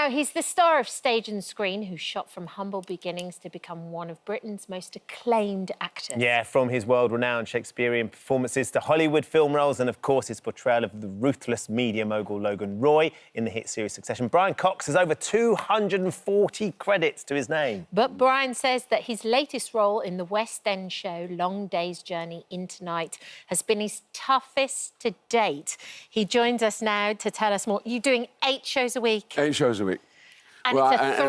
He's the star of stage and screen who shot from humble beginnings to become one of Britain's most acclaimed actors. Yeah, from his world-renowned Shakespearean performances to Hollywood film roles and, of course, his portrayal of the ruthless media mogul Logan Roy in the hit series Succession. Brian Cox has over 240 credits to his name. But Brian says that his latest role in the West End show Long Day's Journey into Night has been his toughest to date. He joins us now to tell us more. You're doing 8 shows a week. 8 shows a week. And well, it's a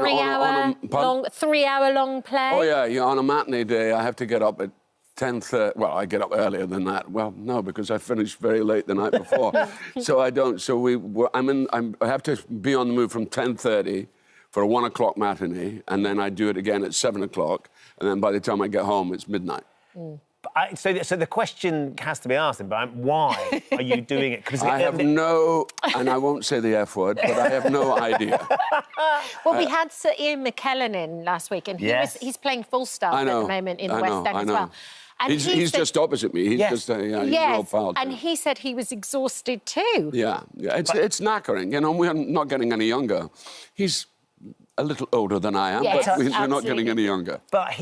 3-hour long play? Oh, yeah, on a matinee day, I have to get up at 10:30. Well, I get up earlier than that. Well, no, because I finished very late the night before. So I don't. So I have to be on the move from 10:30 for a 1 o'clock matinee, and then I do it again at 7 o'clock, and then by the time I get home, it's midnight. So the question has to be asked, Brian, why are you doing it? I have no, and I won't say the F word, but I have no idea. Well, we had Sir Ian McKellen in last week, and he's playing Falstaff at the moment in the West End as well. And he's just opposite me. He's just he's real pal. And he said he was exhausted too. Yeah. It's knackering. You know, we're not getting any younger. He's a little older than I am, but we're not getting any younger. But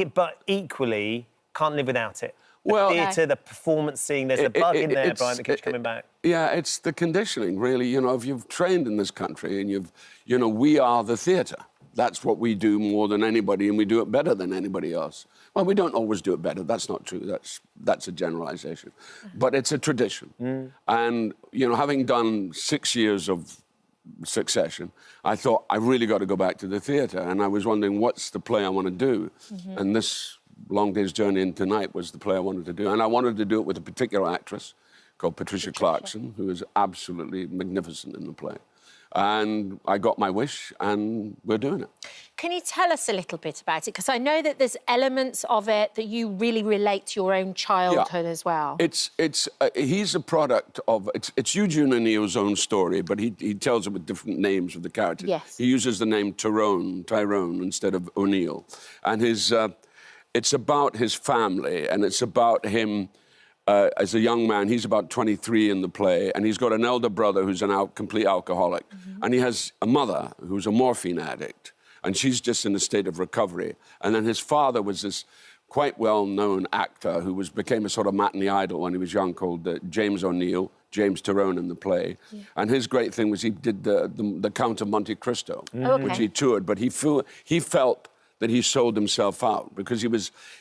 equally, can't live without it. Well, the theatre, the performance scene, there's a bug in there, Brian, that keeps coming back. Yeah, it's the conditioning, really. You know, if you've trained in this country and we are the theatre. That's what we do more than anybody, and we do it better than anybody else. Well, we don't always do it better. That's not true. That's a generalisation. But it's a tradition. And, you know, having done 6 years of Succession, I thought, I really got to go back to the theatre. And I was wondering, what's the play I want to do? And this Long Day's Journey into Night was the play I wanted to do. And I wanted to do it with a particular actress called Patricia Clarkson, who is absolutely magnificent in the play. And I got my wish, and we're doing it. Can you tell us a little bit about it? Because I know that there's elements of it that you really relate to your own childhood as well. He's a product of... It's Eugene O'Neill's own story, but he tells it with different names of the characters. Yes. He uses the name Tyrone instead of O'Neill. And it's about his family, and it's about him as a young man. He's about 23 in the play, and he's got an elder brother who's a complete alcoholic. And he has a mother who's a morphine addict, and she's just in a state of recovery. And then his father was this quite well-known actor who became a sort of matinee idol when he was young, called James O'Neill, James Tyrone in the play. And his great thing was he did the Count of Monte Cristo, which he toured, but he felt that he sold himself out because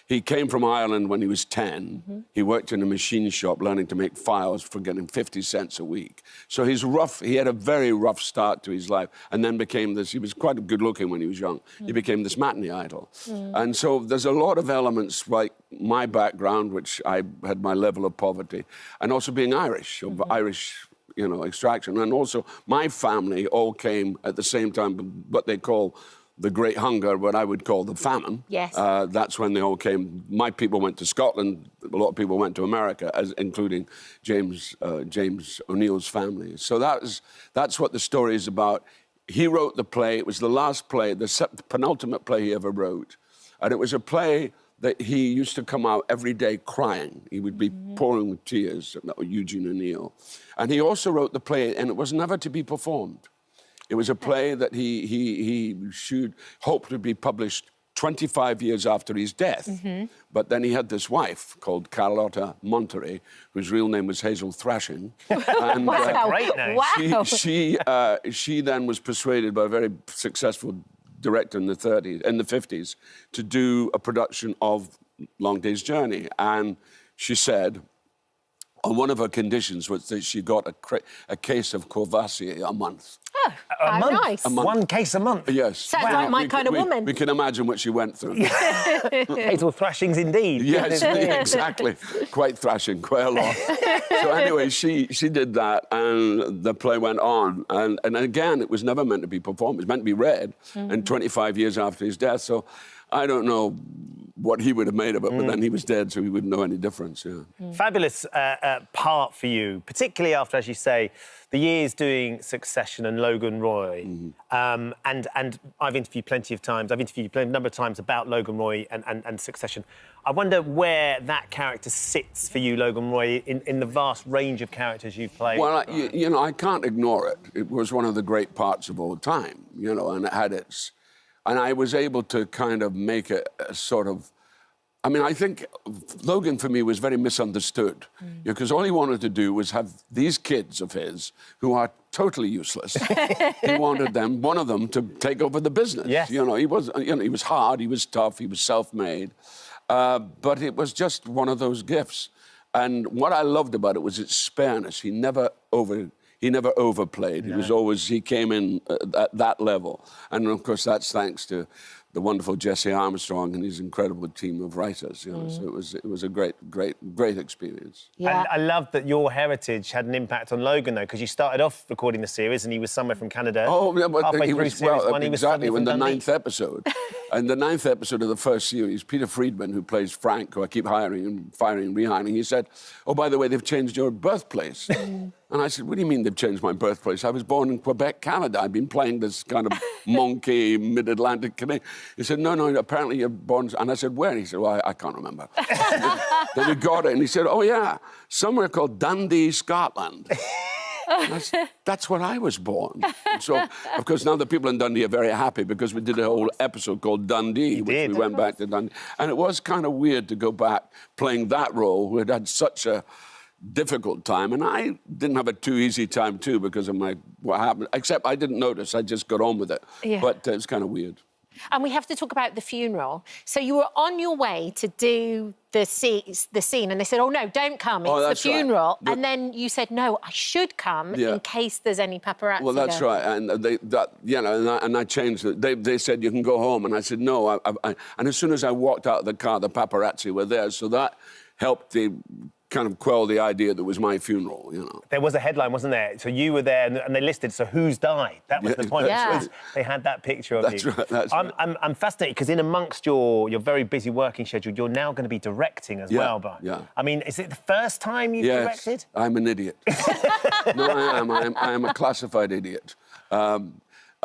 he came from Ireland when he was 10. He worked in a machine shop learning to make files for getting 50 cents a week. So he had a very rough start to his life, and then became this. He was quite good looking when he was young. He became this matinee idol. And so there's a lot of elements like my background, which I had my level of poverty, and also being Irish, of Irish, you know, extraction. And also my family all came at the same time, what they call the Great Hunger, what I would call the famine. Yes. That's when they all came. My people went to Scotland. A lot of people went to America, including James O'Neill's family. So that's what the story is about. He wrote the play. It was the last play, the penultimate play he ever wrote. And it was a play that he used to come out every day crying. He would be pouring with tears, Eugene O'Neill. And he also wrote the play, and it was never to be performed. It was a play that he should hope to be published 25 years after his death. But then he had this wife called Carlotta Monterey, whose real name was Hazel Thrashing. And, That's a great name. Wow. She then was persuaded by a very successful director in the 50s to do a production of Long Day's Journey. And she said, on one of her conditions was that she got a case of Courvoisier a month. Oh, how nice. One case a month? Yes. Sounds like my kind of woman. We can imagine what she went through. Hazel thrashings indeed. Yes, exactly. Quite thrashing, quite a lot. So anyway, she did that, and the play went on. And again, it was never meant to be performed. It was meant to be read, and 25 years after his death. So I don't know what he would have made of it, but then he was dead, so he wouldn't know any difference, yeah. Fabulous part for you, particularly after, as you say, the years doing Succession and Logan Roy. And I've interviewed plenty of times. I've interviewed you a number of times about Logan Roy and Succession. I wonder where that character sits for you, Logan Roy, in the vast range of characters you've played. Well, you know, I can't ignore it. It was one of the great parts of all time, you know, and it had its... And I was able to kind of make a sort of... I mean, I think Logan, for me, was very misunderstood. Because all he wanted to do was have these kids of his, who are totally useless. He wanted them, one of them, to take over the business. Yes. You know, he was hard, he was tough, he was self-made. But it was just one of those gifts. And what I loved about it was its spareness. He never overplayed. No. He came in at that level. And of course, that's thanks to the wonderful Jesse Armstrong and his incredible team of writers. You know, so it was a great experience. Yeah. And I love that your heritage had an impact on Logan, though, because you started off recording the series and he was somewhere from Canada. Oh, yeah, but halfway he through was, series well, one, he was exactly, suddenly in the from Dundee. 9th episode. And the 9th episode of the first series, Peter Friedman, who plays Frank, who I keep hiring and firing and rehiring, he said, oh, by the way, they've changed your birthplace. And I said, what do you mean they've changed my birthplace? I was born in Quebec, Canada. I've been playing this kind of monkey, mid-Atlantic Canadian. He said, no, apparently you're born... And I said, where? He said, well, I can't remember. Then we got it, and he said, oh, yeah, somewhere called Dundee, Scotland. That's where I was born. So, of course, now the people in Dundee are very happy because we did a whole episode called Dundee, which we went back to Dundee. And it was kind of weird to go back playing that role, who had had such a difficult time. And I didn't have a too easy time, too, because of what happened. Except I didn't notice. I just got on with it. Yeah. But it's kind of weird. And we have to talk about the funeral. So you were on your way to do the scene, and they said, oh, no, don't come, it's the funeral. Right. And then you said, no, I should come in case there's any paparazzi. Well, that's right. And I changed it. They said, you can go home. And I said, no. And as soon as I walked out of the car, the paparazzi were there. So that helped kind of quell the idea that it was my funeral, you know. There was a headline, wasn't there? So you were there, and they listed, so who's died? That was the point. Yeah. They had that picture of That's you. Right, that's I'm, right. I'm fascinated, because in amongst your very busy working schedule, you're now going to be directing as well, Brian. Yeah. I mean, is it the first time you've directed? I'm an idiot. No, I am. I am a classified idiot.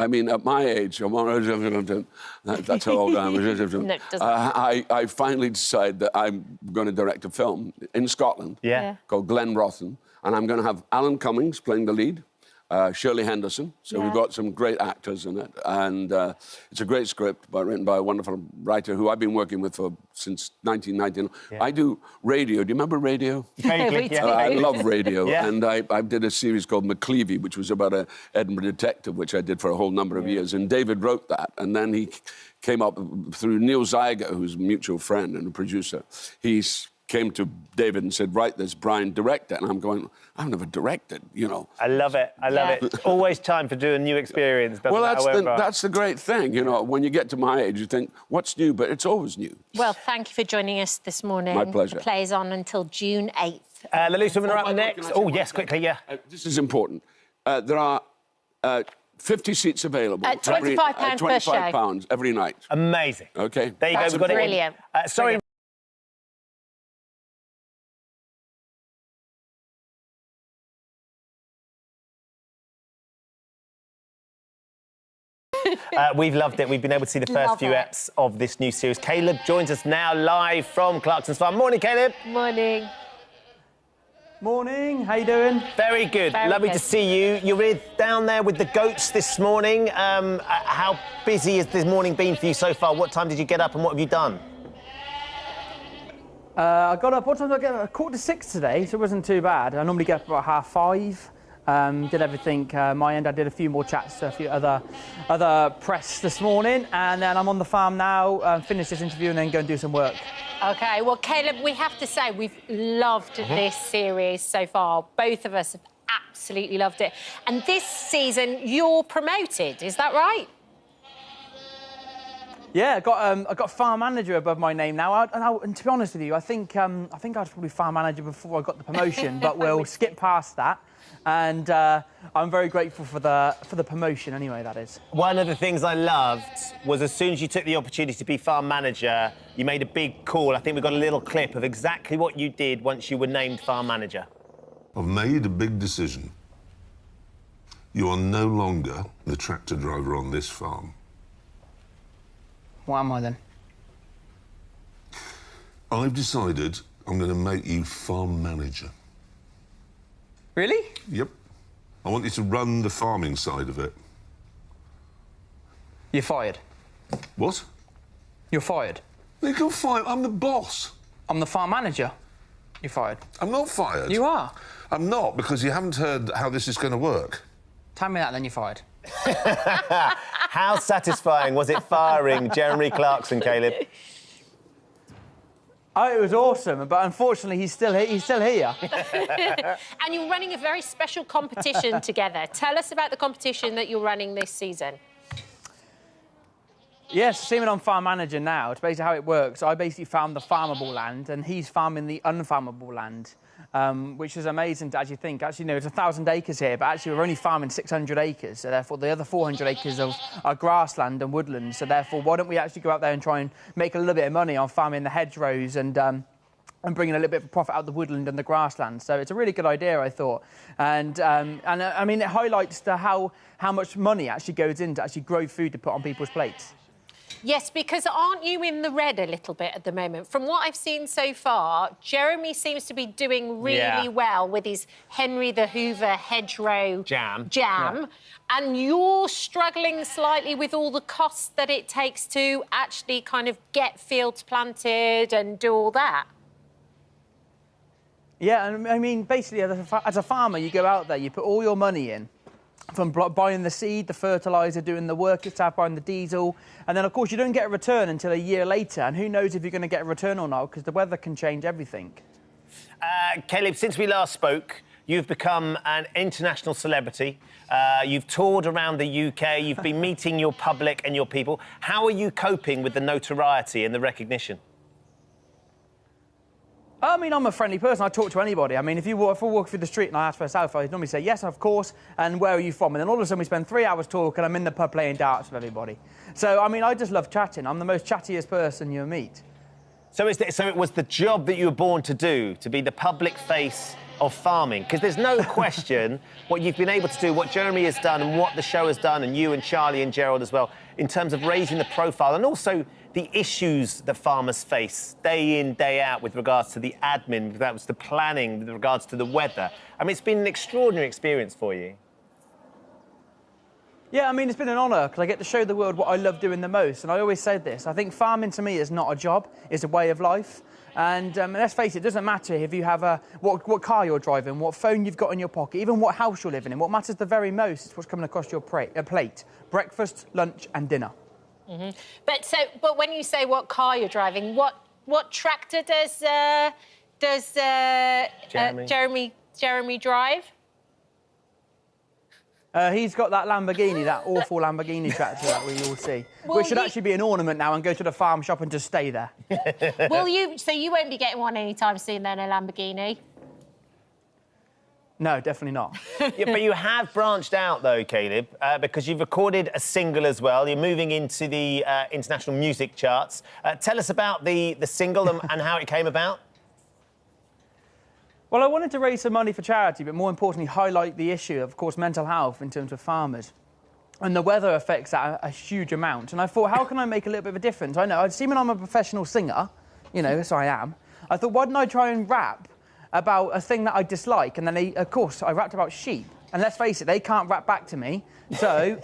I mean, at my age, that's how old I am. No, it doesn't. I finally decided that I'm going to direct a film in Scotland called Glen Rothen, and I'm going to have Alan Cummings playing the lead, Shirley Henderson. So we've got some great actors in it, and it's a great script written by a wonderful writer who I've been working with since 1999. Yeah. I do radio. Do you remember radio? Vaguely, yeah. I love radio, Yeah. and I did a series called McCleavey, which was about an Edinburgh detective, which I did for a whole number of years. And David wrote that, and then he came up through Neil Zeiger, who's a mutual friend and a producer. He came to David and said, write this, Brian, direct it. And I'm going, I've never directed, you know. I love it. I love it. Always time for doing a new experience. Well, that's the great thing, you know. When you get to my age, you think, what's new? But it's always new. Well, thank you for joining us this morning. My pleasure. The play is on until June 8th. The Loose Women are up next. Oh, yes, quickly, yeah. This is important. There are 50 seats available. At £25 per show. £25 every night. Amazing. OK? There you That's go. We've got brilliant. it. Sorry. We've loved it. We've been able to see the first few eps of this new series. Caleb joins us now live from Clarkson's Farm. Morning, Caleb. Morning. Morning, how you doing? Very good. Very Lovely good. to see you. You're down there with the goats this morning. How busy has this morning been for you so far? What time did you get up and what have you done? I got up, what time did I get up? 5:45 today, so it wasn't too bad. I normally get up about 5:30. Did everything my end. I did a few more chats to a few other press this morning, and then I'm on the farm now, finish this interview and then go and do some work. OK, well, Caleb, we have to say we've loved this series so far. Both of us have absolutely loved it. And this season, you're promoted, is that right? Yeah, I got farm manager above my name now. And to be honest with you, I think I was probably farm manager before I got the promotion, but we'll skip past that. And I'm very grateful for the promotion anyway, that is. One of the things I loved was as soon as you took the opportunity to be farm manager, you made a big call. I think we've got a little clip of exactly what you did once you were named farm manager. I've made a big decision. You are no longer the tractor driver on this farm. What am I then? I've decided I'm going to make you farm manager. Really? Yep. I want you to run the farming side of it. You're fired. What? You're fired. You're fired. I'm the boss. I'm the farm manager. You're fired. I'm not fired. You are. I'm not, because you haven't heard how this is going to work. Tell me that, then you're fired. How satisfying was it firing Jeremy Clarkson, Caleb? Oh, it was awesome, but unfortunately he's still here. And you're running a very special competition together. Tell us about the competition that you're running this season. Yes, seeing I'm farm manager now, it's basically how it works. I basically farm the farmable land, and he's farming the unfarmable land, which is amazing to actually think. Actually, no, it's 1,000 acres here, but actually we're only farming 600 acres, so therefore the other 400 acres are grassland and woodland. So therefore, why don't we actually go out there and try and make a little bit of money on farming the hedgerows and bringing a little bit of profit out of the woodland and the grassland. So it's a really good idea, I thought. And I mean, it highlights how much money actually goes into actually grow food to put on people's plates. Yes, because aren't you in the red a little bit at the moment? From what I've seen so far, Jeremy seems to be doing really well with his Henry the Hoover hedgerow jam. Yeah. And you're struggling slightly with all the costs that it takes to actually kind of get fields planted and do all that. Yeah, and I mean, basically, as a farmer, you go out there, you put all your money in, from buying the seed, the fertiliser, doing the work itself, buying the diesel, and then, of course, you don't get a return until a year later, and who knows if you're going to get a return or not, because the weather can change everything. Caleb, since we last spoke, you've become an international celebrity. You've toured around the UK, you've been meeting your public and your people. How are you coping with the notoriety and the recognition? I mean, I'm a friendly person. I talk to anybody. I mean, if I walk through the street and I ask for a selfie, I normally say, yes, of course, and where are you from? And then all of a sudden we spend 3 hours talking, I'm in the pub playing darts with everybody. So, I mean, I just love chatting. I'm the most chattiest person you'll meet. So it was the job that you were born to do, to be the public face of farming? Because there's no question what you've been able to do, what Jeremy has done and what the show has done, and you and Charlie and Gerald as well, in terms of raising the profile and also the issues that farmers face day in, day out with regards to the admin, with regards to planning, with regards to the weather. I mean, it's been an extraordinary experience for you. Yeah, I mean, it's been an honour, because I get to show the world what I love doing the most. And I always say this, I think farming to me is not a job, it's a way of life. And let's face it doesn't matter if you have what car you're driving, what phone you've got in your pocket, even what house you're living in. What matters the very most is what's coming across your plate. Breakfast, lunch and dinner. Mm-hmm. But when you say what car you're driving, what tractor does Jeremy drive? He's got that Lamborghini, that awful Lamborghini tractor that we all see, which should actually be an ornament now and go to the farm shop and just stay there. So you won't be getting one anytime soon then, a Lamborghini? No, definitely not. Yeah, but you have branched out, though, Caleb, because you've recorded a single as well. You're moving into the international music charts. Tell us about the single and how it came about. Well, I wanted to raise some money for charity, but more importantly, highlight the issue of course, mental health in terms of farmers. And the weather affects that a huge amount. And I thought, how can I make a little bit of a difference? I know, assuming I'm a professional singer, you know, so I am, I thought, why didn't I try and rap about a thing that I dislike? And then, of course, I rapped about sheep. And let's face it, they can't rap back to me. So,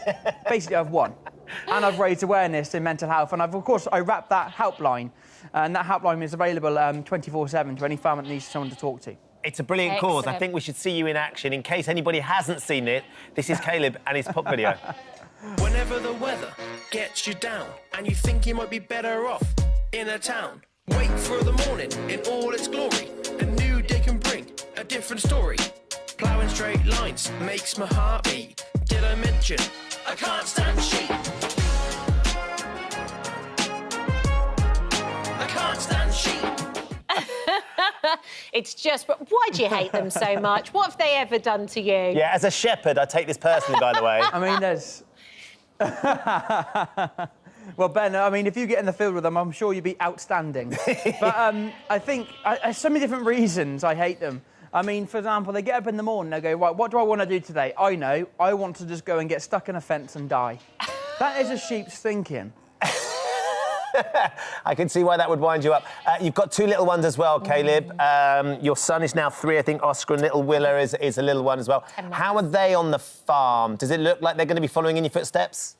basically, I've won. And I've raised awareness in mental health. And, of course, I rapped that helpline. And that helpline is available 24/7 to any farmer that needs someone to talk to. It's a brilliant cause. I think we should see you in action. In case anybody hasn't seen it, this is Caleb and his pop video. Whenever the weather gets you down and you think you might be better off in a town, wait for the morning in all its glory. A new day can bring a different story. Ploughing straight lines makes my heart beat. Did I mention I can't stand sheep? I can't stand sheep. It's just, but why do you hate them so much? What have they ever done to you? Yeah, as a shepherd, I take this personally, by the way. I mean, there's... Well, Ben, I mean, if you get in the field with them, I'm sure you'd be outstanding. But I think there's so many different reasons I hate them. I mean, for example, they get up in the morning, they go, right, what do I want to do today? I know, I want to just go and get stuck in a fence and die. That is a sheep's thinking. I can see why that would wind you up. You've got 2 little ones as well, Caleb. Your son is now 3, I think. Oscar and little Willa is a little one as well. How are they on the farm? Does it look like they're going to be following in your footsteps?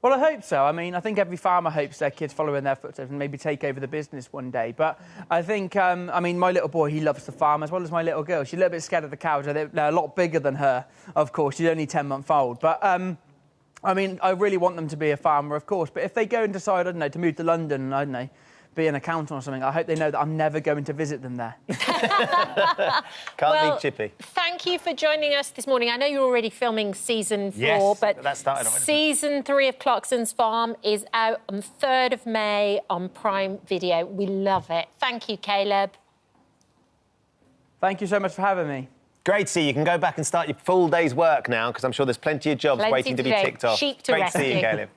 Well, I hope so. I mean, I think every farmer hopes their kids follow in their footsteps and maybe take over the business one day. But I think, I mean, my little boy, he loves the farm, as well as my little girl. She's a little bit scared of the cows. They're a lot bigger than her, of course. She's only 10-month-old. But, I mean, I really want them to be a farmer, of course. But if they go and decide, I don't know, to move to London, I don't know, be an accountant or something, I hope they know that I'm never going to visit them there. Can't be chippy. Thank you for joining us this morning. I know you're already filming season 4, yes, but that started already, season 3 of Clarkson's Farm is out on 3rd of May on Prime Video. We love it. Thank you, Caleb. Thank you so much for having me. Great to see you. You can go back and start your full day's work now, because I'm sure there's plenty of jobs waiting to be ticked off. Sheep to Great rescue. to see you, Caleb.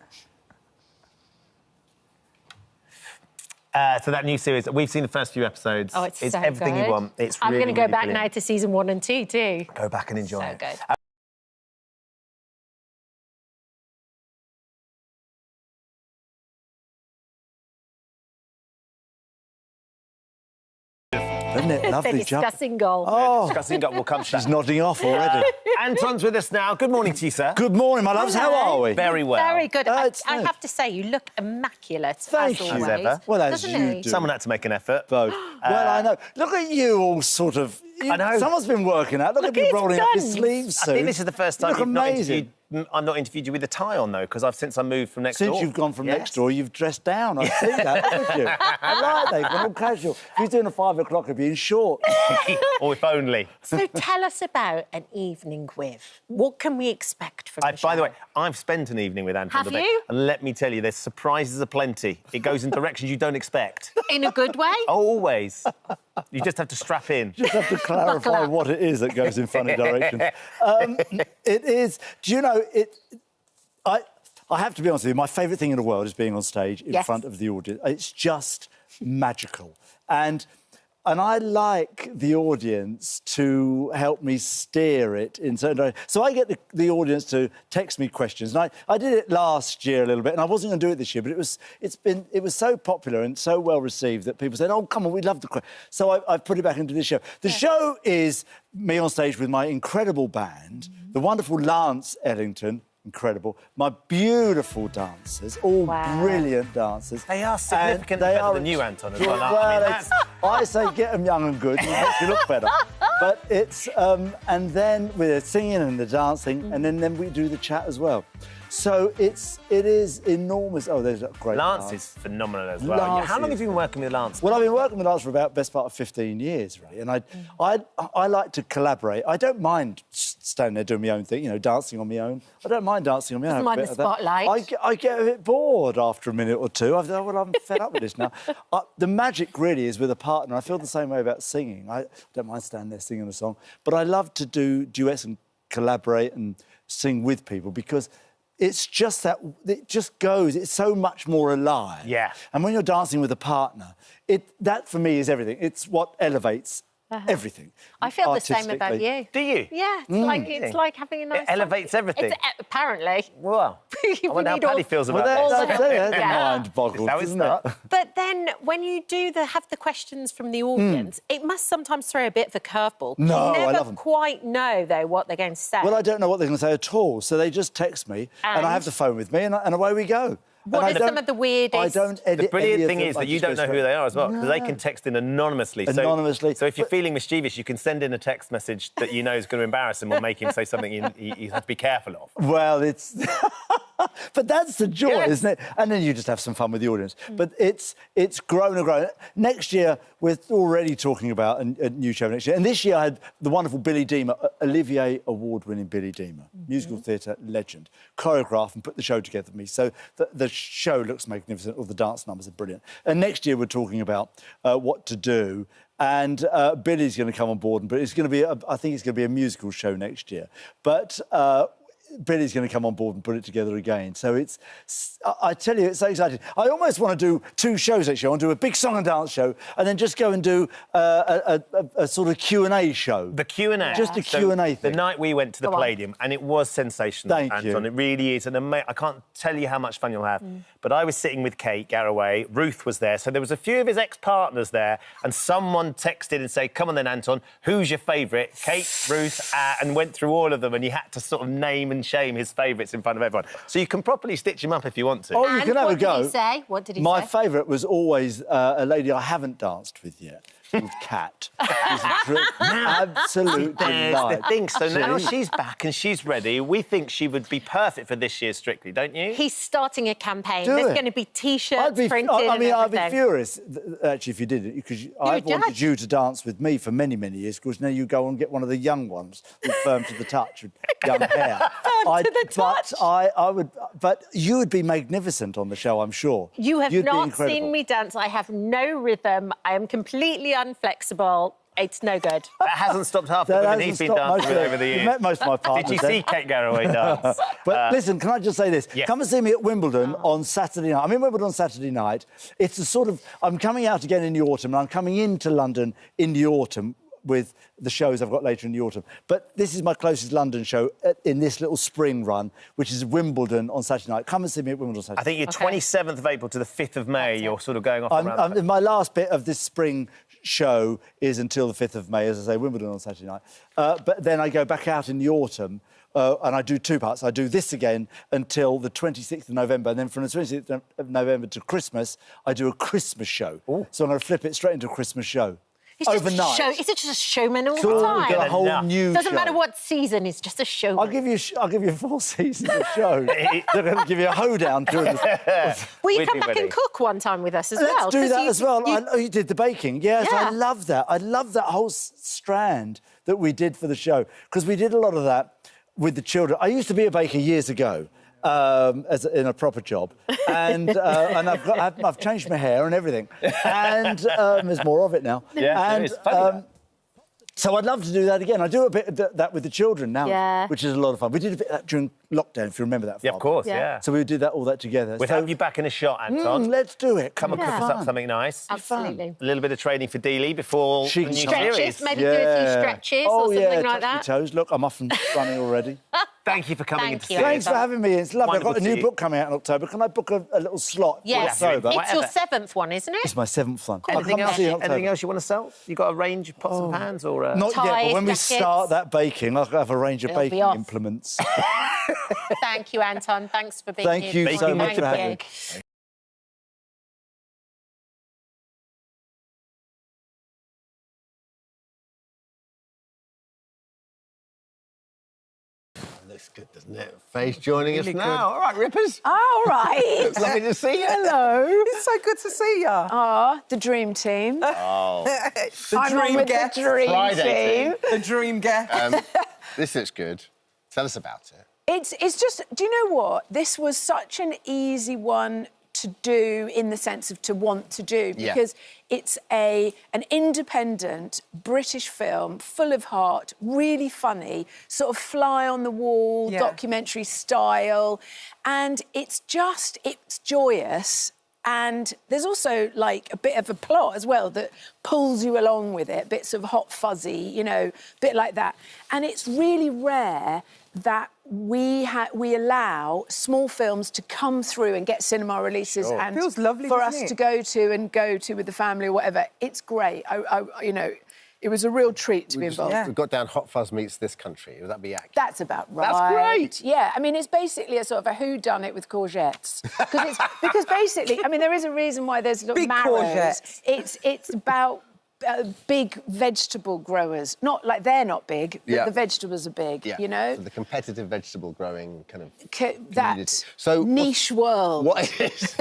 So that new series, we've seen the first few episodes. Oh, it's so everything good. you want. It's I'm really, going to go really back brilliant. now to season 1 and 2 too. Go back and enjoy So it. good. Isn't it lovely The job? discussing goal. Oh, Discussing got, we'll come to she's that. nodding off already. Anton's with us now. Good morning to you, sir. Good morning, my loves. How are we? Very well. Very good. I it's nice. have to say, you look immaculate, Thank as you. always. As ever. Well, as Doesn't you he? do. Someone had to make an effort. Both. Well, I know. Look at you all sort of... I know. Someone's been working out. Look at me his rolling up his guns. sleeves I soon. think this is the first time You look you've not amazing. interviewed... I've not interviewed you with a tie on, though, because since I moved from next door. Since you've gone from Yes. next door, you've dressed down. I've seen that, haven't you? I like that. You've gone all casual. If he's doing a 5 o'clock, he'd be in short. Or if only. So tell us about an evening with. What can we expect from the show? By the way, I've spent an evening with Anton Have today. you? And let me tell you, there's surprises aplenty. It goes in directions you don't expect. In a good way? Oh, always. You just have to strap in. Just have to clarify up. what it is that goes in funny directions. It is... Do you know, I have to be honest with you, my favourite thing in the world is being on stage in Yes. front of the audience. It's just magical. And I like the audience to help me steer it in certain directions. So I get the audience to text me questions. And I did it last year a little bit, and I wasn't going to do it this year, but it was so popular and so well received that people said, oh, come on, we'd love the question. So I've put it back into this show. The show is me on stage with my incredible band, the wonderful Lance Ellington, incredible. My beautiful dancers, all brilliant dancers. They are significantly And better than you, Anton, as well. Well, I mean, that's... I say get them young and good, and it makes you look better. But it's... and then with the singing and the dancing, and then we do the chat as well. So it is enormous. Oh, there's a great Lance is phenomenal as well. Lance How long is- have you been working with Lance? Well, I've been working with Lance for about best part of 15 years, really, and I like to collaborate. I don't mind standing there doing my own thing, you know, dancing on my own. I don't mind dancing on my own. Doesn't mind Bit the of that. spotlight. I get a bit bored after a minute or two. I thought, well, I'm fed up with this now. The magic really is with a partner. I feel the same way about singing. I don't mind standing there singing a song, but I love to do duets and collaborate and sing with people because it's just that, it just goes, it's so much more alive. Yeah. And when you're dancing with a partner, that for me is everything. It's what elevates everything. I feel the same about artistically. you. Do you? Yeah, it's like having a nice... It elevates everything. Apparently. Well, I We wonder how need all- Paddy feels Well, about this. that's Yeah. mind boggles, That's how it isn't it? starts. But then when you have the questions from the audience, it must sometimes throw a bit of a curveball. No, You I never love 'em. quite know, though, what they're going to say. Well, I don't know what they're going to say at all, so they just text me, and I have the phone with me, and away we go. What And I are don't- some of the weirdest- I don't edit The brilliant any of thing them. is I that you just don't go know who straight. they are as well, because they can text in anonymously. Anonymously. So if you're But- feeling mischievous, you can send in a text message that you know is going to embarrass him or make him say something you have to be careful of. Well, it's... But that's the joy, Yes. isn't it? And then you just have some fun with the audience. But it's grown and grown. Next year, we're already talking about a new show next year. And this year, I had the wonderful Billy Deemer, Olivier Award-winning Billy Deemer, musical theatre legend, choreographed and put the show together for me. So the show looks magnificent. All the dance numbers are brilliant. And next year, we're talking about what to do and Billy's going to come on board. But it's going to be, I think it's going to be a musical show next year. But Billy's going to come on board and put it together again. So I tell you, it's so exciting. I almost want to do 2 shows next year. I want to do a big song and dance show and then just go and do a sort of Q&A show. The Q&A. Just a Q&A thing. The night we went to the Palladium, and it was sensational, Thank Anton. you. It really is. And I can't tell you how much fun you'll have. But I was sitting with Kate Garraway. Ruth was there. So there was a few of his ex-partners there. And someone texted and said, come on then, Anton, who's your favourite? Kate, Ruth, and went through all of them. And he had to sort of name and shame his favourites in front of everyone. So you can properly stitch him up if you want to. Oh, you can have a go. What did he say? What did he My say? favourite was always a lady I haven't danced with yet. Called Kat. She's absolute There's delight. the thing. So now See? she's back and she's ready. We think she would be perfect for this year's Strictly, don't you? He's starting a campaign. Do There's it. going to be T-shirts printed I mean, and I'd be everything. furious, actually, if you did it, because I a wanted judge. you to dance with me for many, many years, because now you go and get one of the young ones, with firm to the touch, with young hair. To the touch. But you would be magnificent on the show, I'm sure. You have You'd be not incredible. seen me dance. I have no rhythm. I am completely unflexible. It's no good. That hasn't stopped half the That women hasn't he's been stopped dancing with most of over the them. years. You met most of my partners. Did you then. see Kate Garraway dance? But listen, can I just say this? Yes. Come and see me at Wimbledon on Saturday night. I'm in Wimbledon on Saturday night. It's a sort of... I'm coming out again in the autumn, and I'm coming into London in the autumn with the shows I've got later in the autumn. But this is my closest London show in this little spring run, which is Wimbledon on Saturday night. Come and see me at Wimbledon on Saturday. I think you're 27th of April to the 5th of May. You're sort of going off around... My last bit of this spring show is until the 5th of May, as I say, Wimbledon on Saturday night. But then I go back out in the autumn and I do 2 parts. I do this again until the 26th of November, and then from the 26th of November to Christmas, I do a Christmas show. Ooh. So I'm going to flip it straight into a Christmas show. It's just overnight. A show. Is it just a showman all Cool, the time? get a whole Enough. new Doesn't show. matter what season. It's just a showman. I'll give you 4 seasons of show. They're going to give you a hoedown during the... Will you We'd come be back ready. and cook one time with us as well? Let's do 'Cause that as well. you- You did the baking. Yes, Yeah. I love that. I love that whole strand that we did for the show, because we did a lot of that with the children. I used to be a baker years ago, in a proper job, and I've changed my hair and everything, and there's more of it now. Yeah, and it's funny, so I'd love to do that again. I do a bit of that with the children now, Yeah. which is a lot of fun. We did a bit of that during lockdown, if you remember that. Yeah, of course, Yeah. yeah. So we did all that together. We'll so, have you back in a shot, Anton. let's do it. Come and cook us up something nice. Absolutely. A little bit of training for Dealey before She the can new Stretches, series. maybe do a few stretches or something like touch that. my toes. Look, I'm off and running already. Thank you for coming Thank in to you. see Thanks us. for having me. It's lovely. Wonderful I've got a to new see you. book coming out in October. Can I book a little slot Yes. for October? It's your 7th one, isn't it? It's my 7th one. I'll Anything come else, see you in October. anything else you want to sell? You got a range of pots and pans or... Not yet, but Ties, when we jackets. start that baking, I'll have a range of It'll be baking off. implements. Thank you, Anton. Thanks for being Thank here. you this so morning. much for Thank having you. me. Looks good, doesn't it? Faith joining us now. All right, Rippers. All right. Lovely to see you. Hello. It's so good to see you. Ah, the dream team. Oh, The I'm on dream with guest. the dream Friday team. The dream guest. this looks good. Tell us about it. It's just, do you know what? This was such an easy one to do in the sense of to want to do, Yeah. because it's an independent British film full of heart, really funny, sort of fly on the wall, Yeah. documentary style, and it's joyous. And there's also like a bit of a plot as well that pulls you along with it, bits of hot fuzzy, you know, bit like that. And it's really rare that we allow small films to come through and get cinema releases and Feels lovely, for us doesn't it? to go to with the family or whatever. It's great. You know, it was a real treat to be involved. Yeah. We've got down Hot Fuzz meets This Country. Would that be accurate? That's about right. That's great. Yeah, I mean, it's basically a sort of a whodunit with courgettes. Because basically, I mean, there is a reason why there's Big marrows. courgettes. It's about big vegetable growers. Not like they're not big, but Yeah. the vegetables are big, Yeah. you know? So the competitive vegetable growing kind of That community. So niche world. What is...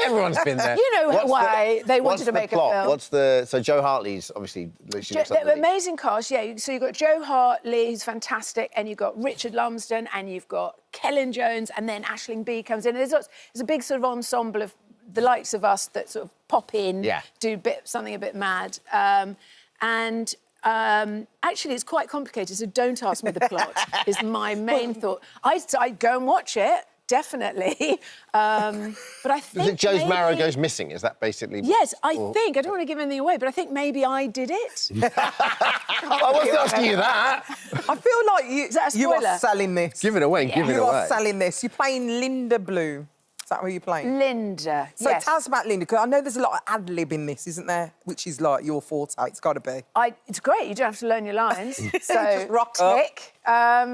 Everyone's been there. You know What's why they what's wanted to the make a plot? film. What's the... So Joe Hartley's obviously... She looks like The Lily. amazing cast, yeah. So you've got Joe Hartley, who's fantastic, and you've got Richard Lumsden, and you've got Kellen Jones, and then Aisling Bea comes in. There's a big sort of ensemble of the likes of us that sort of pop in, Yeah. do something a bit mad. Actually, it's quite complicated, so don't ask me the plot, is my main thought. I'd go and watch it, definitely. But I think Is it Joe's marrow maybe- goes missing? Is that basically... Yes, I think. I don't want to give anything away, but I think maybe I did it. I wasn't asking you that. I feel like Is that a you are spoiler? selling this. Give it away, give it You away. are selling this. You're playing Linda Bloom. Is that who you're playing? Linda, So yes. tell us about Linda, because I know there's a lot of ad-lib in this, isn't there? Which is like your forte. It's got to be. It's great. You don't have to learn your lines. So Just rock up. tick.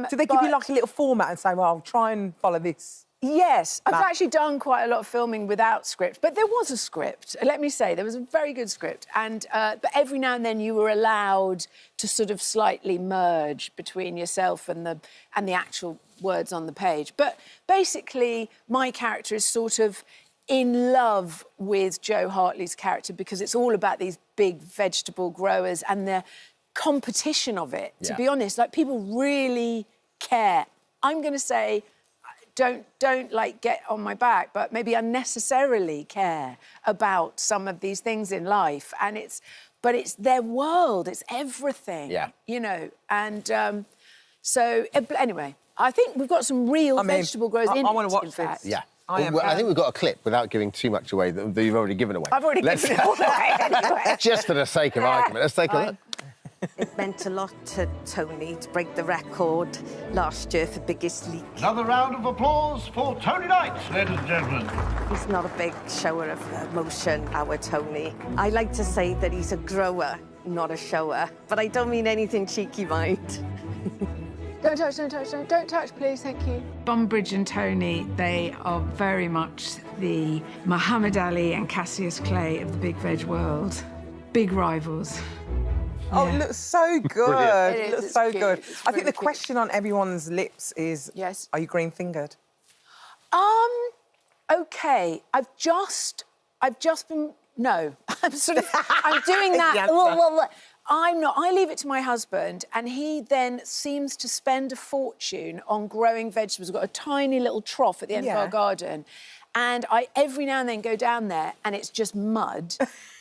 Do they give you like a little format and say, well, I'll try and follow this? Yes, I've Matt? actually done quite a lot of filming without script, but there was a script. Let me say, there was a very good script, and but every now and then you were allowed to sort of slightly merge between yourself and the actual words on the page. But basically, my character is sort of in love with Joe Hartley's character because it's all about these big vegetable growers and the competition of it. To be honest, like people really care. I'm going to say. Don't like get on my back, but maybe unnecessarily care about some of these things in life. And it's their world, it's everything. Yeah. You know, and so anyway, I think we've got some real vegetable growers in it. I want to watch in fact. Yeah. I am- Well, I think we've got a clip without giving too much away that you've already given away. I've already given it away anyway. Just for the sake of argument, let's take a look. It meant a lot to Tony to break the record last year for biggest leak. Another round of applause for Tony Knight, ladies and gentlemen. He's not a big shower of emotion, our Tony. I like to say that he's a grower, not a shower. But I don't mean anything cheeky, mind. Don't touch, please, thank you. Bumbridge and Tony, they are very much the Muhammad Ali and Cassius Clay of the big veg world. Big rivals. Oh, it looks so good. Brilliant. It It is, looks it's so cute. good. It's I think really the cute. question on everyone's lips is, Yes. Are you green-fingered? Okay. I've just been. No, I'm doing that. Yeah. I'm not. I leave it to my husband, and he then seems to spend a fortune on growing vegetables. We've got a tiny little trough at the end of our garden. And I every now and then go down there and it's just mud.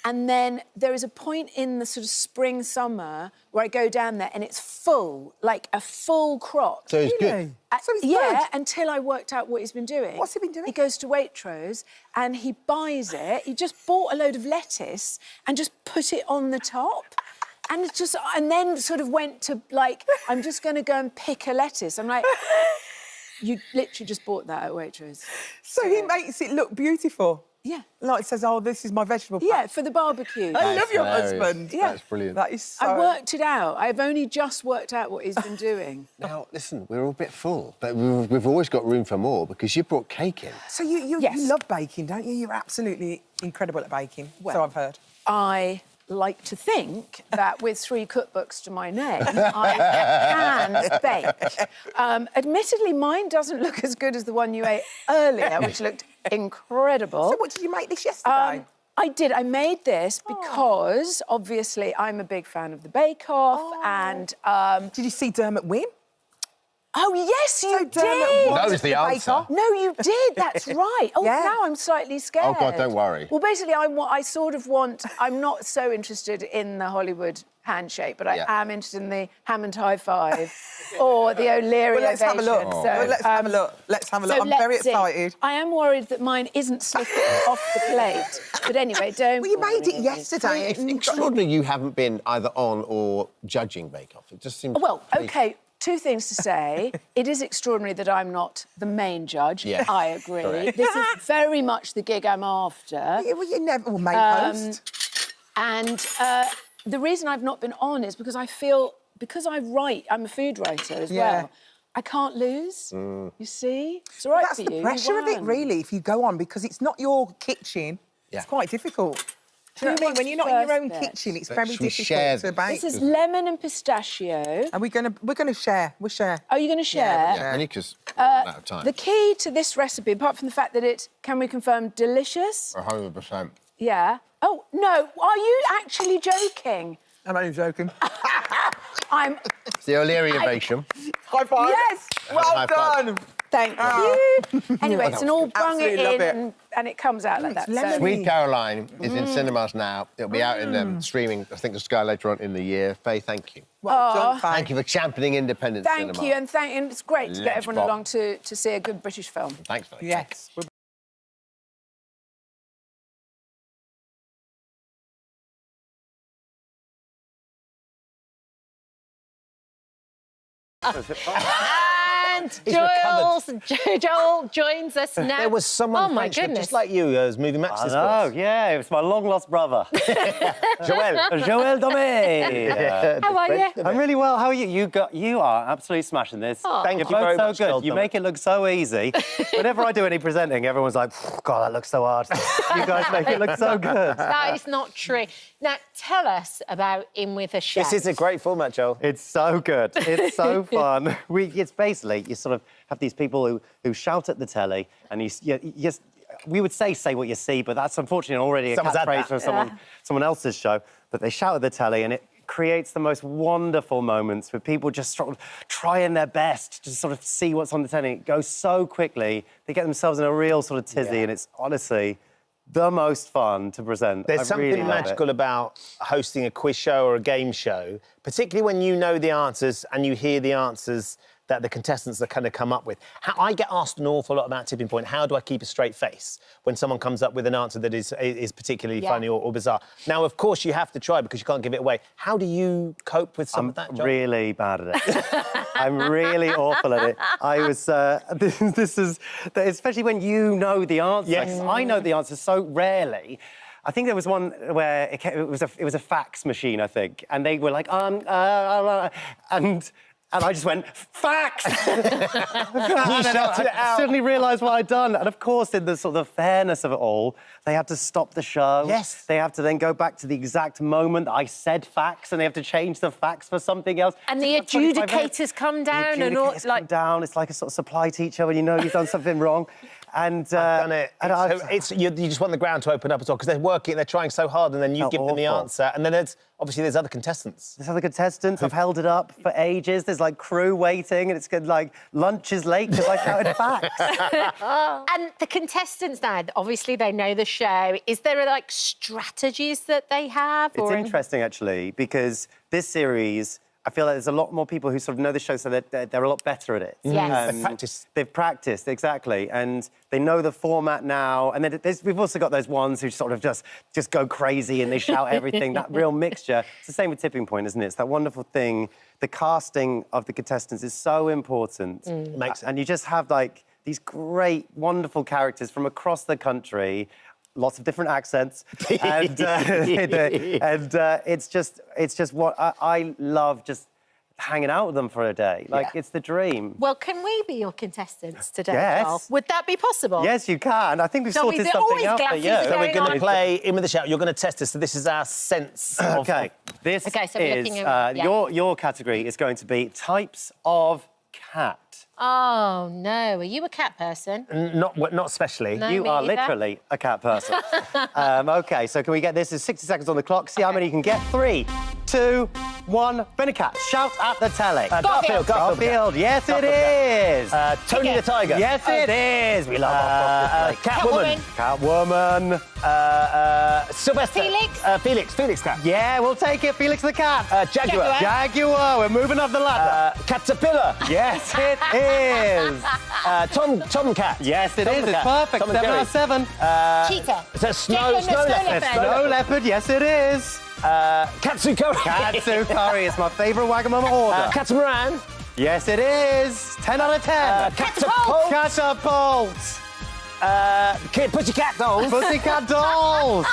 And then there is a point in the sort of spring, summer where I go down there and it's full, like a full crop. So it's good. So it's yeah, good. until I worked out what he's been doing. What's he been doing? He goes to Waitrose and he buys it. He just bought a load of lettuce and just put it on the top. And it's just, and then sort of went to like, I'm just going to go and pick a lettuce. I'm like, you literally just bought that at Waitrose. So he makes it look beautiful. Yeah. Like says, oh, this is my vegetable patch. Yeah, for the barbecue. I love your hilarious. husband. Yeah. That's brilliant. That is so... I worked it out. I've only just worked out what he's been doing. Now, listen, we're all a bit full, but we've always got room for more because you brought cake in. So you Yes. love baking, don't you? You're absolutely incredible at baking, so I've heard. I like to think that with 3 cookbooks to my name, I can bake. Admittedly, mine doesn't look as good as the one you ate earlier, which looked incredible. So what did you make this yesterday? I did. I made this because, obviously, I'm a big fan of the Bake Off and... Did you see Dermot win? Oh, yes, you did! That was the answer. No, you did. That's right. Oh, Yeah. now I'm slightly scared. Oh, God, don't worry. Well, basically, I sort of want... I'm not so interested in the Hollywood handshake, but I am interested in the Hammond High Five or the O'Leary Well, let's have a look. ovation. Well, let's have a look. Let's have a look. So I'm very let's see. excited. I am worried that mine isn't slipping off the plate. But anyway, don't... Well, you made it yesterday. It's extraordinary you haven't been either on or judging Bake Off. It just seems... Well, OK, 2 things to say. It is extraordinary that I'm not the main judge. Yeah. I agree. Correct. This is very much the gig I'm after. Yeah, well, you never will make post. And the reason I've not been on is because I feel, because I write, I'm a food writer as well, I can't lose, you see? It's all right That's for the you. pressure of it, won. really, if you go on, because it's not your kitchen. Yeah. It's quite difficult. Do you know what I mean? When you're not in your own kitchen, it's very Should we share difficult to bake. This is lemon and pistachio. And we're gonna share. We'll share. Are you going to share? Yeah, only because out of time. The key to this recipe, apart from the fact that it, can we confirm, delicious? 100%. Yeah. Oh, no, are you actually joking? I'm only joking. I'm... It's the O'Leary ovation. High five. Yes! Well High five. done. Thank you. Anyway, it's an all bung it Absolutely love in and it comes out like that. So. Sweet Caroline is in cinemas now. It'll be out in streaming, I think, the Sky later on in the year. Faye, thank you. Well done, Faye. Thank you for championing independent cinema. Thank you, and it's great to get Let's everyone pop. along to see a good British film. Thanks, Faye. Yes. And Joel joins us now. There was someone oh my French, goodness. just like you, who was moving matches. Oh, yeah, it was my long-lost brother. Joel Domé. How are you? I'm really well. How are you? You are absolutely smashing this. Oh. Thank you You're very both much, so Joel good. You Domé. make it look so easy. Whenever I do any presenting, everyone's like, God, that looks so hard. You guys make it look so good. That is not true. Now, tell us about In With a Shout. This is a great format, Joel. It's so good. It's so fun. It's basically, you sort of have these people who shout at the telly and we would say what you see, but that's unfortunately already a Someone's had catchphrase that. from someone else's show. But they shout at the telly and it creates the most wonderful moments with people just sort of trying their best to sort of see what's on the telly. It goes so quickly. They get themselves in a real sort of tizzy and it's honestly the most fun to present. There's I something really love magical it. about hosting a quiz show or a game show, particularly when you know the answers and you hear the answers that the contestants are kind of come up with. I get asked an awful lot about Tipping Point. How do I keep a straight face when someone comes up with an answer that is particularly funny or bizarre? Now, of course, you have to try because you can't give it away. How do you cope with some of that, John? I'm really bad at it. I'm really awful at it. I was... this is... Especially when you know the answer. Yes. I know the answer so rarely. I think there was one where it was a fax machine, I think, and they were like, and I just went, fax! And then I suddenly realised what I'd done. And of course, in the sort of fairness of it all, they had to stop the show. Yes. They have to then go back to the exact moment that I said fax, and they have to change the fax for something else. And the adjudicators come down and all... Come down. It's like a sort of supply teacher when you know you've done something wrong. And I've done it. You just want the ground to open up as well because they're trying so hard, and then you give them the answer, and then there's other contestants. There's other contestants. I've held it up for ages. There's like crew waiting, and it's good, like lunch is late because I shouted facts. And the contestants now, obviously they know the show. Is there like strategies that they have? It's interesting actually because this series, I feel like there's a lot more people who sort of know the show, so they're a lot better at it. Yes. They've practiced, exactly, and they know the format now. And then we've also got those ones who sort of just go crazy and they shout everything, that real mixture. It's the same with Tipping Point, isn't it? It's that wonderful thing. The casting of the contestants is so important. And you just have, like, these great, wonderful characters from across the country, lots of different accents, and it's just what I love, just hanging out with them for a day. Like, it's the dream. Well, can we be your contestants today, Yes. Joel? Would that be possible? Yes, you can. I think we've sorted there something always out for glasses you. are So we're going going to play In With a Shout. You're going to test us, so this is our sense of... OK, this OK, so we're is... looking at... your category is going to be types of cat. Oh, no. Are you a cat person? Not especially. No, You me are either. literally a cat person. OK, so can we get this? There's 60 seconds on the clock. See how many you can get. 3, 2, 1. Benny Cat, shout at the telly. Garfield. Yes, it is. Tony the Tiger. Yes, it is. We love our Catwoman. Catwoman. Sylvester. Felix. Cat. Yeah, we'll take it. Felix the cat. Jaguar. Jaguar. We're moving up the ladder. Caterpillar. Yes, it is. Tom Cat. Yes, it is. It's perfect. 7 out of 7. Cheetah. So snow leopard. Snow leopard. Yes, it is. Katsukori. Katsukori is my favourite Wagamama order. Catamaran. Yes, it is. 10 out of 10. Catapult. Catapult. Pussycat Dolls. Pussycat Dolls.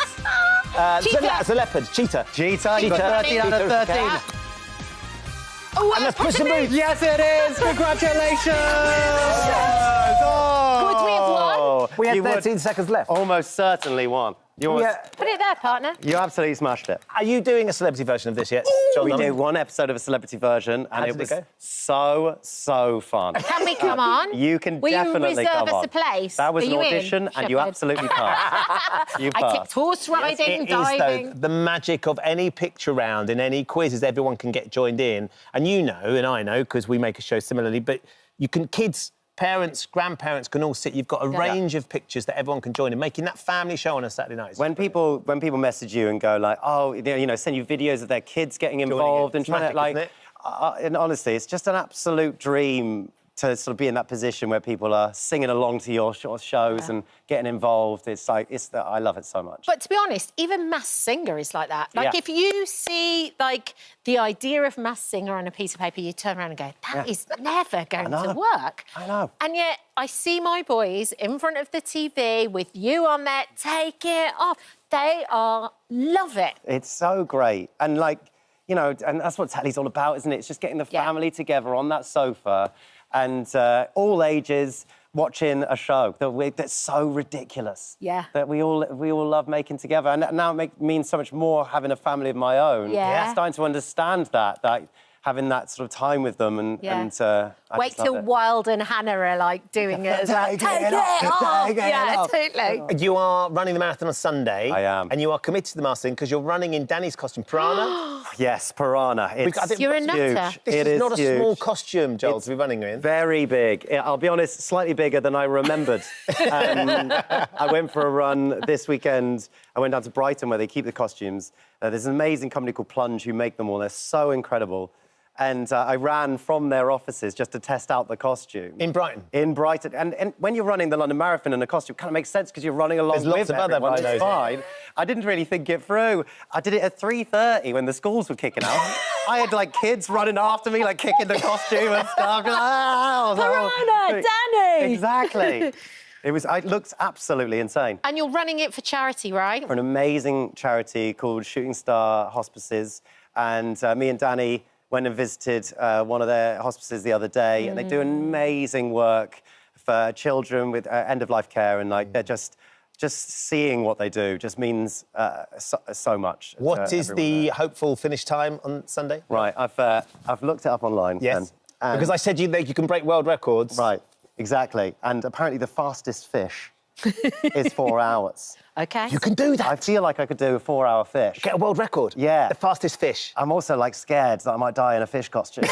It's a leopard. Cheetah. Cheetah. You got 13 out of 13. Oh, And that's Puss in Boots. Yes, it is. Congratulations. Would we have won? We had 13 seconds left. Almost certainly won. Put it there, partner. You absolutely smashed it. Are you doing a celebrity version of this yet, John? We did one episode of a celebrity version, and How it did was it so fun. Can we come on? You can Will definitely you come reserve on. us a place? That was Are an you in, audition, and you Shepherd? absolutely passed. You I passed. tipped horse riding, It is, diving. though, the magic of any picture round in any quiz is everyone can get joined in. And you know, and I know, because we make a show similarly, but kids parents, grandparents can all sit. You've got a range of pictures that everyone can join in, making that family show on a Saturday night. When people message you and go like, oh, you know, send you videos of their kids getting involved and trying to like, and honestly, it's just an absolute dream to sort of be in that position where people are singing along to your shows and getting involved. It's like, I love it so much. But to be honest, even Masked Singer is like that. Like, if you see, like, the idea of Masked Singer on a piece of paper, you turn around and go, that is never going to work. I know. And yet, I see my boys in front of the TV with you on there, take it off. They love it. It's so great. And, like, you know, and that's what telly's all about, isn't it? It's just getting the family together on that sofa and all ages watching a show that's so ridiculous. Yeah. That we all love making together. And now it means so much more having a family of my own. Yeah. Starting to understand that having that sort of time with them and wait till Wild and Hannah are like doing it as well. Take it off. Yeah, totally. You are running the marathon on Sunday. I am. And you are committed to the Masked Singer because you're running in Danny's costume, Piranha. Yes, Piranha. You're a nutter. This is not a small costume, Joel, to be running in. Very big. I'll be honest, slightly bigger than I remembered. I went for a run this weekend. I went down to Brighton where they keep the costumes. There's an amazing company called Plunge who make them all. They're so incredible. And I ran from their offices just to test out the costume. In Brighton? In Brighton. And when you're running the London Marathon in a costume, it kind of makes sense because you're running along with everyone. It's fine. I didn't really think it through. I did it at 3:30 when the schools were kicking out. I had, like, kids running after me, like, kicking the costume and stuff. Piranha, Danny! Exactly. It looked absolutely insane. And you're running it for charity, right? For an amazing charity called Shooting Star Hospices. And me and Danny went and visited one of their hospices the other day, and they do amazing work for children with end-of-life care, and like they're just seeing what they do just means so much. What is the hopeful finish time on Sunday? Right, I've looked it up online. Yes, because I said you can break world records. Right, exactly, and apparently the fastest fish is 4 hours. OK. You can do that. I feel like I could do a 4-hour fish. Get a world record? Yeah. The fastest fish. I'm also, like, scared that I might die in a fish costume.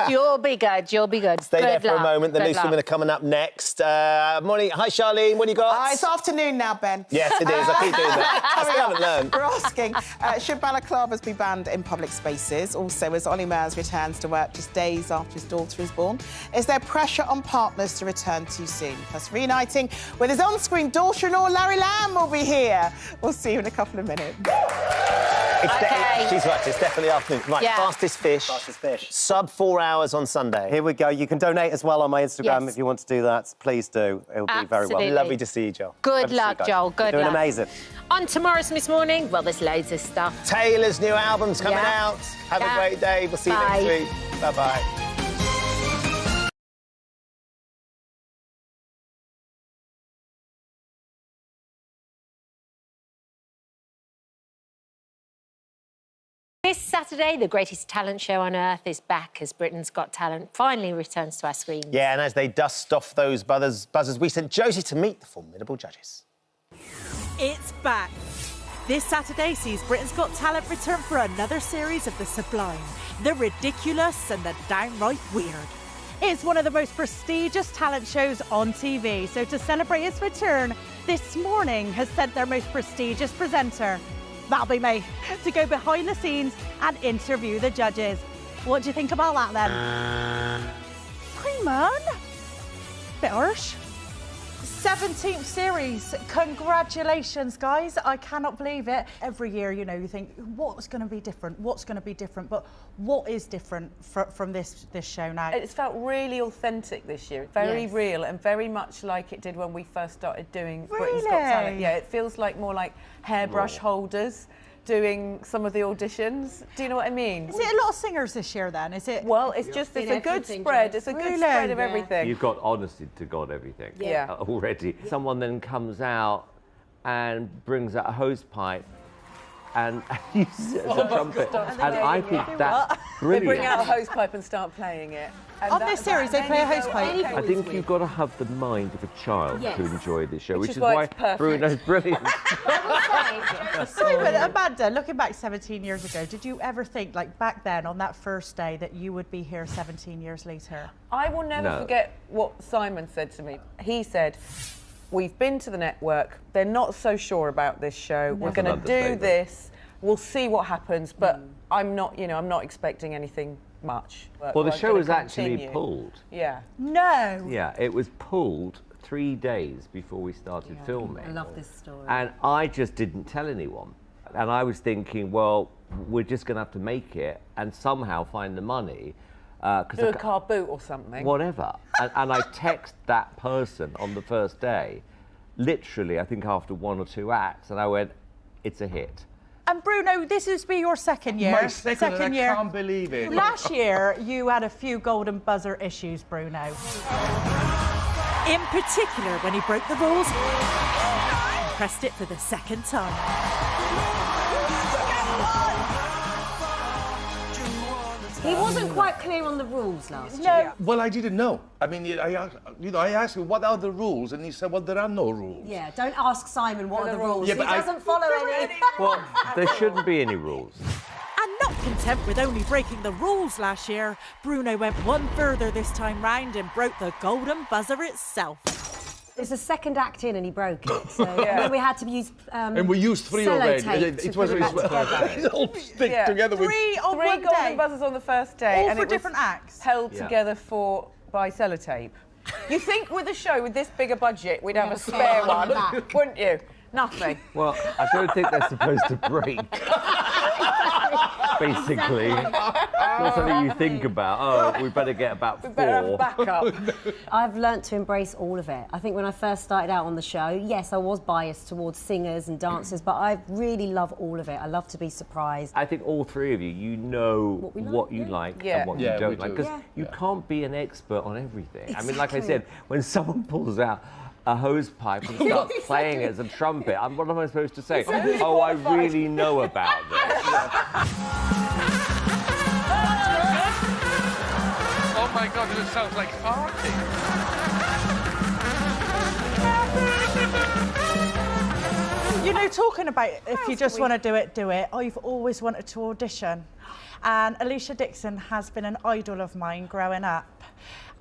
You'll be good, you'll be good. Stay there for a moment. The loose women are coming up next. Morning. Hi, Charlene. What do you got? It's afternoon now, Ben. Yes, it is. I keep doing that. I still haven't learned. We're asking, should balaclavas be banned in public spaces? Also, as Ollie Murs returns to work just days after his daughter is born, is there pressure on partners to return too soon? Plus, reuniting with his on-screen daughter-in-law, Larry Lamb, will be here. We'll see you in a couple of minutes. She's right, it's definitely afternoon. Right, fastest fish. Fastest fish. Sub 4 hours on Sunday. Here we go. You can donate as well on my Instagram if you want to do that. Please do. It'll be very well. Lovely to see you, Joel. Good luck, Joel. Good luck. Doing amazing. On tomorrow's This Morning, well, there's loads of stuff. Taylor's new album's coming out. Have a great day. We'll see you next week. Bye-bye. This Saturday, the greatest talent show on earth is back as Britain's Got Talent finally returns to our screens. Yeah, and as they dust off those buzzers, we sent Josie to meet the formidable judges. It's back. This Saturday sees Britain's Got Talent return for another series of the sublime, the ridiculous and the downright weird. It's one of the most prestigious talent shows on TV, so to celebrate its return, This Morning has sent their most prestigious presenter, that'll be me, to go behind the scenes and interview the judges. What do you think about that then? Hey man, bit harsh. 17th series, congratulations guys, I cannot believe it. Every year, you know, you think, what's going to be different, what's going to be different, but what is different from this show now? It's felt really authentic this year, very real and very much like it did when we first started doing Britain's Got Talent. Yeah, it feels like more like hairbrush holders doing some of the auditions. Do you know what I mean? Is it a lot of singers this year then? Is it? Well, it's just, it's a good spread. It's a good spread of everything. You've got honesty to God everything already. Someone then comes out and brings out a hose pipe and uses it as a trumpet. And I think that's brilliant. They bring out a hose pipe and start playing it. And on this series, they play a hose pipe. I think you've got to have the mind of a child to enjoy this show, which is why Bruno's brilliant. Simon, Amanda, looking back 17 years ago, did you ever think, like back then, on that first day, that you would be here 17 years later? I will never forget what Simon said to me. He said, we've been to the network, they're not so sure about this show, we're going to do this, we'll see what happens, but I'm not, I'm not expecting anything much. Well, the show was actually pulled. Yeah. No! Yeah, it was pulled 3 days before we started filming. I love this story. And I just didn't tell anyone. And I was thinking, well, we're just going to have to make it and somehow find the money. Do a car boot or something. Whatever. and I text that person on the first day, literally, I think after 1 or 2 acts, and I went, it's a hit. And Bruno, this has been your second year. My second year. I can't believe it. Last year, you had a few golden buzzer issues, Bruno. In particular, when he broke the rules and pressed it for the second time. He wasn't quite clear on the rules last year. Well, I didn't know. I mean, I asked him, what are the rules? And he said, well, there are no rules. Yeah, don't ask Simon what are the rules. Yeah, he but doesn't follow any. Well, there shouldn't be any rules. And not content with only breaking the rules last year, Bruno went one further this time round and broke the golden buzzer itself. It was the second act in and he broke it. So and then we had to use and we used 3 already. It was all stick together with 3 on three one golden day. buzzers on the first day. All and for it different was acts. Held together by sellotape. You think with a show with this big a budget, we'd have a spare one, wouldn't you? Nothing. Well, I don't think they're supposed to break. Basically. Not something you think about. Oh, we better get about 4. We better have backup. I've learnt to embrace all of it. I think when I first started out on the show, yes, I was biased towards singers and dancers, but I really love all of it. I love to be surprised. I think all 3 of you, you know what you like and what you don't like. Because you can't be an expert on everything. Exactly. I mean, like I said, when someone pulls out a hose pipe and starts playing it as a trumpet, what am I supposed to say? Oh, I really know about this. Oh my God, it sounds like farting. You know, talking about if you just want to do it, do it. I've always wanted to audition. And Alicia Dixon has been an idol of mine growing up.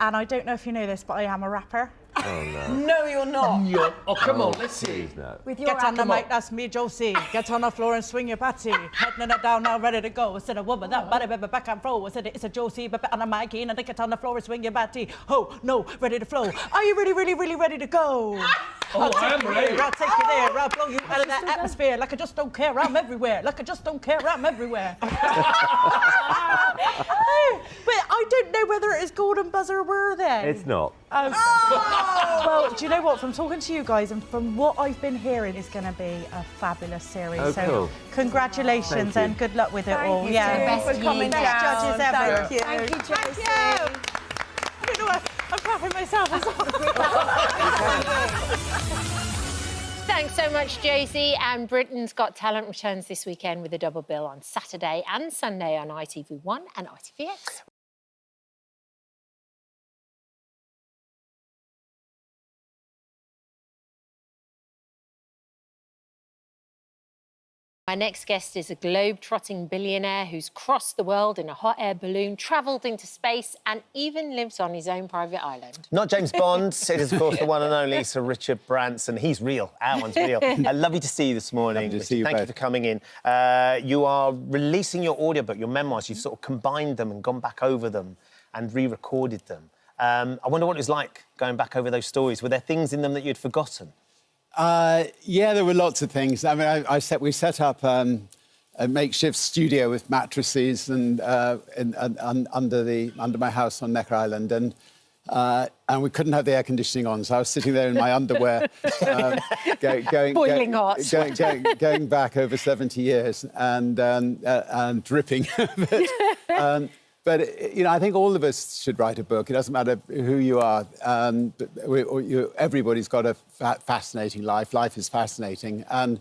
And I don't know if you know this, but I am a rapper. Oh, no. No, you're not. Oh, come on, let's see. No. Get on the mic, that's me, Josie. Get on the floor and swing your body. Heading it down now, ready to go. I said a woman, that body, baby, back and fro. I said it's a Josie, baby, on the mic, and I get on the floor and swing your body. Oh, no, ready to flow. Are you really, really, really ready to go? Oh, I am ready. I'll take you there, I'll blow you out of that atmosphere. Like I just don't care, I'm everywhere. Like I just don't care, I'm everywhere. But I don't know whether it is golden buzzer worthy. It's not. Well, do you know what? From talking to you guys and from what I've been hearing, it's going to be a fabulous series. Oh, so cool. Congratulations and good luck with it all. Thank you for coming down. Best judges ever. Thank you. Thank you, Josie. I don't know. I'm clapping myself as Thanks so much, Josie. And Britain's Got Talent returns this weekend with a double bill on Saturday and Sunday on ITV1 and ITVX. My next guest is a globe-trotting billionaire who's crossed the world in a hot air balloon, travelled into space and even lives on his own private island. Not James Bond. It is, of course, the one and only Sir Richard Branson. He's real. Our one's real. Lovely to see you this morning. Lovely to see you Thank both. you for coming in. You are releasing your audiobook, your memoirs. You've sort of combined them and gone back over them and re-recorded them. I wonder what it was like going back over those stories. Were there things in them that you'd forgotten? Yeah, there were lots of things. I mean, we set up a makeshift studio with mattresses and under my house on Necker Island, and we couldn't have the air conditioning on, so I was sitting there in my underwear, Boiling hot. going back over 70 years and dripping. But, you know, I think all of us should write a book. It doesn't matter who you are. Everybody's got a fascinating life. Life is fascinating. And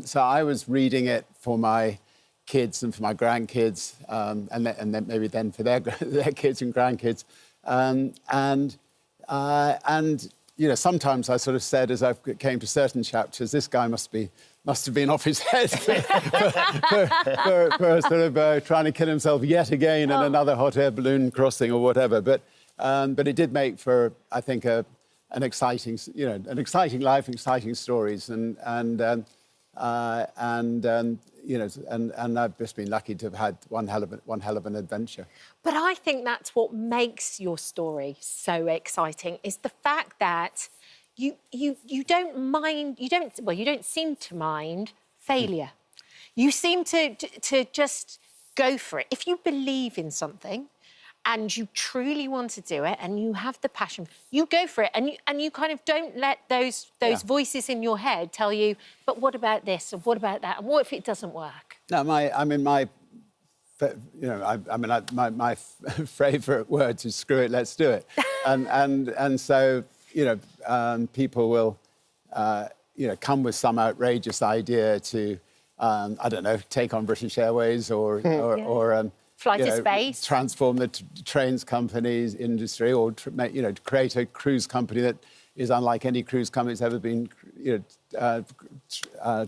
so I was reading it for my kids and for my grandkids, and then maybe then for their kids and grandkids. you know, sometimes I sort of said, as I came to certain chapters, this guy must have been off his head for sort of trying to kill himself yet again in another hot air balloon crossing or whatever. But it did make for, I think, an exciting life, exciting stories, and you know, and I've just been lucky to have had one hell of an adventure. But I think that's what makes your story so exciting, is the fact that you don't mind, you don't seem to mind failure. You seem to just go for it. If you believe in something and you truly want to do it and you have the passion, you go for it, and you kind of don't let those voices in your head tell you, but what about this, and what about that, and what if it doesn't work? No, my favourite words is "screw it, let's do it," and so, you know, people will you know, come with some outrageous idea to I don't know, take on British Airways or fly to space, transform the trains company's industry, or you know, create a cruise company that is unlike any cruise company that's ever been, you know,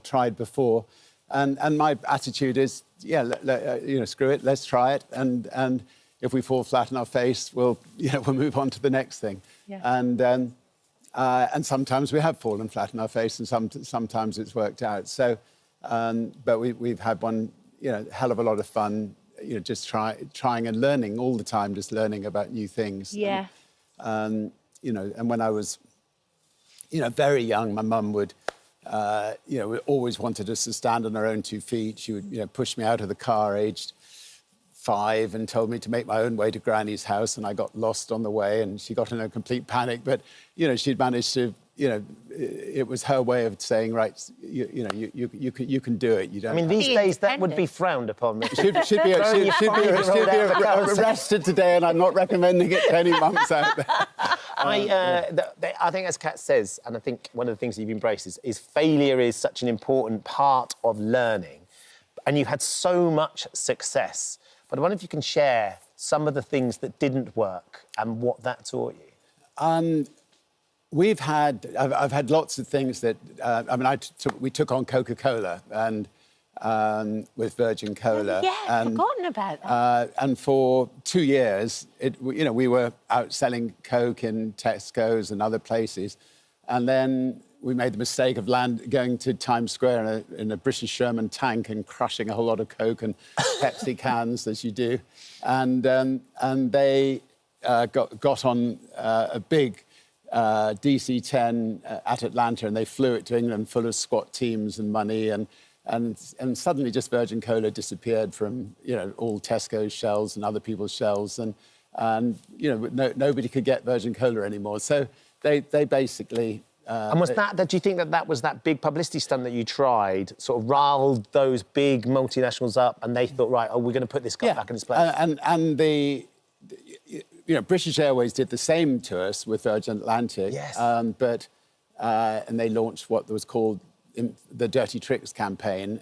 tried before. And my attitude is, you know, screw it, let's try it, and if we fall flat on our face, we'll move on to the next thing. Yeah. And sometimes we have fallen flat on our face, and sometimes it's worked out. So, but we've had one, you know, hell of a lot of fun. You know, just trying and learning all the time, just learning about new things. Yeah. And, you know, and when I was, you know, very young, my mum would, you know, always wanted us to stand on our own 2 feet. She would, you know, push me out of the car aged 5 and told me to make my own way to Granny's house, and I got lost on the way, and she got in a complete panic. But, you know, she'd managed to, you know, it was her way of saying, right, you know, you can do it. You don't. I mean, these days that would be frowned upon. She'd be arrested today, and I'm not recommending it to any mums out there. I think, as Kat says, and I think one of the things you've embraced is failure is such an important part of learning, and you've had so much success. But I wonder if you can share some of the things that didn't work and what that taught you. I've had lots of things that, I mean, we took on Coca-Cola and with Virgin Cola. Oh, yeah, forgotten about that. And for 2 years, you know, we were out selling Coke in Tesco's and other places, and then we made the mistake of going to Times Square in a British Sherman tank and crushing a whole lot of Coke and Pepsi cans, as you do, and they got on a big DC-10 at Atlanta, and they flew it to England full of squat teams and money, and suddenly just Virgin Cola disappeared from, you know, all Tesco's shelves and other people's shelves, and you know, nobody could get Virgin Cola anymore. So they basically. And was that do you think that was that big publicity stunt that you tried, sort of riled those big multinationals up, and they thought, right, we're going to put this guy back in his place? And the you know, British Airways did the same to us with Virgin Atlantic. Yes. And they launched what was called the Dirty Tricks campaign.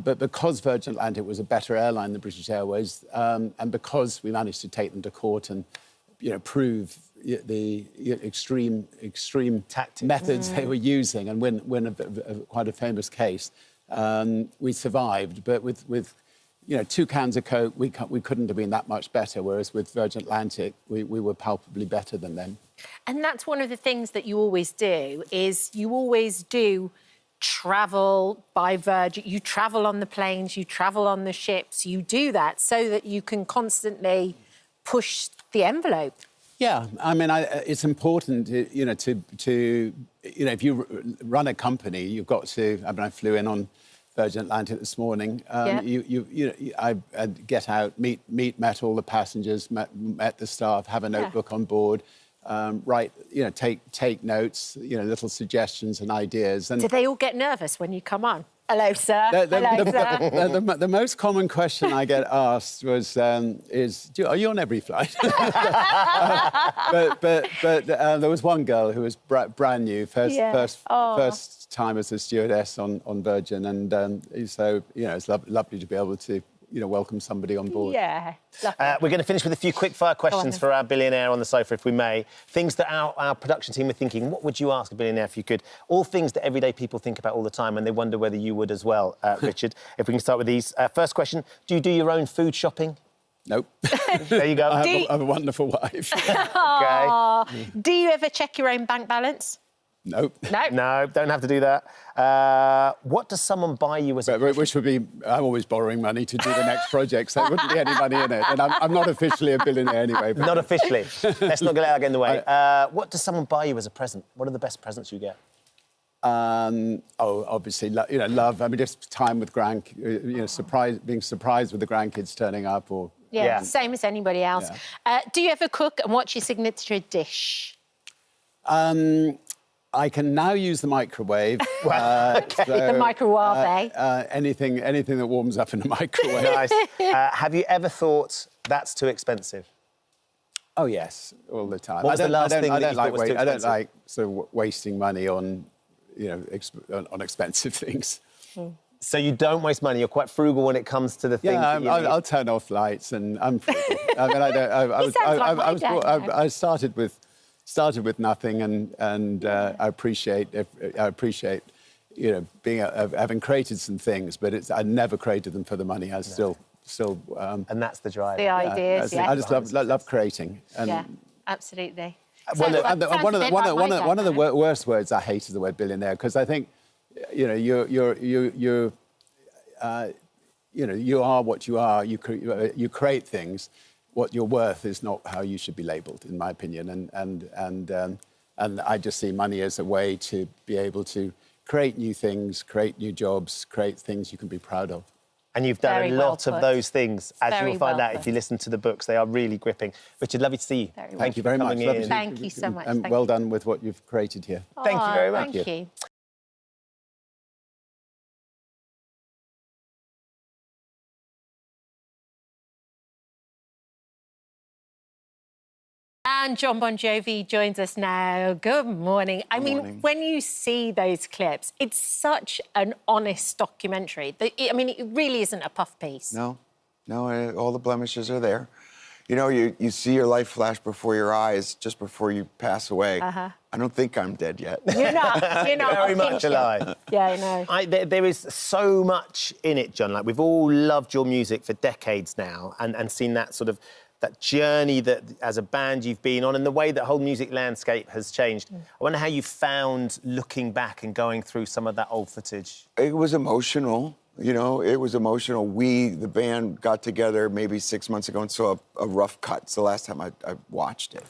But because Virgin Atlantic was a better airline than British Airways, and because we managed to take them to court and, you know, prove the extreme tactics, methods they were using, and win quite a famous case, we survived. But with you know, 2 cans of Coke, we couldn't have been that much better, whereas with Virgin Atlantic, we were palpably better than them. And that's one of the things that you always do, is you always do travel by Virgin. You travel on the planes, you travel on the ships, you do that so that you can constantly push the envelope. Yeah, I mean, it's important, you know, to you know, if you run a company, you've got to. I mean, I flew in on Virgin Atlantic this morning. You know, I'd get out, met all the passengers, met the staff, have a notebook on board, write, you know, take notes, you know, little suggestions and ideas. And do they all get nervous when you come on? Hello, sir. The most common question I get asked was, are you on every flight? but there was one girl who was brand new, first time as a stewardess on Virgin, and so, you know, it's lovely to be able to, welcome somebody on board. Yeah. We're going to finish with a few quick-fire questions for our billionaire on the sofa, if we may. Things that our production team are thinking, what would you ask a billionaire if you could? All things that everyday people think about all the time, and they wonder whether you would as well, Richard. If we can start with these. First question, do you do your own food shopping? Nope. There you go. I have a wonderful wife. Okay. Do you ever check your own bank balance? Nope. No, don't have to do that. What does someone buy you as a present? Which would be, I'm always borrowing money to do the next project, so there wouldn't be any money in it. And I'm not officially a billionaire anyway. But... Not officially. Let's not let that get in the way. What does someone buy you as a present? What are the best presents you get? Obviously, love. I mean, just time with being surprised with the grandkids turning up, or same as anybody else. Yeah. Do you ever cook, and what's your signature dish? I can now use the microwave. The microwave. Anything that warms up in the microwave. Nice. Have you ever thought that's too expensive? Oh yes, all the time. What was the last thing that you thought was too expensive? I don't like sort of wasting money on, on expensive things. So you don't waste money. You're quite frugal when it comes to the things. Yeah, that you need. I'll turn off lights, and I'm frugal. I mean, I started with nothing, and I appreciate having created some things, but I never created them for the money. I still and that's the drive. The ideas. I just love creating. And, yeah, absolutely. One of the worst words I hate is the word billionaire, because I think you are what you are. You create things. What you're worth is not how you should be labelled, in my opinion. And I just see money as a way to be able to create new things, create new jobs, create things you can be proud of. And you've done a lot of those things, as you'll find out if you listen to the books. They are really gripping. Richard, lovely to see you. Thank you very much. Thank you so much. And well done with what you've created here. Thank you very much. Thank you. And John Bon Jovi joins us now. Good morning. I mean, when you see those clips, it's such an honest documentary. I mean, it really isn't a puff piece. No, all the blemishes are there. You see your life flash before your eyes just before you pass away. I don't think I'm dead yet. You're not. Very much alive. Yeah, I know. There is so much in it, John. Like, we've all loved your music for decades now and seen that sort of that journey that, as a band, you've been on, and the way that whole music landscape has changed. I wonder how you found looking back and going through some of that old footage. It was emotional. It was emotional. We, the band, got together maybe 6 months ago and saw a rough cut. It's the last time I watched it.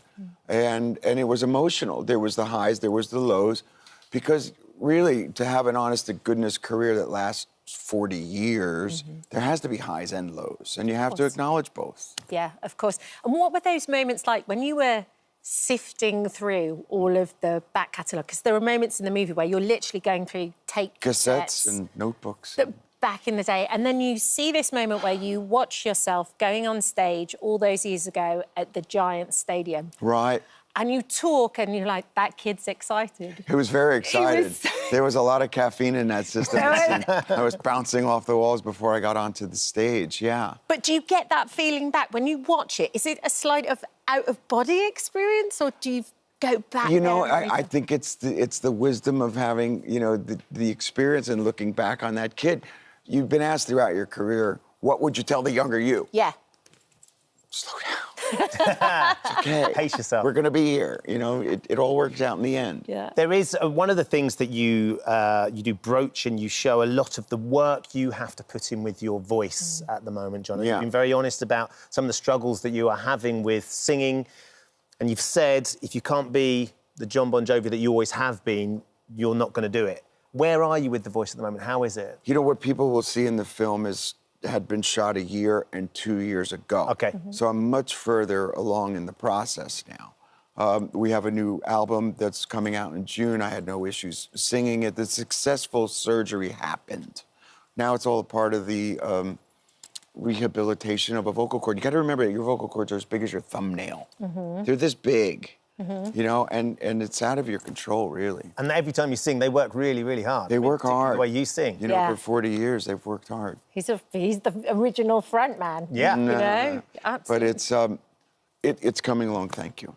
And it was emotional. There was the highs, there was the lows. Because really, to have an honest-to-goodness career that lasts 40 years, there has to be highs and lows. And you have to acknowledge both. Yeah, of course. And what were those moments like when you were sifting through all of the back catalogue? Because there are moments in the movie where you're literally going through tape cassettes and notebooks. Back in the day, and then you see this moment where you watch yourself going on stage all those years ago at the Giant Stadium. Right. And you talk, and you're like, that kid's excited. He was very excited. There was a lot of caffeine in that system. I was bouncing off the walls before I got onto the stage, yeah. But do you get that feeling back when you watch it? Is it a slight of out-of-body experience, or do you go back I think it's the wisdom of having, the experience and looking back on that kid. You've been asked throughout your career, what would you tell the younger you? Yeah. Slow down. It's okay. Pace yourself. We're going to be here. It all works out in the end. Yeah. There is one of the things that you do broach, and you show a lot of the work you have to put in with your voice at the moment, John. You've been very honest about some of the struggles that you are having with singing, and you've said if you can't be the John Bon Jovi that you always have been, you're not going to do it. Where are you with the voice at the moment? How is it? What people will see in the film had been shot 1 year and 2 years ago. Okay. So I'm much further along in the process now. We have a new album that's coming out in June. I had no issues singing it. The successful surgery happened. Now it's all a part of the rehabilitation of a vocal cord. You got to remember that your vocal cords are as big as your thumbnail. They're this big. you know, and it's out of your control, really. And every time you sing, they work really, really hard. They work hard. The way you sing. You know, for 40 years, they've worked hard. He's the original front man. Yeah. You know? But Absolutely. it's coming along, thank you.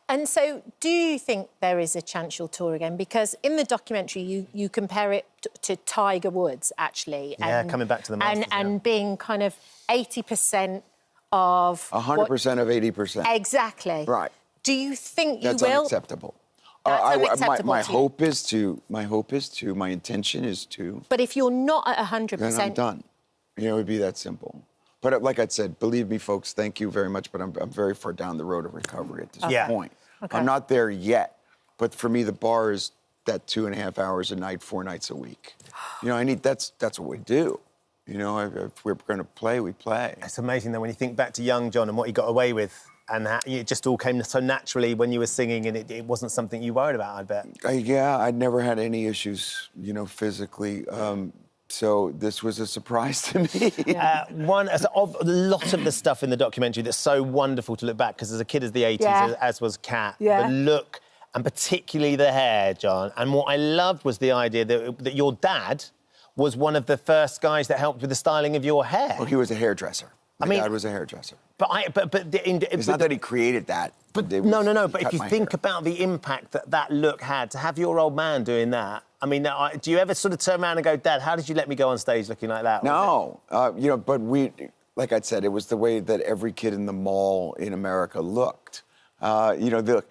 And so, do you think there is a chance you'll tour again? Because in the documentary, you compare it to Tiger Woods, actually. Yeah, coming back to the Masters. And being kind of 80% of... 100% of 80%. Exactly. Right. Do you think you That's will? unacceptable. That's unacceptable my to you. hope is to, my intention is to... But if you're not at 100%... Then I'm done. You know, it would be that simple. But like I said, believe me, folks, thank you very much, but I'm very far down the road of recovery at this point. Okay. I'm not there yet, but for me, the bar is that 2.5 hours a night, 4 nights a week. You know, that's what we do. You know, if we're going to play, we play. It's amazing, though, when you think back to young John and what he got away with, and how it just all came so naturally when you were singing, and it wasn't something you worried about, I bet. Yeah, I'd never had any issues, you know, physically. So this was a surprise to me. A lot of the stuff in the documentary that's so wonderful to look back, because as a kid of the 80s, as was Kat, the look, and particularly the hair, John. And what I loved was the idea that your dad was one of the first guys that helped with the styling of your hair. Well, he was a hairdresser. My dad was a hairdresser. It's not that he created that. But if you think about the impact that look had, to have your old man doing that, I mean, do you ever sort of turn around and go, Dad, how did you let me go on stage looking like that? No, you know, but like I said, it was the way that every kid in the mall in America looked. You know,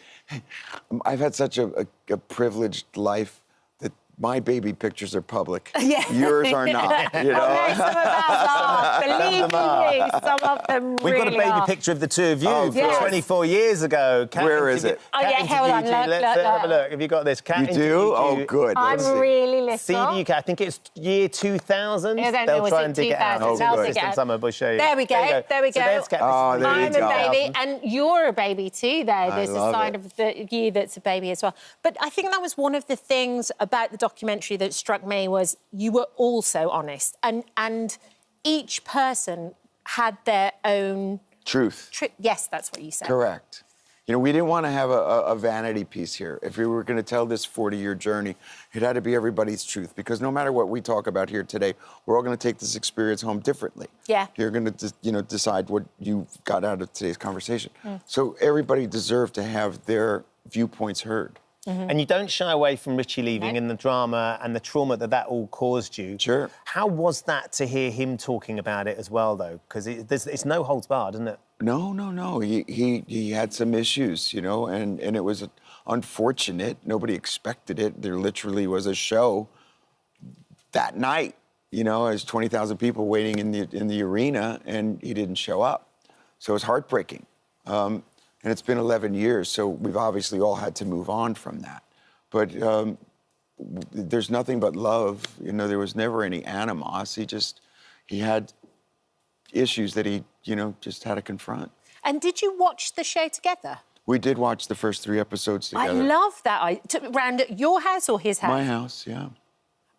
I've had such a privileged life that my baby pictures are public. Yeah. Yours are not, you know? Okay, some of ours are. Believe me, some of them We've got a baby picture of the two of you from 24 years ago. Where is it? Oh, yeah, hold on, Let's have a look. Have you got this? You do? Oh, good. I'm really little. See the UK. I think it's year 2000. I don't know, They'll was try it and dig it out. 2000? They'll dig it out. Summer, we'll show you. There we go. There we go. So there's Kat. Oh, there you I'm go. a baby, and you're a baby too. There's a love side it. of you that's a baby as well. But I think that was one of the things about the documentary that struck me was you were also honest, and each person had their own Truth. Yes, that's what you said. Correct. You know, we didn't want to have a vanity piece here. If we were going to tell this 40-year journey, it had to be everybody's truth, because no matter what we talk about here today, we're all going to take this experience home differently. Yeah. You're going to, decide what you got out of today's conversation. So everybody deserved to have their viewpoints heard. And you don't shy away from Richie leaving and the drama and the trauma that all caused you. Sure. How was that to hear him talking about it as well, though? Because it's no holds barred, isn't it? No. He had some issues, you know, and it was unfortunate. Nobody expected it. There literally was a show that night, you know, as 20,000 people waiting in the arena, and he didn't show up. So it was heartbreaking. And it's been 11 years, so we've obviously all had to move on from that. But there's nothing but love. You know, there was never any animos. He had issues that he, just had to confront. And did you watch the show together? We did watch the first 3 episodes together. I love that. Round at your house or his house? My house, yeah.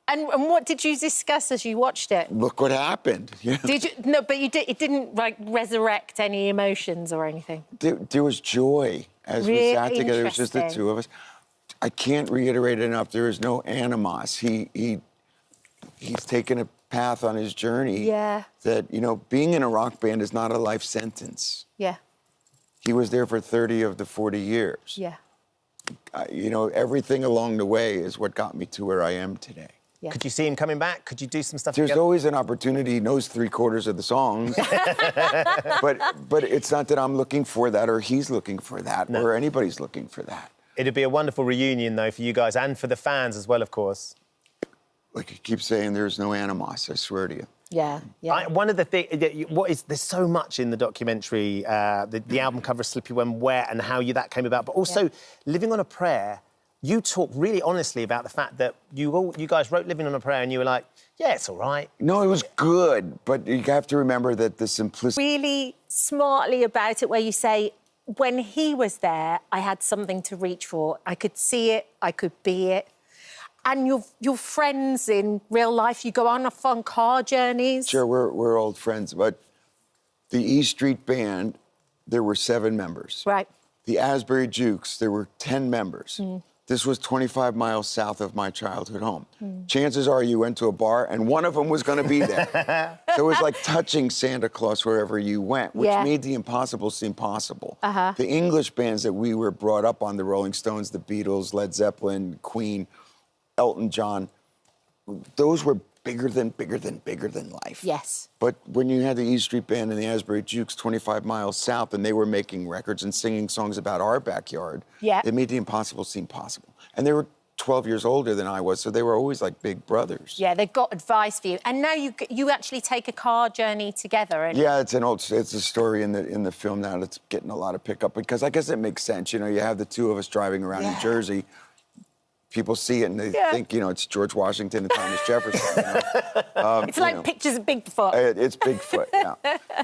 And what did you discuss as you watched it? Look what happened. Yeah. Did you? No, but it didn't resurrect any emotions or anything. There was joy as we sat together. It was just the two of us. I can't reiterate enough. There is no animos. He's taken a path on his journey. Yeah. That being in a rock band is not a life sentence. Yeah. He was there for 30 of the 40 years. Yeah. Everything along the way is what got me to where I am today. Yeah. Could you see him coming back? Could you do some stuff There's together? always an opportunity. He knows 3/4 of the songs. but it's not that I'm looking for that or he's looking for that or anybody's looking for that. It'd be a wonderful reunion, though, for you guys and for the fans as well, of course. Like I keep saying, there's no animos, I swear to you. Yeah. One of the things, there's so much in the documentary, the album cover, Slippy When Wet, and how that came about, but also Living on a Prayer. You talk really honestly about the fact that you guys wrote Living on a Prayer and you were like, yeah, it's all right. No, it was good, but you have to remember that the simplicity... Really smartly about it, where you say, when he was there, I had something to reach for. I could see it, I could be it. And your friends in real life, you go on fun car journeys. Sure, we're old friends, but the E Street Band, there were 7 members. Right. the Asbury Jukes, there were 10 members. This was 25 miles south of my childhood home. Chances are you went to a bar and one of them was going to be there. So it was like touching Santa Claus wherever you went, which made the impossible seem possible. The English bands that we were brought up on, the Rolling Stones, the Beatles, Led Zeppelin, Queen, Elton John, those were bigger than life. Yes. But when you had the E Street Band and the Asbury Jukes 25 miles south and they were making records and singing songs about our backyard, it made the impossible seem possible. And they were 12 years older than I was, so they were always like big brothers. Yeah, they've got advice for you. And now you actually take a car journey together. And yeah, it's a story in the film now that's getting a lot of pickup because I guess it makes sense. You know, you have the two of us driving around New Jersey. People see it and they think, you know, it's George Washington and Thomas Jefferson. You know? It's like pictures of Bigfoot. It's Bigfoot, yeah.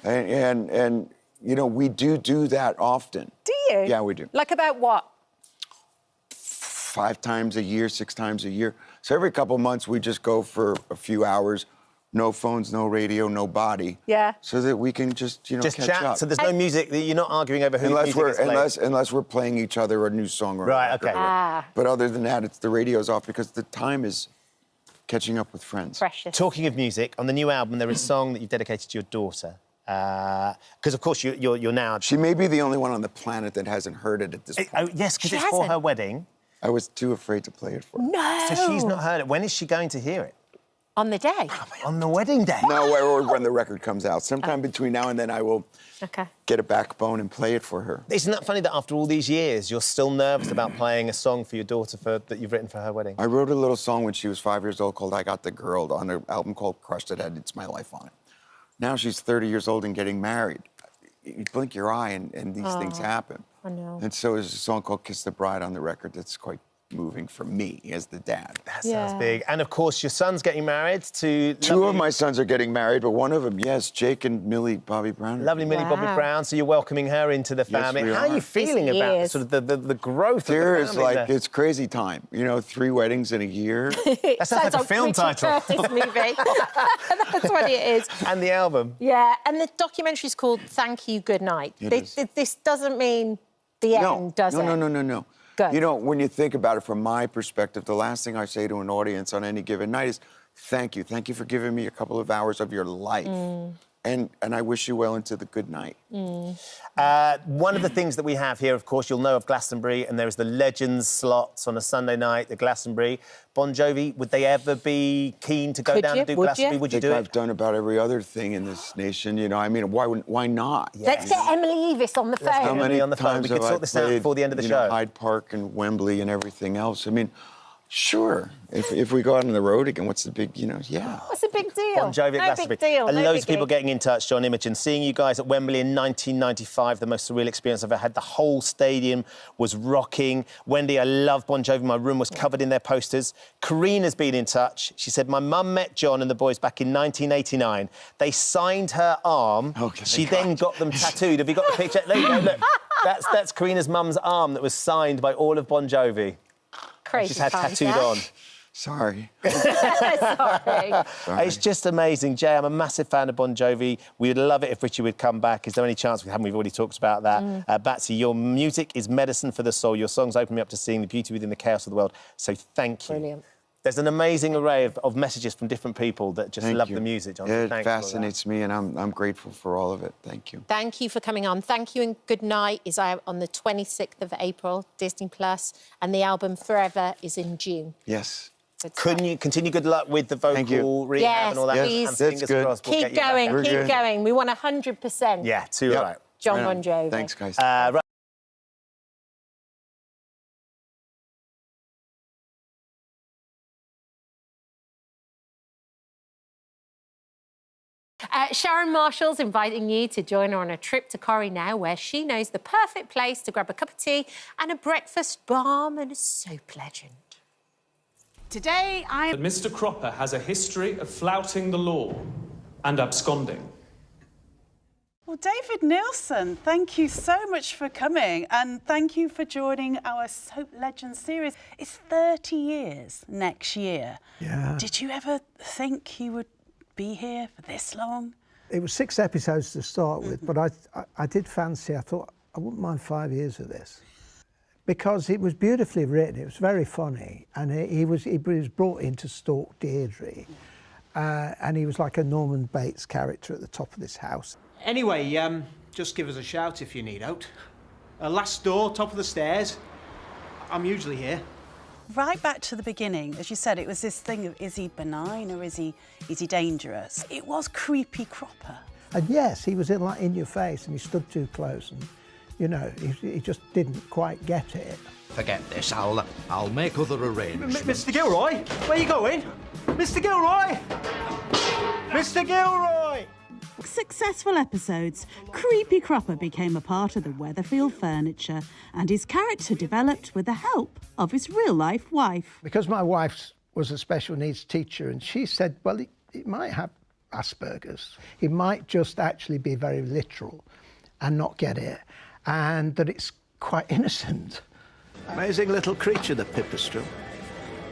and you know, we do that often. Do you? Yeah, we do. Like about what? 5 times a year, 6 times a year. So every couple of months we just go for a few hours. No phones, no radio, no body. Yeah. So that we can just, you know, just catch chat. up. So there's no music. You're not arguing over who unless we're playing each other a new song or right. a Okay. But other than that, it's the radio's off because the time is catching up with friends. Precious. Talking of music, on the new album there is a song that you've dedicated to your daughter. Because of course you're now. She may be the only one on the planet that hasn't heard it at this point. Oh yes, because it's for her wedding. I was too afraid to play it for her. No. So she's not heard it. When is she going to hear it? On the day? On the wedding day? No, or when the record comes out. Sometime between now and then I will get a backbone and play it for her. Isn't that funny that after all these years you're still nervous about playing a song for your daughter that you've written for her wedding? I wrote a little song when she was 5 years old called I Got the Girl on an album called Crushed That had It's My Life on it. Now she's 30 years old and getting married. You blink your eye and these things happen. I know. And so there's a song called Kiss the Bride on the record that's quite moving for me as the dad. That sounds big. And of course, your son's getting married to... Two of my sons are getting married, but one of them, yes, Jake and Millie Bobby Brown. Lovely Millie Bobby Brown, so you're welcoming her into the family. Yes, How are you feeling about sort of the growth there of the family? is it's crazy time. You know, 3 weddings in a year. That sounds like a film title. Curtis movie. That's what it is. And the album. Yeah, and the documentary's called Thank You, Good Night. This doesn't mean the end, does it? No. Good. You know, when you think about it from my perspective, the last thing I say to an audience on any given night is, thank you. Thank you for giving me a couple of hours of your life. And I wish you well into the good night. One of the things that we have here, of course, you'll know of Glastonbury, and there is the Legends slots on a Sunday night, the Glastonbury. Bon Jovi, would they ever be keen to go down and do Glastonbury? Would you do it? I've done about every other thing in this nation, you know. I mean, why not? Let's get Emily Evis on the phone. How many on the phone? We could sort this out before the end of the show. Hyde Park and Wembley and everything else. I mean, sure. If we go out on the road again, what's the big, you know, What's the big deal? Bon Jovi at No Glastonbury. big deal. And no loads of biggie. people getting in touch, John Imogen. Seeing you guys at Wembley in 1995, the most surreal experience I've ever had. The whole stadium was rocking. Wendy, I love Bon Jovi. My room was covered in their posters. Karina's been in touch. She said, my mum met John and the boys back in 1989. They signed her arm. She then got them tattooed. Have you got the picture? There you go, look. That's Karina's mum's arm that was signed by all of Bon Jovi. Crazy. She's had tattooed on. Sorry. Sorry. It's just amazing, Jay. I'm a massive fan of Bon Jovi. We'd love it if Richie would come back. Is there any chance we haven't? We've already talked about that. Batsy, your music is medicine for the soul. Your songs open me up to seeing the beauty within the chaos of the world. So thank you. Brilliant. There's an amazing array of messages from different people that just love the music, John. It Thanks for fascinates me, and I'm grateful for all of it. Thank you. Thank you for coming on. Thank you and Good Night is out on the 26th of April, Disney+, and the album Forever is in June. Yes. Couldn't you continue good luck with the vocal rehab and all that? Please. And fingers crossed, we'll Keep get you back going, out. keep going. We want 100%. Yeah, too right. John Bon Jovi. Thanks, guys. Right. Sharon Marshall's inviting you to join her on a trip to Corrie now, where she knows the perfect place to grab a cup of tea and a breakfast balm and a soap legend. Today, But Mr. Cropper has a history of flouting the law and absconding. Well, David Nielsen, thank you so much for coming, and thank you for joining our Soap Legends series. It's 30 years next year. Yeah. Did you ever think you would be here for this long? It was 6 episodes to start with, but I did fancy. I thought I wouldn't mind 5 years of this. Because it was beautifully written, it was very funny, and he was brought in to stalk Deirdre, and he was like a Norman Bates character at the top of this house. Anyway, just give us a shout if you need out. Last door, top of the stairs. I'm usually here. Right back to the beginning, as you said, it was this thing of, is he benign or is he dangerous? It was creepy Cropper. And yes, he was in your face, and he stood too close, and you know, he just didn't quite get it. Forget this, I'll make other arrangements. Mr. Gilroy, where are you going? Mr. Gilroy! Mr. Gilroy! Successful episodes, Creepy Cropper became a part of the Weatherfield furniture, and his character developed with the help of his real-life wife. Because my wife was a special needs teacher, and she said, well, he might have Asperger's. He might just actually be very literal and not get it, and that it's quite innocent. Amazing little creature, the pipistrelle.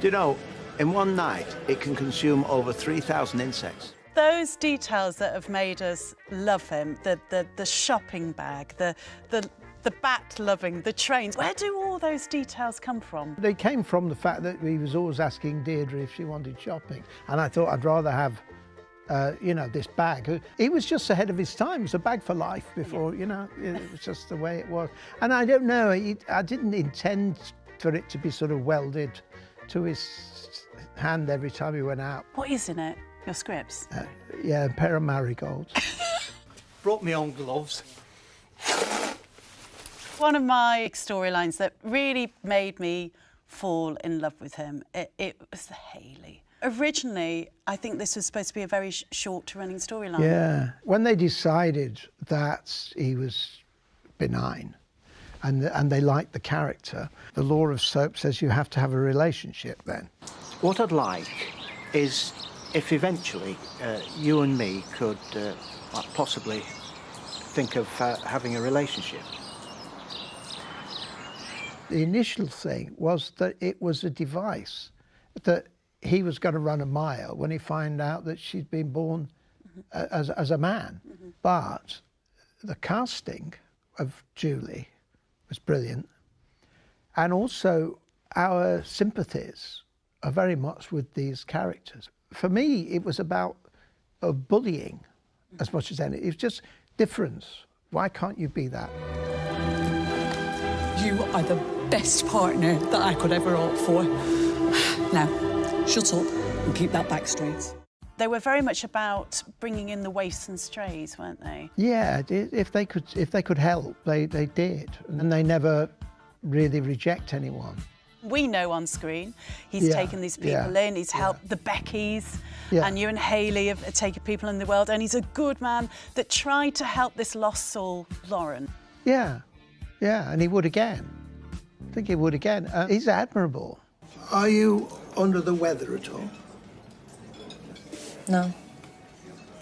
Do you know, in one night, it can consume over 3,000 insects. Those details that have made us love him, the shopping bag, the bat loving, the trains, where do all those details come from? They came from the fact that he was always asking Deirdre if she wanted shopping, and I thought I'd rather have you know, this bag. He was just ahead of his time. It was a bag for life before, you know, it was just the way it was. And I don't know, I didn't intend for it to be sort of welded to his hand every time he went out. What is in it? Your scripts? Yeah, a pair of marigolds. Brought me own gloves. One of my storylines that really made me fall in love with him, it was the Hayley. Originally, I think this was supposed to be a very short-running storyline. Yeah. When they decided that he was benign and they liked the character, the law of soap says you have to have a relationship then. What I'd like is if eventually you and me could possibly think of having a relationship. The initial thing was that it was a device, that he was going to run a mile when he found out that she'd been born as a man. But the casting of Julie was brilliant. And also our sympathies are very much with these characters. For me, it was about bullying as much as anything. It was just difference. Why can't you be that? You are the best partner that I could ever opt for. Now, shut up and keep that back straight. They were very much about bringing in the waifs and strays, weren't they? Yeah, if they could help, they did. And they never really reject anyone. We know on screen he's taken these people in, he's helped the Beckys, and you and Hayley have taken people in the world, and he's a good man that tried to help this lost soul, Lauren. Yeah, and he would again. I think he would again. He's admirable. Are you under the weather at all? No.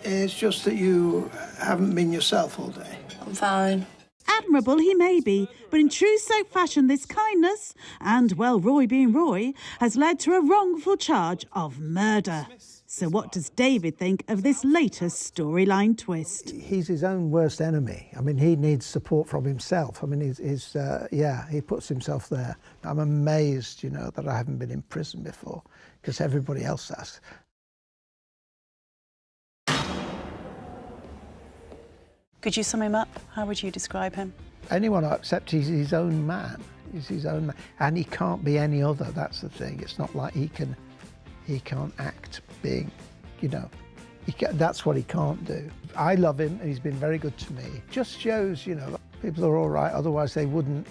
It's just that you haven't been yourself all day. I'm fine. Admirable he may be, but in true soap fashion, this kindness, and, well, Roy being Roy, has led to a wrongful charge of murder. So what does David think of this latest storyline twist? He's his own worst enemy. I mean, he needs support from himself. I mean, he puts himself there. I'm amazed, you know, that I haven't been in prison before, because everybody else has. Could you sum him up? How would you describe him? Anyone except he's his own man. He's his own man. And he can't be any other, that's the thing. It's not like he can't act being, you know, that's what he can't do. I love him, and he's been very good to me. Just shows, you know, people are all right, otherwise they wouldn't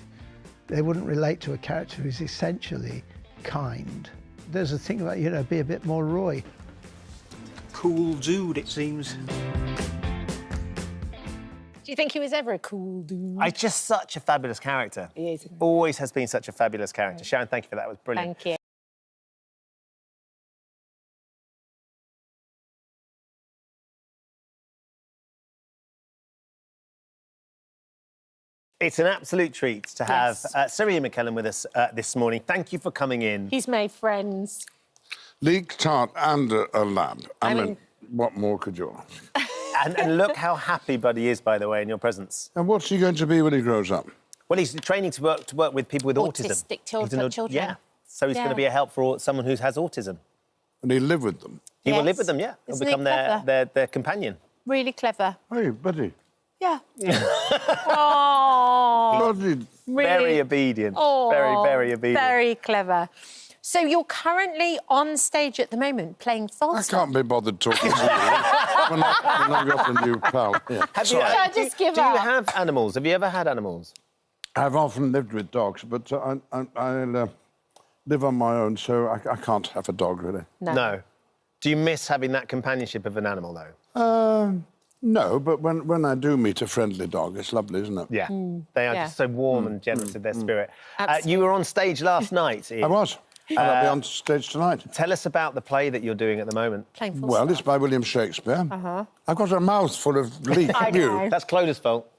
relate to a character who's essentially kind. There's a thing about, you know, be a bit more Roy. Cool dude, it seems. Do you think he was ever a cool dude? He's just such a fabulous character. He is. Always has been such a fabulous character. Sharon, thank you for that. It was brilliant. Thank you. It's an absolute treat to have Sir Ian McKellen with us this morning. Thank you for coming in. He's made friends. Leek, tart and a lad. I mean, what more could you ask? And look how happy Buddy is, by the way, in your presence. And what's he going to be when he grows up? Well, he's training to work with people with autism. Autistic He's children. Yeah. So he's going to be a help for someone who has autism. And he'll live with them? He will live with them, yeah. He'll Isn't become it their companion. Really clever. Hey, Buddy. Yeah. Oh. Buddy. Very obedient. Oh, very, very obedient. Very clever. So you're currently on stage at the moment playing Falstaff. I can't be bothered talking to you when I got a new pal. Yeah. Should I just give do you up? have animals? Have you ever had animals? I've often lived with dogs, but I live on my own, so I can't have a dog, really. No. Do you miss having that companionship of an animal, though? No, but when I do meet a friendly dog, it's lovely, isn't it? Yeah. They are just so warm and generous with their spirit. Absolutely. You were on stage last night, Ian. I was. And I'll be on stage tonight. Tell us about the play that you're doing at the moment. Playing Falstaff. Well, it's by William Shakespeare. I've got a mouthful of leek. I know. That's Clodagh's fault.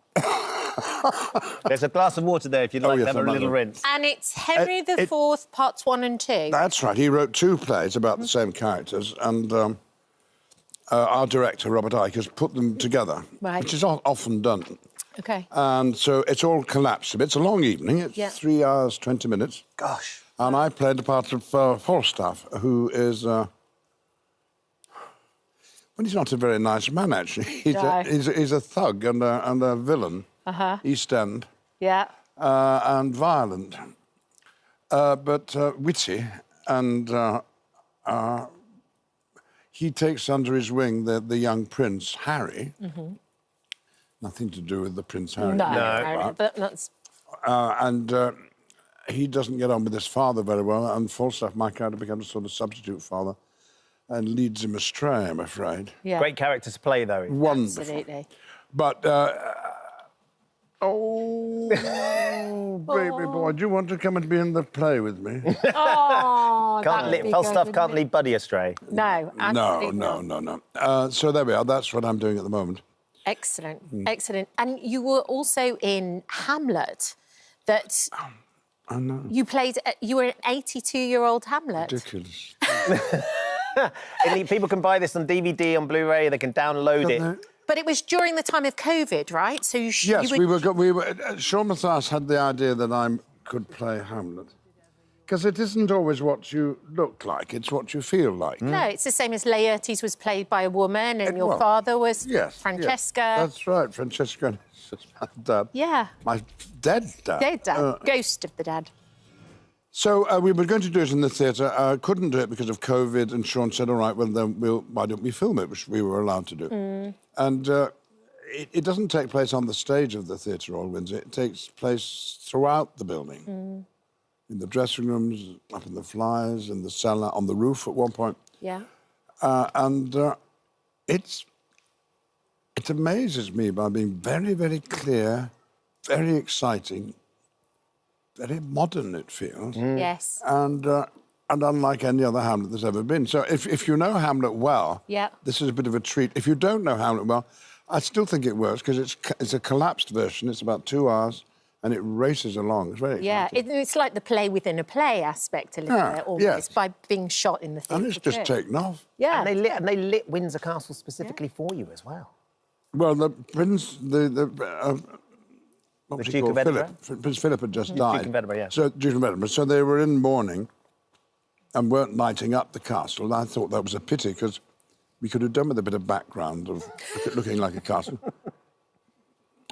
There's a glass of water there if you'd like to have a little rinse. And it's Henry IV, parts 1 and 2. That's right. He wrote 2 plays about the same characters, and our director, Robert Icke, has put them together, which is often done. OK. And so it's all collapsed a bit. It's a long evening. It's 3 hours, 20 minutes. Gosh. And I played the part of Falstaff, who is... well, he's not a very nice man, actually. He's a thug and a villain. East End. Yeah. And violent. But witty. And he takes under his wing the young prince, Harry. Nothing to do with the Prince Harry. No. That's... And he doesn't get on with his father very well, and Falstaff, my character, becomes a sort of substitute father and leads him astray, I'm afraid. Yeah. Great character to play, though. Wonderful. Absolutely. But, oh, baby boy, do you want to come and be in the play with me? Oh, Falstaff can't lead Buddy astray. No, absolutely No. So there we are. That's what I'm doing at the moment. Excellent, excellent. And you were also in Hamlet. That I know. you played. You were an 82-year-old Hamlet. Ridiculous. People can buy this on DVD, on Blu-ray. They can download it. But it was during the time of COVID, right? So you Yes, we were. Sean Matthias had the idea that I could play Hamlet. Because it isn't always what you look like, it's what you feel like. No, it's the same as Laertes was played by a woman and your father was Francesca. Yes, that's right, Francesca. My dad. Yeah. My dead dad. Dead dad. Ghost of the dad. So we were going to do it in the theatre. Couldn't do it because of COVID, and Sean said, all right, well, then why don't we film it, which we were allowed to do. And it doesn't take place on the stage of the Theatre Royal Windsor. It takes place throughout the building. In the dressing rooms, up in the flyers, in the cellar, on the roof at one point. Yeah. And it amazes me by being very, very clear, very exciting, very modern, it feels. Yes. And unlike any other Hamlet there's ever been. So if you know Hamlet well, this is a bit of a treat. If you don't know Hamlet well, I still think it works because it's a collapsed version. It's about 2 hours. And it races along. It's very exciting. It's like the play within a play aspect a little bit, almost, by being shot in the theatre. And it's just taken off. Yeah. And they lit Windsor Castle specifically for you as well. Well, the Prince, The Duke of Edinburgh? Prince Philip had just died. Duke of Edinburgh, yeah. So, Duke of Edinburgh. So they were in mourning and weren't lighting up the castle. And I thought that was a pity because we could have done with a bit of background of it looking like a castle.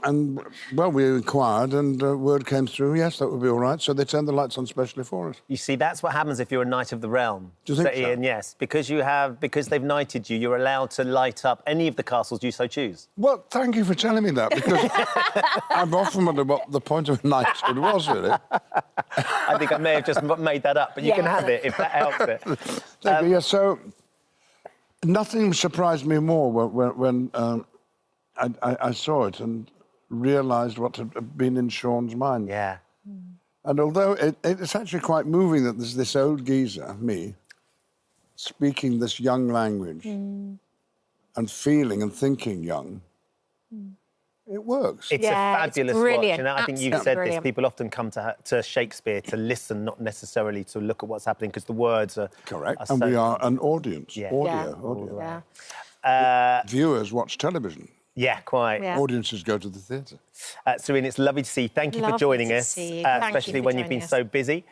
And, well, we inquired and word came through, yes, that would be all right. So they turned the lights on specially for us. You see, that's what happens if you're a Knight of the Realm. Do you think so? Ian, yes. Because they've knighted you, you're allowed to light up any of the castles you so choose. Well, thank you for telling me that, because I've often wondered what the point of a knighthood was, really. I think I may have just made that up, but you can have it if that helps it. Thank you, yes, so nothing surprised me more when I saw it and realised what had been in Sean's mind. Yeah. And although it's actually quite moving that there's this old geezer, me, speaking this young language and feeling and thinking young, it works. It's a fabulous watch. And I think you've said brilliant. this. People often come to Shakespeare to listen, not necessarily to look at what's happening, because the words are... Correct. Are and so... we are an audience. Yeah. Audio. Yeah. Viewers watch television. Yeah, quite. Yeah. Audiences go to the theatre. Serena, it's lovely to see you. Thank you for Lovely joining to us, see you. Thank you especially for when you've joining been us. so busy.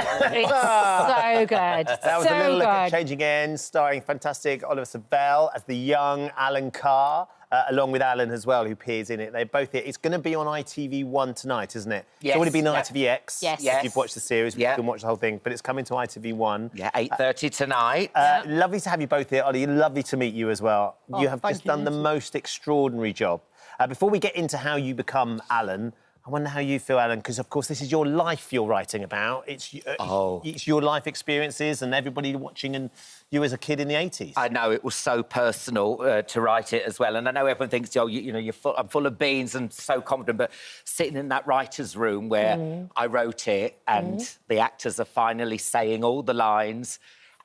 It's so good. That was so a little look at good. Changing Ends, starring fantastic Oliver Savell as the young Alan Carr, along with Alan as well, who appears in it. They're both here. It's going to be on ITV1 tonight, isn't it? Yes. It's already been on Yeah. ITVX. Yes. If you've watched the series, you Yeah. can watch the whole thing, but it's coming to ITV1. Yeah, 8:30 tonight. Lovely to have you both here, Ollie. Lovely to meet you as well. Oh, You have thank just you, done you the too. most extraordinary job. Before we get into how you become Alan, I wonder how you feel, Alan, because, of course, this is your life you're writing about. It's your life experiences and everybody watching and you as a kid in the 80s. I know, it was so personal to write it as well. And I know everyone thinks, oh, I'm full of beans and so confident, but sitting in that writer's room where I wrote it and the actors are finally saying all the lines,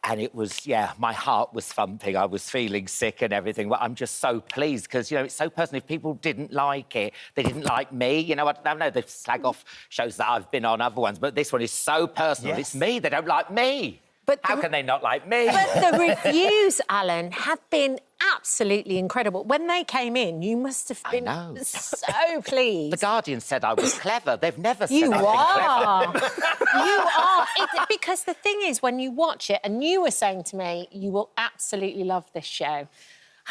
and it was, my heart was thumping. I was feeling sick and everything. But I'm just so pleased because, it's so personal. If people didn't like it, they didn't like me. I don't know, they slag off shows that I've been on, other ones, but this one is so personal. Yes. It's me. They don't like me. But how can they not like me? But the reviews, Alan, have been absolutely incredible. When they came in, you must have been so pleased. The Guardian said I was clever. They've never said You I've been are. clever. You are. Because the thing is, when you watch it, and you were saying to me, you will absolutely love this show.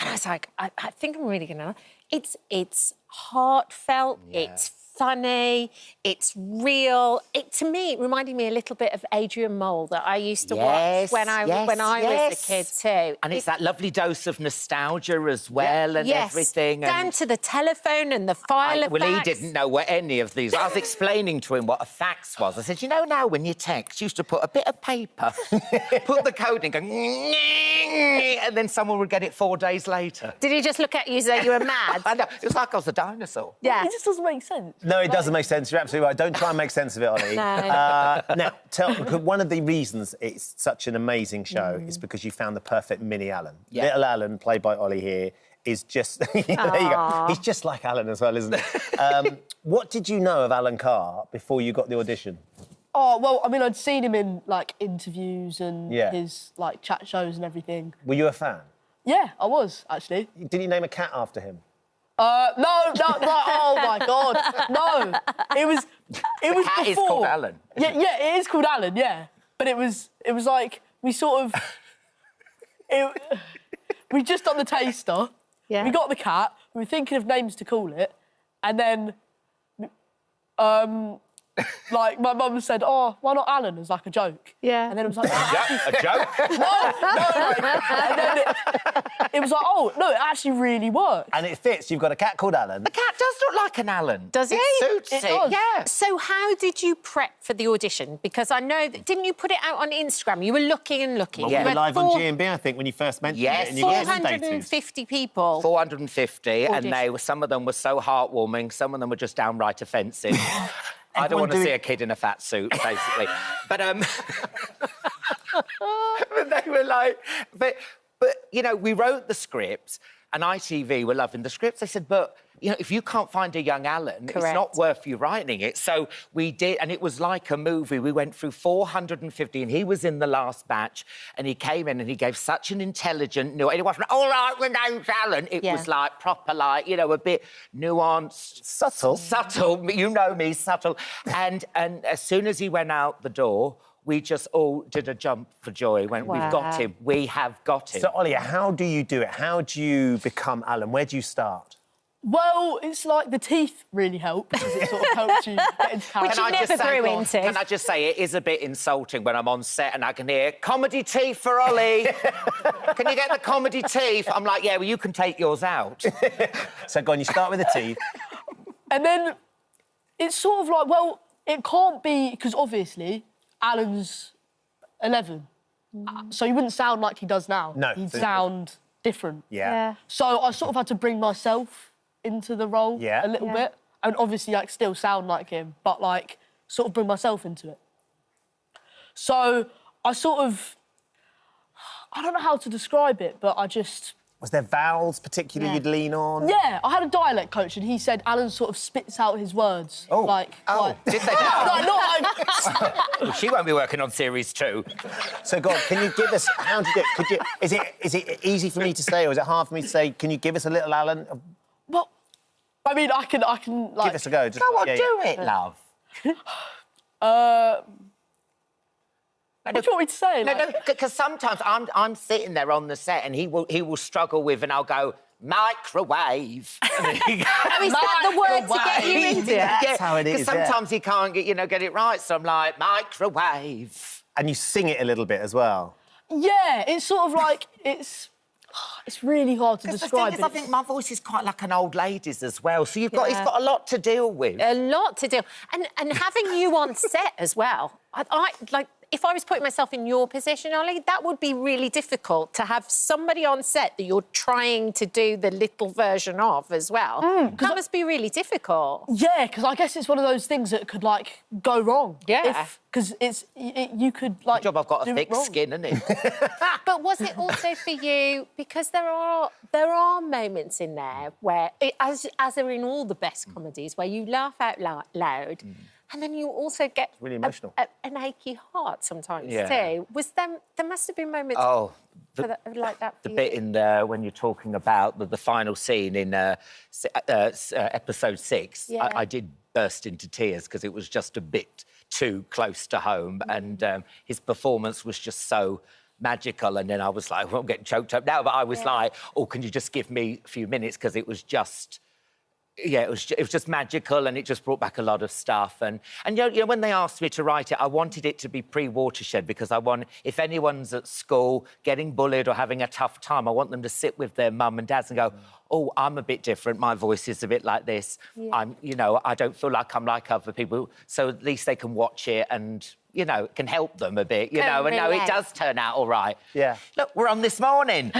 And I was like, I think I'm really going to. It's heartfelt, it's funny, it's real. To me, it reminded me a little bit of Adrian Mole that I used to watch when I was a kid too. And it's that lovely dose of nostalgia as well and everything. Down to the telephone and the file of Well, he fax. didn't know what any of these... I was explaining to him what a fax was. I said, now when you text, you used to put a bit of paper, put the code in, go... and then someone would get it 4 days later. Did he just look at you as though you were mad? I know. It was like I was a dinosaur. Yeah. It just doesn't make sense. No, it doesn't make sense. You're absolutely right. Don't try and make sense of it, Ollie. No. Now, one of the reasons it's such an amazing show is because you found the perfect mini Alan. Yeah. Little Alan, played by Ollie here, is just... there you go. He's just like Alan as well, isn't he? What did you know of Alan Carr before you got the audition? Oh, well, I mean, I'd seen him in, interviews and Yeah. his, chat shows and everything. Were you a fan? Yeah, I was, actually. Did you name a cat after him? No, oh, my God, no. It was cat before. is called Alan. Yeah, it is called Alan, yeah. But it was like, we sort of... we just done the taster. Yeah. We got the cat. We were thinking of names to call it. And then... my mum said, oh, why not Alan, as a joke? Yeah. And then it was like... A joke? And then it was like, oh, no, it actually really works. And it fits. You've got a cat called Alan. The cat does look like an Alan. Does it? Suits it, does. yeah. So how did you prep for the audition? Because I know that... Didn't you put it out on Instagram? You were looking and looking. Well, You we were had live on GMB, I think, when you first mentioned it. And you got inundated. 450 people. 450, and Audition. some of them were so heartwarming, some of them were just downright offensive. I don't want to see a kid in a fat suit, basically. But but they were like... But, we wrote the scripts, and ITV were loving the scripts. They said, but, if you can't find a young Alan, it's not worth you writing it. So we did, and it was like a movie. We went through 450, and he was in the last batch, and he came in and he gave such an intelligent... It wasn't, all right, my name's Alan. It was, proper, a bit nuanced. Subtle. You know me, subtle. And as soon as he went out the door... We just all did a jump for joy. We've got him. We have got him. So, Ollie, how do you do it? How do you become Alan? Where do you start? Well, it's like the teeth really help because it sort of helps you get into character. Which you never grew into. Can I just say, it is a bit insulting when I'm on set and I can hear, comedy teeth for Ollie. Can you get the comedy teeth? I'm like, yeah, well, you can take yours out. So, go on, you start with the teeth. And then it's sort of like, well, it can't be, because obviously... Alan's 11, so he wouldn't sound like he does now. No. He'd sound different. Yeah. So I sort of had to bring myself into the role a little bit, and obviously, still sound like him, but, sort of bring myself into it. So I sort of... I don't know how to describe it, but I just... Was there vowels particularly you'd lean on? Yeah, I had a dialect coach and he said Alan sort of spits out his words. Oh. Like, Did they no, She won't be working on series 2. So, God, can you give us... How did it... Could you, is it easy for me to say or is it hard for me to say, can you give us a little Alan? Well, I mean, I can like... Give us a go. Just, Go on, do it, love. What do you want me to say? No, because sometimes I'm sitting there on the set and he will struggle with, and I'll go, microwave. Is that the word to get you into it? That's how it is, Because sometimes he can't get it right, so I'm like, microwave. And you sing it a little bit as well. Yeah, it's sort of like, it's really hard to describe. The thing is, I think my voice is quite like an old lady's as well, so he's got a lot to deal with. A lot to deal. And having you on set as well, I like... If I was putting myself in your position, Ollie, that would be really difficult to have somebody on set that you're trying to do the little version of as well. That must be really difficult. Yeah, because I guess it's one of those things that could, like, go wrong. Yeah. Because you could, like... Good job I've got a thick skin, isn't it? But was it also for you, because there are moments in there where, as are in all the best comedies, where you laugh out loud, and then you also get really emotional. An achy heart sometimes Yeah. too. There must have been moments like that for the you. bit in there when you're talking about the final scene in episode 6, Yeah. I did burst into tears because it was just a bit too close to home, and his performance was just so magical. And then I was like, well, I'm getting choked up now, but I was like, oh, can you just give me a few minutes, because it was just... Yeah, it was just magical, and it just brought back a lot of stuff. And you know, when they asked me to write it, I wanted it to be pre-Watershed, because I want, if anyone's at school getting bullied or having a tough time, I want them to sit with their mum and dads and go, oh, I'm a bit different, my voice is a bit like this. Yeah. I don't feel like I'm like other people, so at least they can watch it and, you know, it can help them a bit, you know, and no, it does turn out all right. Yeah. Look, we're on this morning.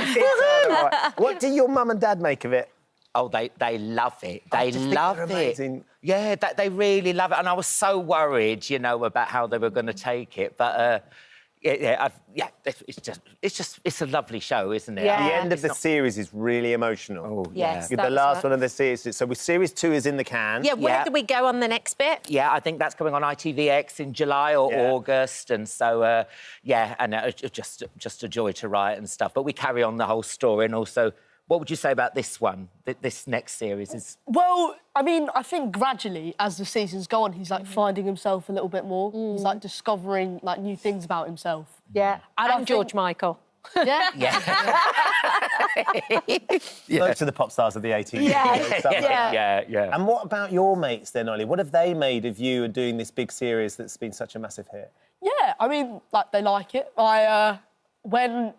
What do your mum and dad make of it? Oh, they love it. They love it. Yeah, they really love it. And I was so worried, you know, about how they were going to take it. But it's a lovely show, isn't it? Yeah. The end of the series is really emotional. Oh, Yes, The last one of the series. So series 2 is in the can. Yeah, where do we go on the next bit? Yeah, I think that's coming on ITVX in July or August. And so, and it's just a joy to write and stuff. But we carry on the whole story. And also, what would you say about this one, this next series? Is... Well, I mean, I think gradually, as the seasons go on, he's, like, finding himself a little bit more. He's, like, discovering, like, new things about himself. Yeah, and George Michael. Yeah? Those are the pop stars of the 80s. Yeah. And what about your mates then, Ollie? What have they made of you and doing this big series that's been such a massive hit? Yeah, I mean, like, they like it. When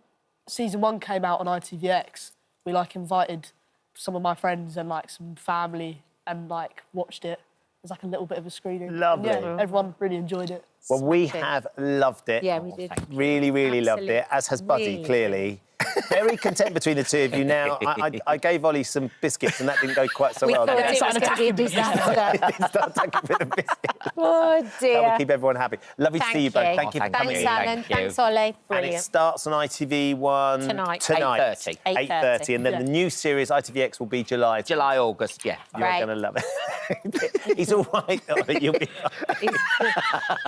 season 1 came out on ITVX, we, like, invited some of my friends and, like, some family and, like, watched it. It was, like, a little bit of a screening. Lovely. Yeah, everyone really enjoyed it. Well, we have loved it. Yeah, we did. Really, really loved it, as has Buddy, Really. clearly. Very content between the two of you now. I gave Ollie some biscuits and that didn't go quite so well. thought it was going to be a disaster. Start attacking with the biscuits. Oh, That dear. will keep everyone happy. Lovely to see you both. Thank you for coming Thanks, in. Alan. Thanks, Ollie. And it Brilliant. starts on ITV1 Tonight. 8:30. 8:30. And then the new series, ITVX, will be July, August, yeah. You're Great. going to love it. He's all right. Ollie, you'll be fine.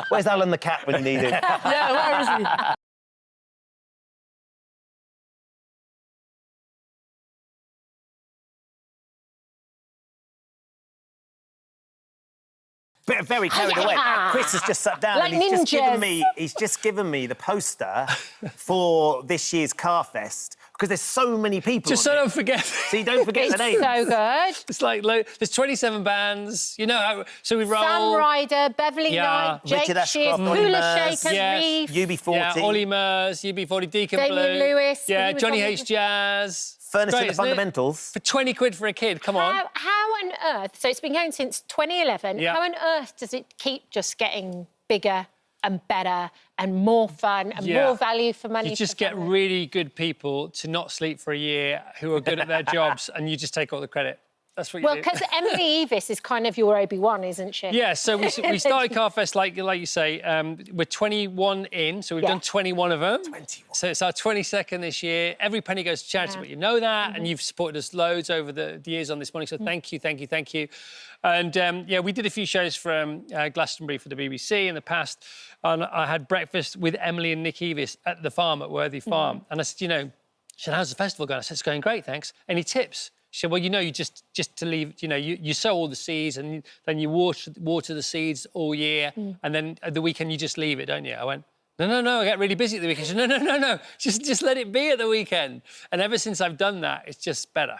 Where's Alan the cat when you need him? Yeah, where is he? Very carried away. Chris has just sat down Like and ninjas. he's just given me the poster for this year's Carfest, because there's so many people. Just so on don't it. forget. So you don't forget the names. So good. It's like there's 27 bands. You know how? So we roll. Sam Ryder, Beverly Knight, Jake Richard Shears, Ashcroft, Ollie Hula Murs, Shaker, yes. Reeve. UB40. Yeah, Ollie Murs, UB40, Deacon Damien Blue. Lewis, Yeah, he was Johnny on H. the- Jazz. Furniture Great, the isn't it? Fundamentals. For 20 quid for a kid, come on. How on earth, so it's been going since 2011, Yeah. how on earth does it keep just getting bigger and better and more fun and Yeah. more value for money? You just for get families? really good people to not sleep for a year who are good at their jobs, and you just take all the credit. That's what you Well, do. because Emily Evis is kind of your Obi-Wan, isn't she? Yeah, so we started Carfest, like you say, we're 21 in, so we've done 21 of them. 21. So it's our 22nd this year. Every penny goes to charity, but you know that, and you've supported us loads over the years on this morning, so thank you, thank you, thank you. And, yeah, we did a few shows from Glastonbury for the BBC in the past, and I had breakfast with Emily and Nick Evis at the farm at Worthy Farm, and I said, you know, she said, how's the festival going? I said, it's going great, thanks. Any tips? She said, well, you know, you just to leave, you know, you sow all the seeds and then you water the seeds all year, and then at the weekend you just leave it, don't you? I went, no, I get really busy at the weekend. She said, no, just let it be at the weekend. And ever since I've done that, it's just better.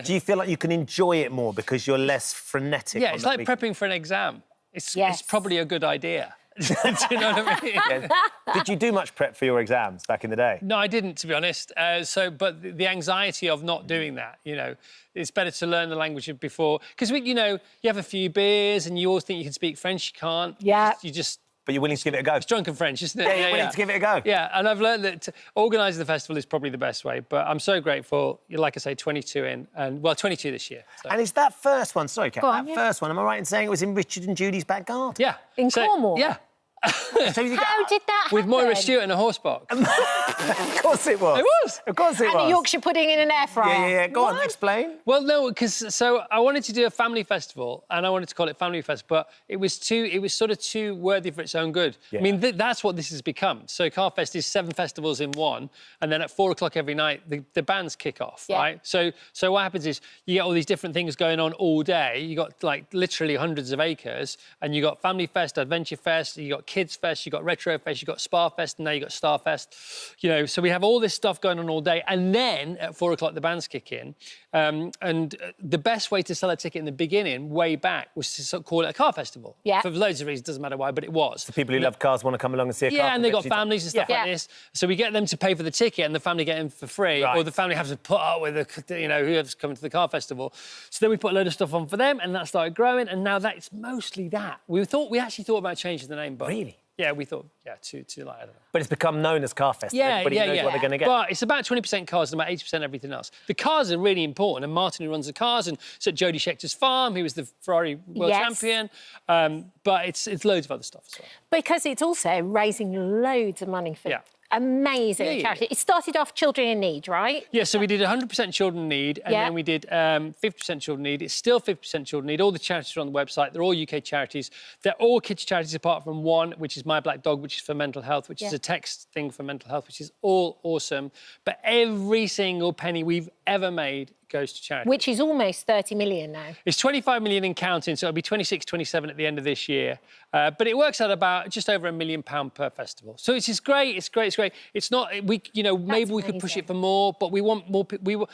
Do you feel like you can enjoy it more because you're less frenetic? Yeah, it's like prepping for an exam. It's probably a good idea. Do you know what I mean? Yeah. Did you do much prep for your exams back in the day? No, I didn't, to be honest. But the anxiety of not doing that, you know, it's better to learn the language before. Because, you know, you have a few beers and you always think you can speak French, you can't. Yeah. You just... But you're willing to give it a go? It's drunken French, isn't it? Yeah, you're willing to give it a go. Yeah, and I've learned that organising the festival is probably the best way, but I'm so grateful. Like I say, 22 in, and, well, 22 this year. So. And is that first one, sorry, Kat, that first one, am I right in saying it was in Richard and Judy's back garden? Yeah. In Cornwall? Yeah. How did that happen? With Moira Stewart in a horse box. Of course it was. It was. Of course it was. And a Yorkshire pudding in an air fryer. Yeah. Go on, explain. Well, no, because so I wanted to do a family festival, and I wanted to call it Family Fest, but it was sort of too worthy for its own good. Yeah. I mean, that's what this has become. So Carfest is 7 festivals in one, and then at 4 o'clock every night, the bands kick off, right? So what happens is you get all these different things going on all day. You got like literally hundreds of acres, and you got Family Fest, Adventure Fest, you got Kids Fest, you got Retro Fest, you got Spa Fest, and now you got Star Fest. You know, so we have all this stuff going on all day, and then at 4 o'clock the bands kick in. And the best way to sell a ticket in the beginning, way back, was to sort of call it a car festival. Yeah. For loads of reasons, doesn't matter why, but it was. The people who love cars want to come along and see a car. Yeah, and they got families and stuff like this. So we get them to pay for the ticket, and the family get in for free, or the family has to put up with whoever's coming to the car festival. So then we put a load of stuff on for them, and that started growing, and now that's mostly that. We actually thought about changing the name, but really. Yeah, we thought, too like, I don't know. But it's become known as Carfest. Everybody knows what they're going to get. But it's about 20% cars and about 80% everything else. The cars are really important, and Martin, who runs the cars, and it's at Jodie Scheckter's farm, he was the Ferrari world champion. But it's loads of other stuff as well. Because it's also raising loads of money for amazing charity. It started off Children in Need, right? Yeah, so we did 100% Children in Need, and then we did 50% Children in Need. It's still 50% Children in Need. All the charities are on the website. They're all UK charities. They're all kids' charities apart from one, which is My Black Dog, which is for mental health, which is a text thing for mental health, which is all awesome. But every single penny we've ever made goes to charity. Which is almost 30 million now. It's 25 million in counting, so it'll be 26, 27 at the end of this year. But it works out about just over £1 million per festival. So it's just great, it's great. It's not, maybe we could push it for more, but we want more people.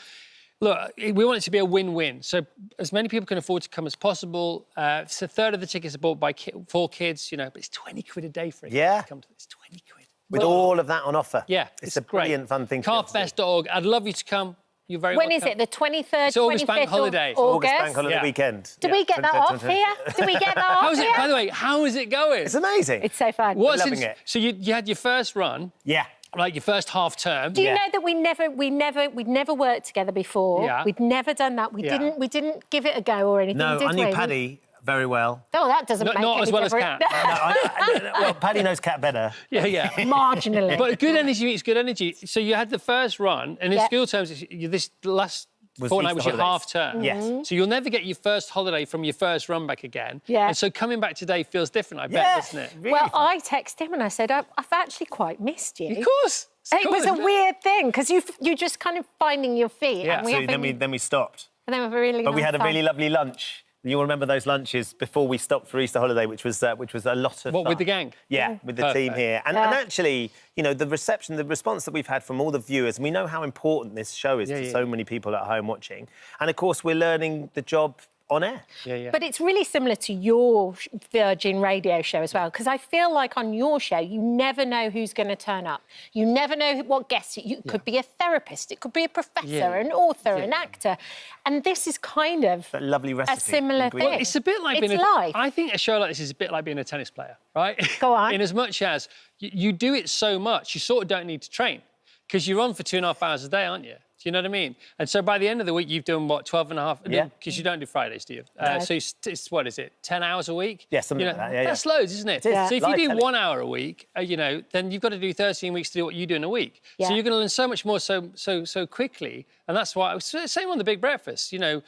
Look, we want it to be a win-win. So as many people can afford to come as possible. So a third of the tickets are bought by 4 kids, but it's 20 quid a day for it. Yeah. To come to this, 20 quid. With all of that on offer. Yeah. It's a brilliant, fun thing to do. Carfest.org. I'd love you to come. You're very When welcome. is it? The 23rd, It's August 25th bank holiday. August Bank holiday weekend. Do we get that off here? Do we get that off here? By the way, how is it going? It's amazing. It's so fun. Loving it. So you had your first run. Yeah. Like your first half term. Do you know that we'd never worked together before? Yeah. We'd never done that. We didn't give it a go or anything. No, did I knew we? Paddy very well. Oh, that doesn't make not any as well difference. as Kat. Well, Paddy knows Kat better. Yeah. Marginally. But good energy meets good energy. So you had the first run, and in school terms, this last fortnight was your half term. Yes. So you'll never get your first holiday from your first run back again. Yeah. And so coming back today feels different, I bet, doesn't it? Really well, fun. I texted him and I said, I've actually quite missed you. Of course. It was a weird thing, because you're just kind of finding your feet. Yeah, and then we stopped. And then we have a really But we nice had a time. really lovely lunch. You'll remember those lunches before we stopped for Easter holiday, which was a lot of fun. with the gang? Yeah, with the team here. And actually, the response that we've had from all the viewers, and we know how important this show is to so many people at home watching. And, of course, we're learning the job on air. Yeah. But it's really similar to your Virgin Radio show as well, because I feel like on your show, you never know who's going to turn up. You never know what guest. It could be a therapist, it could be a professor, an author, an actor. And this is kind of a lovely recipe. A similar thing. Well, it's a bit like being life. I think a show like this is a bit like being a tennis player, right? Go on. In as much as you do it so much, you sort of don't need to train, because you're on for 2.5 hours a day, aren't you? you know what I mean? And so by the end of the week, you've done, what, 12 and a half? Yeah. Because you don't do Fridays, do you? No. So it's, what is it, 10 hours a week? Yeah, something like that, yeah. That's loads, isn't it? It is. So if Like you do telly. 1 hour a week, you know, then you've got to do 13 weeks to do what you do in a week. Yeah. So you're going to learn so much more so quickly. And that's why, same on The Big Breakfast, you know,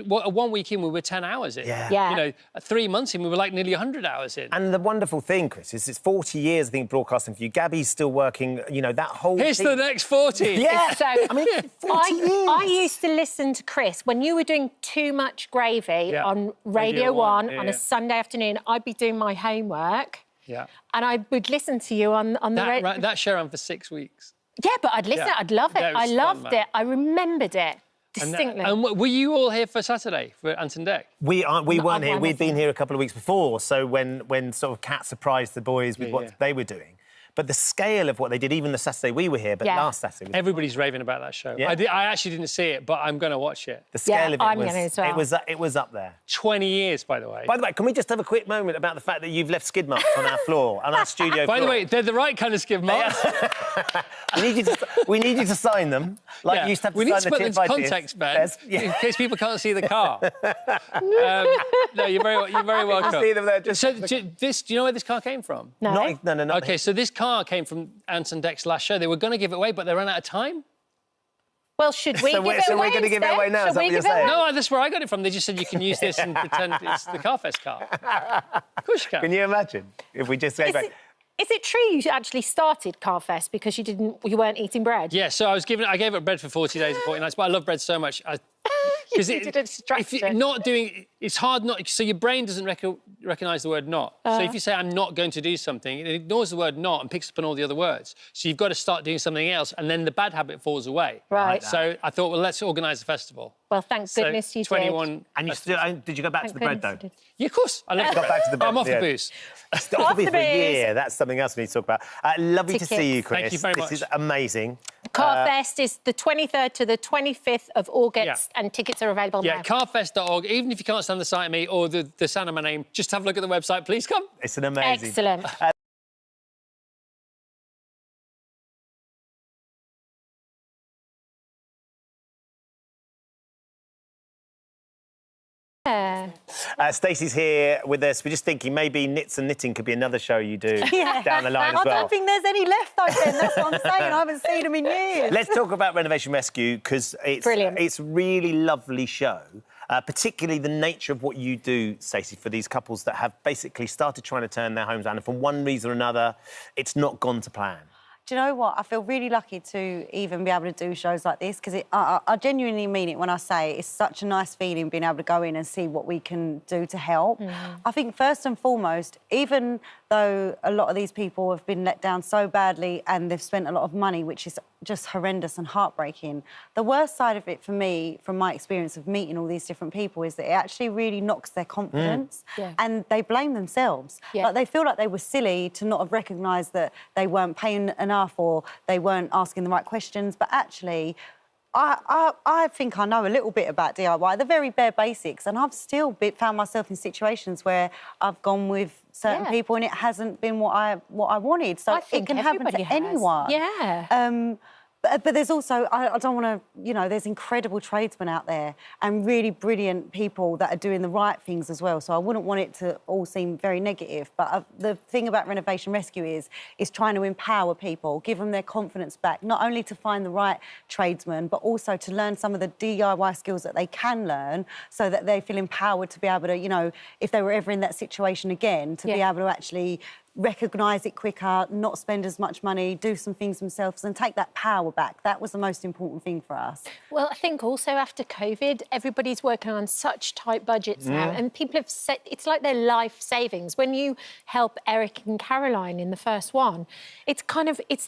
1 week in, we were 10 hours in. Yeah. You know, 3 months in, we were like nearly 100 hours in. And the wonderful thing, Chris, is it's 40 years, I think, broadcasting for you. Gabby's still working, you know, that whole Here's thing. the next 40. Yeah. So, I mean, 40 years. I used to listen to Chris when you were doing Too Much Gravy on Radio 1 on a Sunday afternoon. I'd be doing my homework. Yeah. And I would listen to you on the radio. That show ran for 6 weeks. Yeah, but I'd listen. I'd love it. I loved it. I remembered it distinctly. And were you all here for Saturday for Anton Deck? We weren't here. We'd been here a couple of weeks before. So when sort of Kat surprised the boys with what they were doing. But the scale of what they did, even the Saturday we were here, but last Saturday... Everybody's raving about that show. Yeah. I actually didn't see it, but I'm going to watch it. The scale of it it was up there. 20 years, by the way. By the way, can we just have a quick moment about the fact that you've left skid marks on our floor, on our studio floor? By the way, they're the right kind of skid marks. we need you to sign them, like you used to have to we sign need to the put them tip into by context, Ben, in case people can't see the car. No, you're very welcome. I see them there. So, do you know where this car came from? No. No. OK, so this car came from Anton Deck's last show. They were going to give it away, but they ran out of time. Well, should we give it away? So we're going to give it away now, is that what you're saying? No, that's where I got it from. They just said you can use this and pretend it's the Carfest car. Of course you can. Can you imagine if we just say back... Is it true you actually started Carfest because you weren't eating bread? Yeah, so I gave up bread for 40 days and 40 nights, but I love bread so much. Because if you're not doing, it's hard not. So your brain doesn't recognise the word not. So if you say I'm not going to do something, it ignores the word not and picks up on all the other words. So you've got to start doing something else, and then the bad habit falls away. Right. So I thought, well, let's organise a festival. Well, thank goodness you 21 did. And you still did you go back to the bread though? Yeah, of course. I love got back to the bread. I'm off the booze. Off the booze for a year. That's something else we need to talk about. Lovely to see you, Chris. Thank you very much. This is amazing. Carfest is the 23rd to the 25th of August, and tickets are available now. Yeah, carfest.org. Even if you can't stand the sight of me or the sound of my name, just have a look at the website. Please come. It's an amazing... Excellent. Stacey's here with us. We're just thinking maybe Knits and Knitting could be another show you do down the line as well. I don't think there's any left, though, Ben. That's what I'm saying. I haven't seen them in years. Let's talk about Renovation Rescue, because it's a really lovely show, particularly the nature of what you do, Stacey, for these couples that have basically started trying to turn their homes around, and for one reason or another, it's not gone to plan. Do you know what? I feel really lucky to even be able to do shows like this, because I genuinely mean it when I say it's such a nice feeling being able to go in and see what we can do to help. I think first and foremost, even though a lot of these people have been let down so badly and they've spent a lot of money, which is just horrendous and heartbreaking, the worst side of it for me, from my experience of meeting all these different people, is that it actually really knocks their confidence and they blame themselves. Like, they feel like they were silly to not have recognised that they weren't paying enough or they weren't asking the right questions, but actually I think I know a little bit about DIY, the very bare basics, and I've still found myself in situations where I've gone with certain people and it hasn't been what I wanted. So it can happen to anyone. Yeah. But there's also, I don't want to, you know, there's incredible tradesmen out there and really brilliant people that are doing the right things as well. So I wouldn't want it to all seem very negative. But the thing about Renovation Rescue is trying to empower people, give them their confidence back, not only to find the right tradesman, but also to learn some of the DIY skills that they can learn so that they feel empowered to be able to, you know, if they were ever in that situation again, to be able to actually recognise it quicker, not spend as much money, do some things themselves and take that power back. That was the most important thing for us. Well, I think also after COVID, everybody's working on such tight budgets now, and people have said it's like their life savings. When you help Eric and Caroline in the first one, it's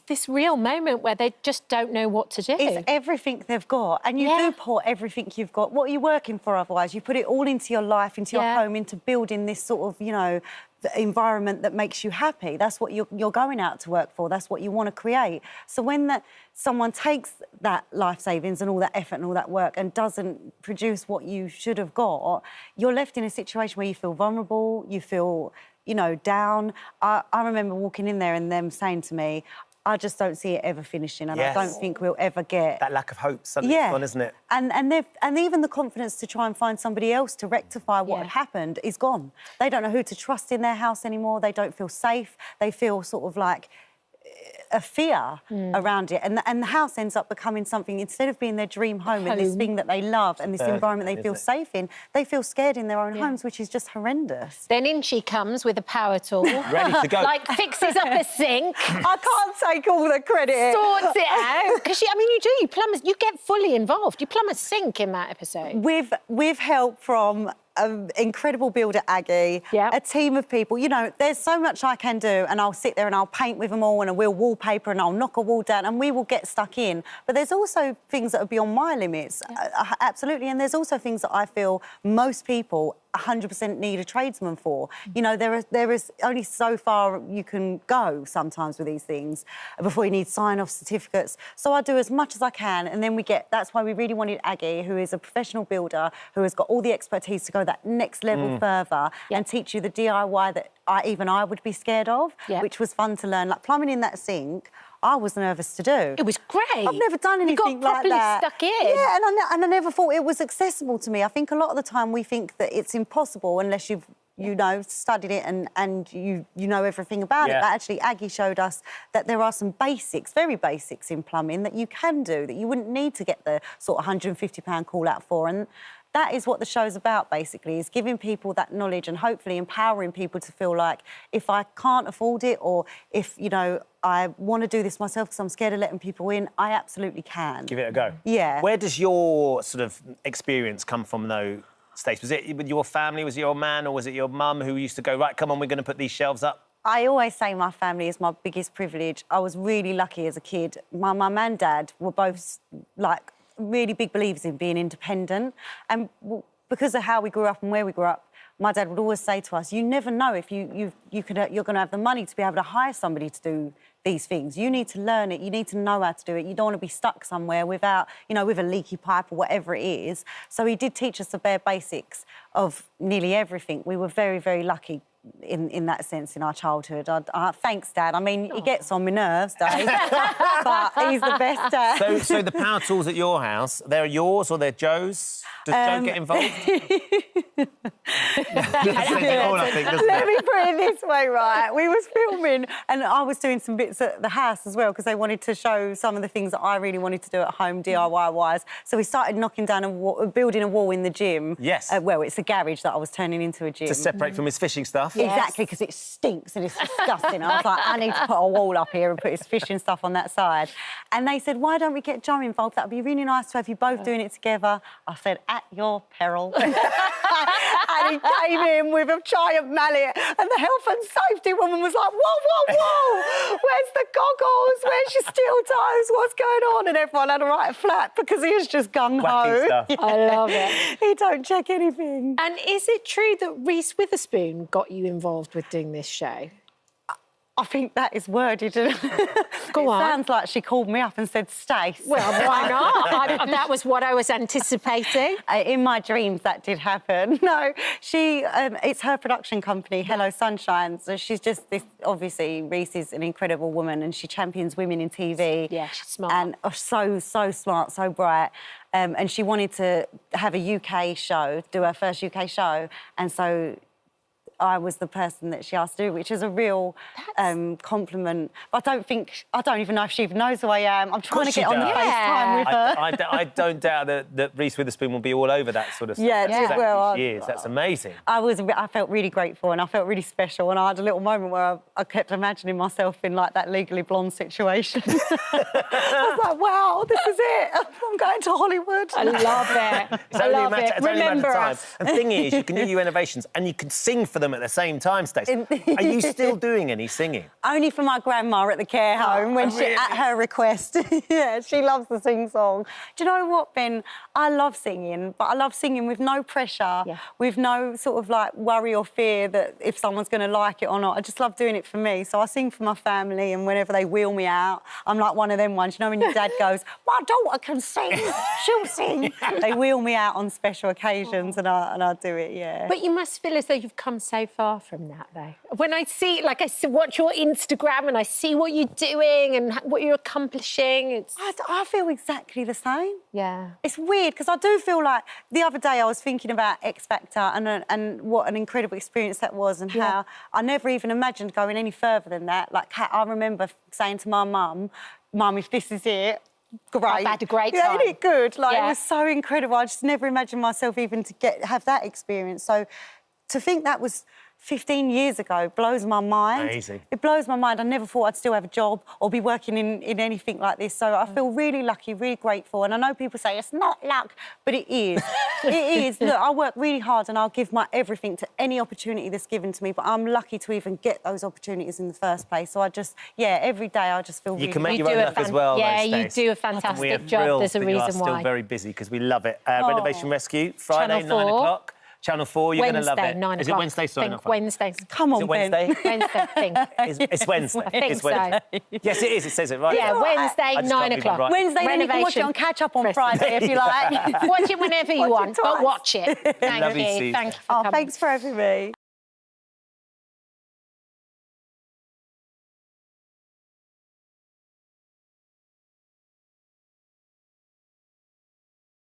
this real moment where they just don't know what to do. It's everything they've got, and you do pour everything you've got. What are you working for otherwise? You put it all into your life, into your home, into building this sort of, you know, the environment that makes you happy. That's what you're going out to work for. That's what you want to create. So when someone takes that life savings and all that effort and all that work and doesn't produce what you should have got, you're left in a situation where you feel vulnerable, you feel, you know, down. I remember walking in there and them saying to me, I just don't see it ever finishing, and I don't think we'll ever get that lack of hope. Suddenly it's gone, isn't it? And even the confidence to try and find somebody else to rectify what had happened is gone. They don't know who to trust in their house anymore. They don't feel safe. They feel sort of like a fear around it, and the house ends up becoming something, instead of being their dream home and this thing that they love and this environment they feel safe in, they feel scared in their own homes, which is just horrendous. Then in she comes with a power tool. Ready to go. Like, fixes up a sink. I can't take all the credit. Sorts it out. Because, I mean, you get fully involved. You plumb a sink in that episode. With help from an incredible builder, Aggie, a team of people. You know, there's so much I can do, and I'll sit there and I'll paint with them all, and we'll wallpaper, and I'll knock a wall down, and we will get stuck in. But there's also things that are beyond my limits, absolutely, and there's also things that I feel most people 100% need a tradesman for. You know, there is only so far you can go sometimes with these things before you need sign-off certificates. So I do as much as I can, and then that's why we really wanted Aggie, who is a professional builder, who has got all the expertise to go that next level further and teach you the DIY that even I would be scared of, which was fun to learn. Like plumbing in that sink, I was nervous to do. It was great. I've never done anything like that. Stuck in. Yeah, and I never thought it was accessible to me. I think a lot of the time we think that it's impossible unless you've studied it and you know everything about it. But actually, Aggie showed us that there are some basics, very basics in plumbing that you can do, that you wouldn't need to get the sort of £150 call out for. And that is what the show's about, basically, is giving people that knowledge and hopefully empowering people to feel like, if I can't afford it, or if, you know, I want to do this myself because I'm scared of letting people in, I absolutely can. Give it a go. Yeah. Where does your sort of experience come from, though, Stace? Was it with your family, was it your man, or was it your mum who used to go, right, come on, we're going to put these shelves up? I always say my family is my biggest privilege. I was really lucky as a kid. My mum and dad were both, like, really big believers in being independent. And because of how we grew up and where we grew up, my dad would always say to us, you never know if you're going to have the money to be able to hire somebody to do these things. You need to learn it. You need to know how to do it. You don't want to be stuck somewhere without, you know, with a leaky pipe or whatever it is. So he did teach us the bare basics of nearly everything. We were very, very lucky in that sense in our childhood. Thanks, Dad. I mean, he gets on my nerves, Dave, but he's the best dad. So the power tools at your house, they're yours or they're Joe's? Does Joe get involved? Let me put it this way, right? We was filming and I was doing some bits at the house as well because they wanted to show some of the things that I really wanted to do at home, DIY-wise. So we started knocking down building a wall in the gym. Yes. Well, it's a garage that I was turning into a gym. To separate from his fishing stuff? Yes. Exactly, because it stinks and it's disgusting. I was like, I need to put a wall up here and put his fishing stuff on that side. And they said, why don't we get Joe involved? That would be really nice to have you both doing it together. I said, at your peril. And he came in with a giant mallet and the health and safety woman was like, whoa, where's the goggles? Where's your steel toes? What's going on? And everyone had a right flat because he was just gung-ho. Yeah. I love it. He don't check anything. And is it true that Reese Witherspoon got you involved with doing this show? I think that is worded. Go on. It sounds like she called me up and said, Stace. Well, why not? That was what I was anticipating. In my dreams, that did happen. No, it's her production company, Hello Sunshine. So she's just this, obviously, Reese is an incredible woman and she champions women in TV. Yeah, she's smart. And so smart, so bright. And she wanted to have a UK show, do her first UK show. And so I was the person that she asked to do, which is a real compliment. But I don't even know if she even knows who I am. I'm trying to get on the FaceTime with her. I don't doubt that Reese Witherspoon will be all over that sort of stuff. Yeah. Well, she is. That's amazing. I felt really grateful and I felt really special, and I had a little moment where I kept imagining myself in like that Legally Blonde situation. I was like, wow, this is it. I'm going to Hollywood. I love it. I love it. Remember us. And the thing is, you can do your innovations and you can sing for them at the same time, Stacey. Are you still doing any singing? Only for my grandma at the care home when she, at her request. Yeah, she loves the sing-song. Do you know what, Ben? I love singing, but I love singing with no pressure, with no sort of like worry or fear that if someone's going to like it or not. I just love doing it for me. So I sing for my family, and whenever they wheel me out, I'm like one of them ones. You know when your dad goes, my daughter can sing, she'll sing. They wheel me out on special occasions and I do it, yeah. But you must feel as though you've come so so far from that, though. When I see, like, watch your Instagram and I see what you're doing and what you're accomplishing, it's... I feel exactly the same. Yeah. It's weird, because I do feel like the other day I was thinking about X Factor and what an incredible experience that was, and how I never even imagined going any further than that. Like, I remember saying to my mum, Mum, if this is it, great. I've had a great time. Yeah, isn't it good? Like, Yeah. it was so incredible. I just never imagined myself even to have that experience. So to think that was 15 years ago blows my mind. Amazing. It blows my mind. I never thought I'd still have a job or be working in anything like this. So I feel really lucky, really grateful. And I know people say it's not luck, but it is. It is. Look, I work really hard and I'll give my everything to any opportunity that's given to me, but I'm lucky to even get those opportunities in the first place. So I just, every day I just feel really... You can make your own luck as well, Yeah, though, you Stace. do a fantastic job. Thrilled There's a that reason you are still why. very busy, because we love it. Renovation Rescue, Friday, Channel 9 4. o'clock. Channel 4, you're going to love Wednesday, it. 9 Is it o'clock. Wednesday? Sorry, I not think Friday. Wednesday. Come on, Is it Wednesday? Wednesday, I think. It's Wednesday. I think It's Wednesday. Yes, it is. It says it right. Yeah, there. Wednesday, I just 9 can't read my o'clock. writing. Wednesday, then you can watch it on catch-up on Friday if you like. Watch it whenever you Watch it want, but twice. watch it. Thank Love you, you. Susan. Thank you for coming. Thanks for having me.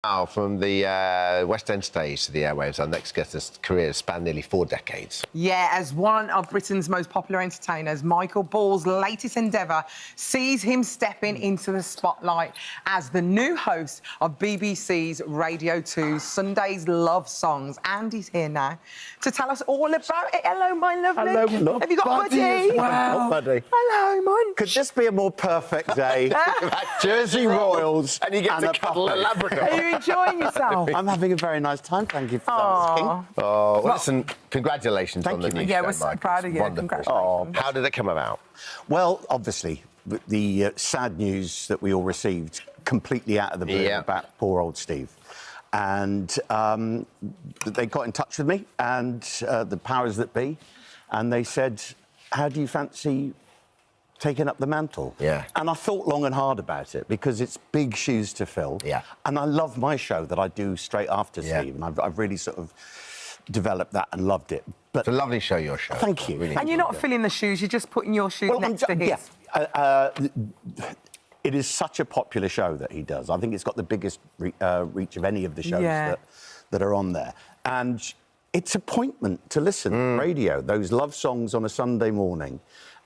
Now, from the West End stage to the airwaves, our next guest's career spanned nearly 4 decades. Yeah, as one of Britain's most popular entertainers, Michael Ball's latest endeavour sees him stepping into the spotlight as the new host of BBC's Radio 2's Sunday's Love Songs. And he's here now to tell us all about it. Hello, my lovely. Hello, Have you got Buddy? Wow. Buddy. Hello, man. Could this be a more perfect day? Jersey Royals and you get to cuddle a Labrador. Are you enjoying yourself? I'm having a very nice time, thank you for asking. Oh, well, listen, congratulations on the new Yeah, show, we're so Mike. proud of It's you. wonderful. Congratulations. How did it come about? Well, obviously, the sad news that we all received completely out of the blue about poor old Steve. And they got in touch with me and the powers that be, and they said, how do you fancy taking up the mantle? Yeah. And I thought long and hard about it, because it's big shoes to fill. Yeah. And I love my show that I do straight after Steve, and I've really sort of developed that and loved it. But it's a lovely show, your show. Thank you. And you're not filling the shoes, you're just putting your shoes next to his. Yeah. It is such a popular show that he does. I think it's got the biggest reach of any of the shows that are on there. And it's appointment to listen, radio, those love songs on a Sunday morning.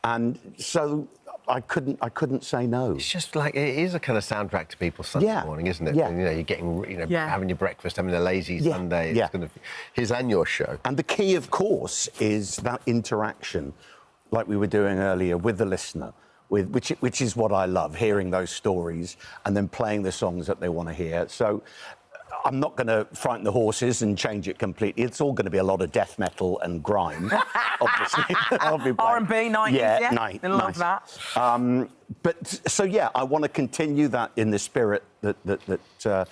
And so I couldn't say no. It's just like, it is a kind of soundtrack to people's Sunday morning, isn't it? Yeah. And, you know, you're getting, having your breakfast, having a lazy Sunday. It's kind of his and your show. And the key, of course, is that interaction, like we were doing earlier, with the listener, which is what I love, hearing those stories and then playing the songs that they want to hear. So I'm not going to frighten the horses and change it completely. It's all going to be a lot of death metal and grime, obviously. R&B, 90s, yeah? I love that. But, so, yeah, I want to continue that in the spirit that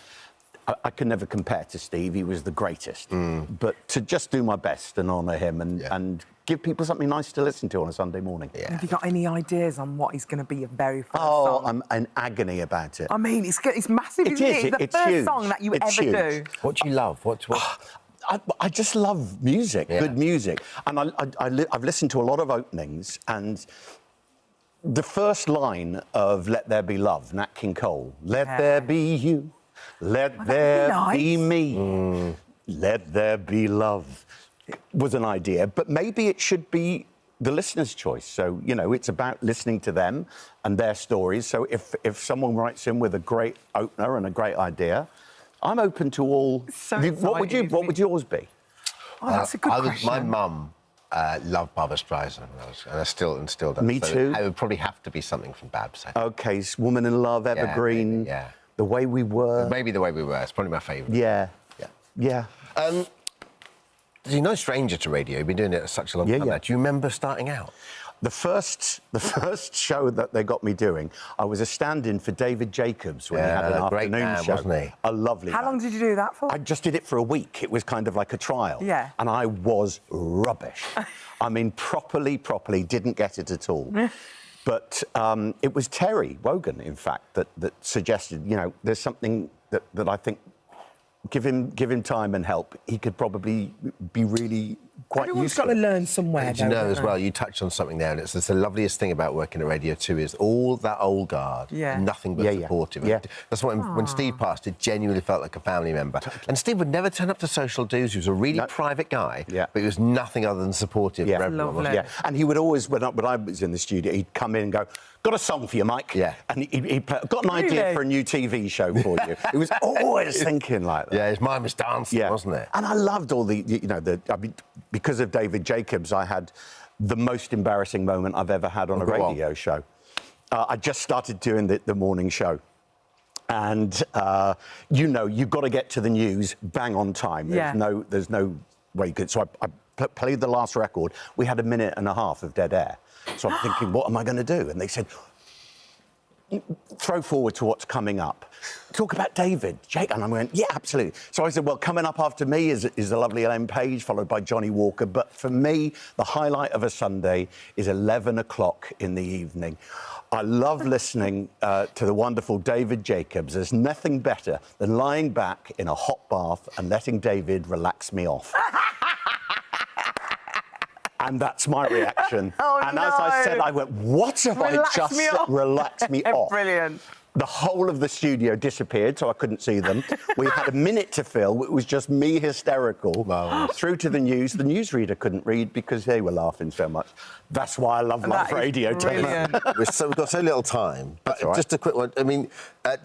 I can never compare to Steve. He was the greatest. But to just do my best and honour him and give people something nice to listen to on a Sunday morning. Have you got any ideas on what is going to be your very first song? I'm in agony about it. I mean, it's massive, isn't it? It's the first song that you ever do. What do you love? I just love music, good music. And I've listened to a lot of openings, and the first line of Let There Be Love, Nat King Cole, let there be you, let there be me, let there be love, was an idea. But maybe it should be the listener's choice. So, you know, it's about listening to them and their stories. So if someone writes in with a great opener and a great idea, I'm open to all. What would yours be? Oh, that's a good question. My mum loved Barbra Streisand, and I still does. Me too. It would probably have to be something from Babs. OK, Woman in Love, Evergreen. Yeah. The Way We Were. Maybe The Way We Were. It's probably my favourite. Yeah. You're no stranger to radio. You've been doing it for such a long time now. Do you remember starting out? The first show that they got me doing, I was a stand-in for David Jacobs when he had an afternoon show. Wasn't he? A lovely How long did you do that for? I just did it for a week. It was kind of like a trial. Yeah. And I was rubbish. I mean, properly didn't get it at all. But it was Terry Wogan, in fact, that suggested, you know, there's something that I think, give him time and help, he could probably be really quite Everyone's used got to to it. learn somewhere, And you know as well, you touched on something there, and it's the loveliest thing about working at Radio 2 is all that old guard, nothing but supportive. Yeah. That's why when Steve passed, it genuinely felt like a family member. And Steve would never turn up to social dues. He was a really private guy, but he was nothing other than supportive for everyone. Wasn't he? Yeah, and he would always, when I was in the studio, he'd come in and go, "Got a song for you, Mike." Yeah. And he'd play, "Got an idea for a new TV show for you." He was always thinking like that. Yeah, his mind was dancing, wasn't it? And I loved all I mean, because of David Jacobs, I had the most embarrassing moment I've ever had on a radio show. I just started doing the morning show. And, you've got to get to the news bang on time. There's no way you could. So I played the last record. We had 1.5 minutes of dead air. So I'm thinking, what am I going to do? And they said, throw forward to what's coming up. Talk about David, Jake. And I went, yeah, absolutely. So I said, well, coming up after me is the lovely Elaine Page, followed by Johnny Walker. But for me, the highlight of a Sunday is 11 o'clock in the evening. I love listening to the wonderful David Jacobs. There's nothing better than lying back in a hot bath and letting David relax me off. And that's my reaction. And as I said, I went, what have I just said? Relax me off. Brilliant. The whole of the studio disappeared, so I couldn't see them. We had 1 minute to fill. It was just me hysterical. Through to the news. The newsreader couldn't read because they were laughing so much. That's why I love live radio. We've got so little time. But just a quick one. I mean,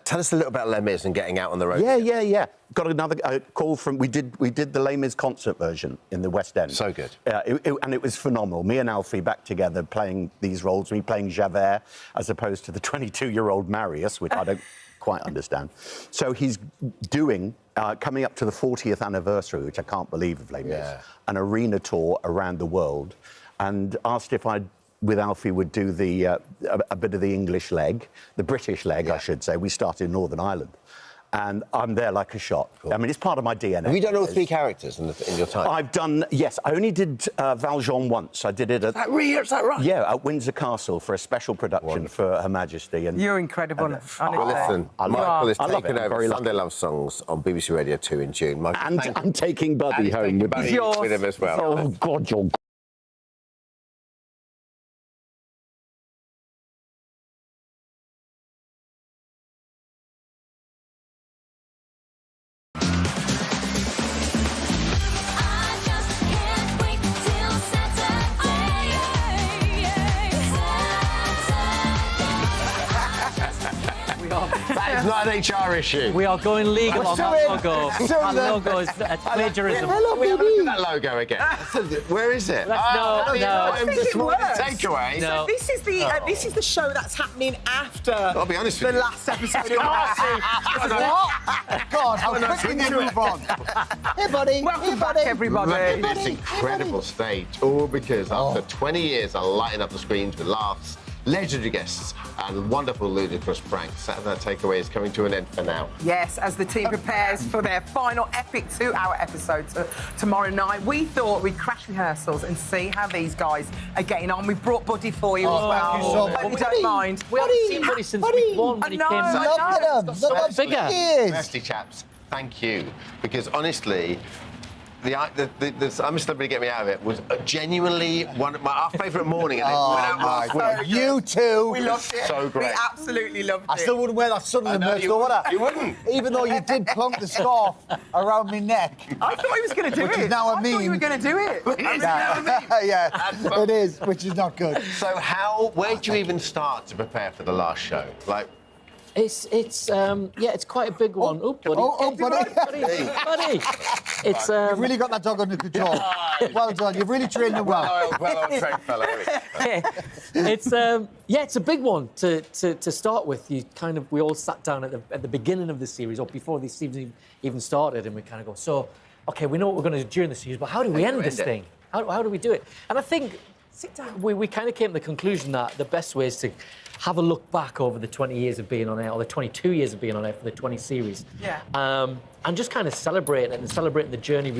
tell us a little about Les Mis and getting out on the road. Yeah. Got another call from... We did the Les Mis concert version in the West End. So good. And it was phenomenal. Me and Alfie back together playing these roles. Me playing Javert as opposed to the 22-year-old Marius, which I don't quite understand. So he's doing, coming up to the 40th anniversary, which I can't believe of Les Mis, an arena tour around the world, and asked if with Alfie would do a bit of the English leg, the British leg, I should say. We started in Northern Ireland. And I'm there like a shot. Cool. I mean, it's part of my DNA. Have you done all 3 characters in your time? I've done, yes. I only did Valjean once. I did it at... Is that right? Yeah, at Windsor Castle for a special production for Her Majesty. And you're incredible. Well, listen, Michael is taking over Sunday Love Songs on BBC Radio 2 in June. Michael, and I'm taking Buddy home with him as well. Oh, God, you're... That is not an HR issue. We are going legal on that logo. That logo is plagiarism. We haven't looked at that logo again. Where is it? No. I think it works. Takeaway. So this is the show that's happening after I'll be honest with the you. last episode of What? God, how quick can you move on? Hey, buddy. Welcome back, everybody. Look at this incredible stage, all because after 20 years of lighting up the screens with laughs, legendary guests and wonderful ludicrous pranks, Saturday Night Takeaway is coming to an end for now. Yes, as the team prepares for their final epic 2-hour episode tomorrow night, we thought we'd crash rehearsals and see how these guys are getting on. We brought Buddy for you as well. Hope you don't mind. We haven't seen Buddy since week 1 when he came back. Look at him. Look how big he is. Nasty chaps, thank you. Because honestly, the I'm a Celebrity Get Me Out of It was genuinely one of our favourite morning. And it went out last week. You too. We loved it. So great. We absolutely loved it. I still wouldn't wear that Sunderland merch, though, would I? You wouldn't. Even though you did plunk the scarf around my neck. I thought he was going to do it. Which is now a meme. I thought you were going to do it. Yeah, it is, which is not good. So where do you even start to prepare for the last show? Like, It's quite a big one. Oh, buddy. Buddy. It's You've really got that dog under control. Well done. You've really trained him well. Well trained fella. It's a big one to start with. We all sat down at the beginning of the series or before the season even started, and we kind of go, so, okay, we know what we're going to do during the series, but how do we end this thing? How do we do it? And I think we kind of came to the conclusion that the best way is to have a look back over the 20 years of being on air, or the 22 years of being on air for the 20 series. Yeah. And just kind of celebrate it and celebrating the journey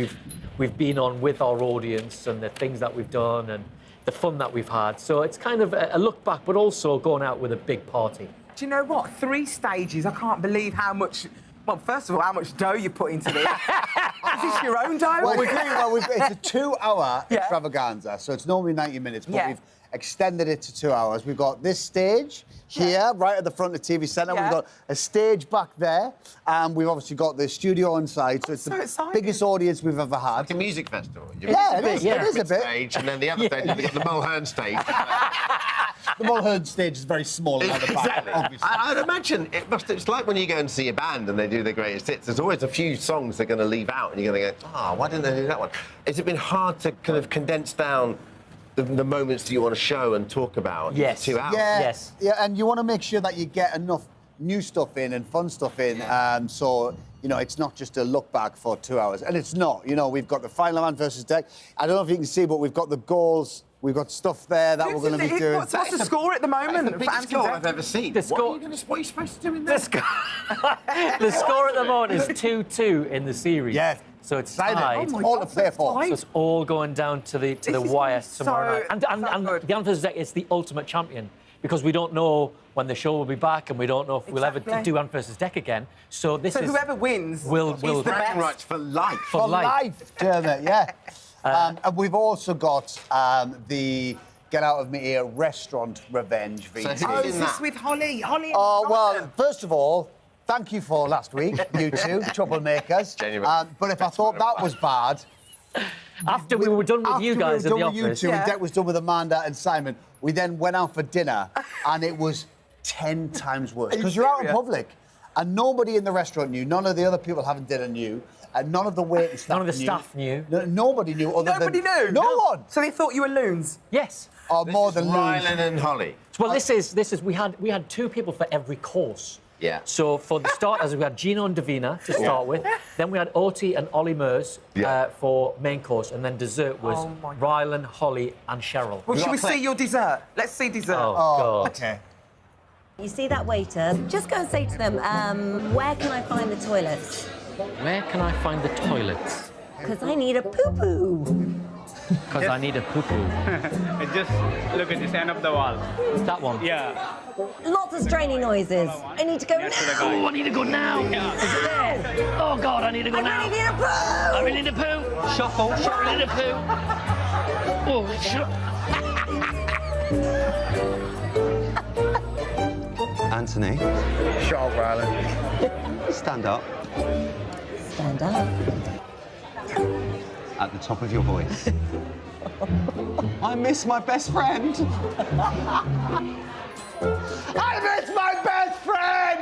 we've been on with our audience and the things that we've done and the fun that we've had. So it's kind of a look back, but also going out with a big party. Do you know what? 3 stages. I can't believe how much Well, first of all, how much dough you put into this? Is this your own dough? Well, it's a 2-hour extravaganza, so it's normally 90 minutes, but we've extended it to 2 hours. We've got this stage here, right at the front of the TV centre. We've got a stage back there, and we've obviously got the studio on side, so it's the biggest audience we've ever had. Like a music festival. Yeah, it is a bit. Stage, and then the other stage, you've got the Mulhern stage. The Mulhern stage is very small around the back, Exactly. obviously. I'd imagine it's like when you go and see a band and they do their greatest hits. There's always a few songs they're going to leave out, and you're going to go, why didn't they do that one? Has it been hard to kind of condense down the moments that you want to show and talk about in 2 hours? Yeah, and you want to make sure that you get enough new stuff in and fun stuff in, so you know it's not just a look back for 2 hours, and it's not. You know, we've got the final man versus deck. I don't know if you can see, but we've got the goals. We've got stuff there that we're going to be doing. What's the score at the moment? That's the biggest score I've ever seen. The score... What are you supposed to do in there? The score at the moment is 2-2 in the series. Yes. So it's tied. tied. It's all to play for. So it's all going down to the wire tomorrow night. And the Unveils deck is the ultimate champion, because we don't know when the show will be back, and we don't know if we'll ever do Unveils deck again. So whoever wins will bragging rights for life. For life, Dermot, yeah. And we've also got the Get Out of Me Ear restaurant revenge VT. So is this with Holly? Oh, well, first of all, thank you for last week, you two, troublemakers. But if I thought that was bad... After we were done with you guys in the office. You two, and Deck was done with Amanda and Simon, we then went out for dinner, and it was 10 times worse. Because you're out in public, and nobody in the restaurant knew, none of the other people having dinner knew, and none of the waiting staff None of the staff knew. Nobody knew other than... Nobody knew? No one! So they thought you were loons? Yes. Or more than loons. Rylan and Holly. Well, this is we had 2 people for every course. Yeah. So for the starters, we had Gino and Davina to start with. Then we had Oti and Ollie Mers for main course, and then dessert was Rylan, Holly, and Cheryl. Well, should we see your dessert? Let's see dessert. Oh, God. Okay. You see that waiter? Just go and say to them, where can I find the toilets? Where can I find the toilets? Because I need a poo-poo. Because I need a poo-poo. Just look at this end of the wall. That one? Yeah. Lots of straining noises. I need to go now. Oh, I need to go now. Yeah. Is it there? Oh, God, I need to go now. I really need a poo. I really need a poo. Shuffle. I really need a poo. Oh, Anthony. Shut up, Rylan. Stand up. Stand up. At the top of your voice. I miss my best friend. I miss my best friend!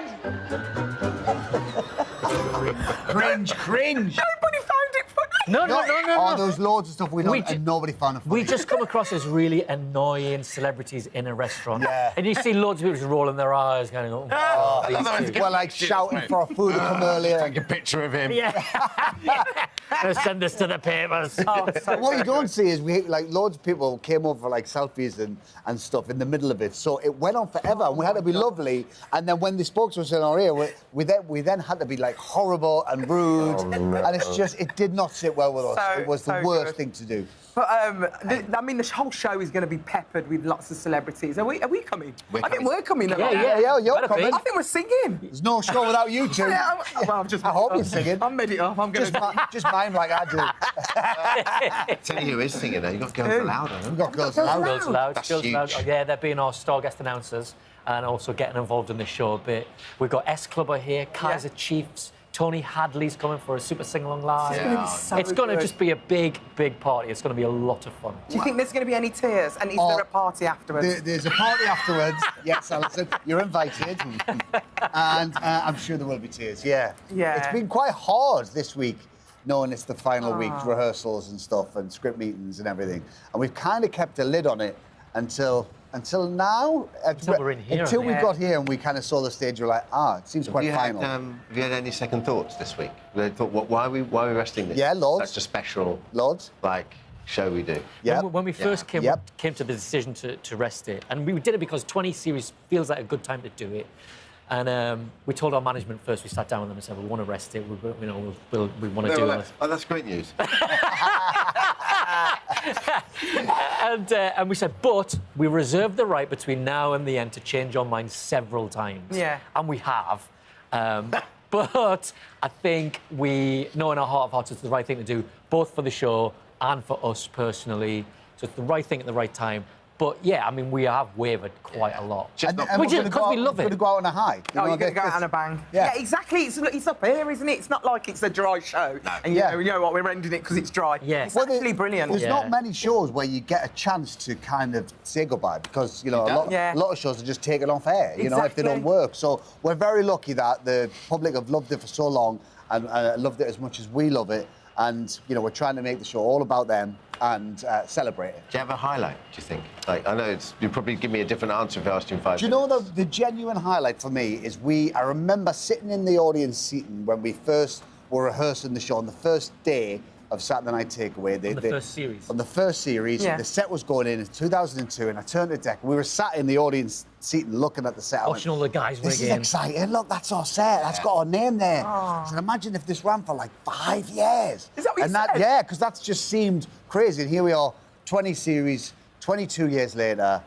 Cringe. Nobody found it funny. No. Oh, there was loads of stuff we done and nobody found it funny. We just come across as really annoying celebrities in a restaurant. Yeah. And you see loads of people just rolling their eyes, going, Well, like shouting for our food to come earlier. Take a picture of him. Yeah. Send this to the papers. What you don't see is loads of people came over for like selfies and stuff in the middle of it. So it went on forever, and we had to be lovely. And then when they spoke to us in our ear, we then had to be like horrible and rude. And it's just, it did not sit well with us. It was the worst thing to do. But I mean, the whole show is going to be peppered with lots of celebrities. Are we coming? I think we're coming. Yeah, you're coming. I think we're singing. There's no show without you two. I hope you're singing. I'm made it up. I'm going to just mime like I do. Tell you who is singing though. You've got Girls Aloud, haven't you? We've got Girls Aloud. Girls Aloud. That's Girls huge. Aloud. Oh, yeah, they're being our star guest announcers and also getting involved in the show a bit. We've got S Clubber here, Kaiser Chiefs. Tony Hadley's coming for a super sing-along live. It's going to just be a big, big party. It's going to be a lot of fun. Do you think there's going to be any tears? And is there a party afterwards? There's a party afterwards. Yes, Alison, you're invited. And I'm sure there will be tears, yeah. It's been quite hard this week, knowing it's the final week, rehearsals and stuff, and script meetings and everything. And we've kind of kept a lid on it until now. Until we're in here. Until we got here and we kind of saw the stage, we're like, it seems quite final. Have you had any second thoughts this week? You thought, why are we resting this? Yeah, loads. Such a special, loads. Show we do. When we first came to the decision to rest it, and we did it because 20 series feels like a good time to do it. And we told our management first. We sat down with them and said, "We want to rest it. We want to do it." Oh, that's great news. And we said, but we reserve the right between now and the end to change our minds several times. Yeah. And we have. But I think we know in our heart of hearts it's the right thing to do, both for the show and for us personally. So it's the right thing at the right time. But yeah, I mean, we have wavered quite a lot. Because we love it. We're going to go out on a high. Oh, you're going to go out on a bang. Yeah, exactly. It's up here, isn't it? It's not like it's a dry show. No. And you know what, we're ending it because it's dry. Yeah. It's actually brilliant. There's not many shows where you get a chance to kind of say goodbye because, you know, a lot of shows are just taken off air, you know, if they don't work. So we're very lucky that the public have loved it for so long and loved it as much as we love it. And, you know, we're trying to make the show all about them and celebrate it. Do you have a highlight, do you think? Like, I know you'd probably give me a different answer if I asked you in 5 minutes. Do you know the genuine highlight for me is I remember sitting in the audience seating when we first were rehearsing the show on the first day of Saturday Night Takeaway. On the first series. On the first series. Yeah. The set was going in 2002 and I turned to Deck. We were sat in the audience seating looking at the set. Watching all the guys This is rig in. exciting. Look, that's our set. That's got our name there. So imagine if this ran for like 5 years. Is that what you said? Yeah, because that's just seemed crazy. And here we are, 20 series, 22 years later.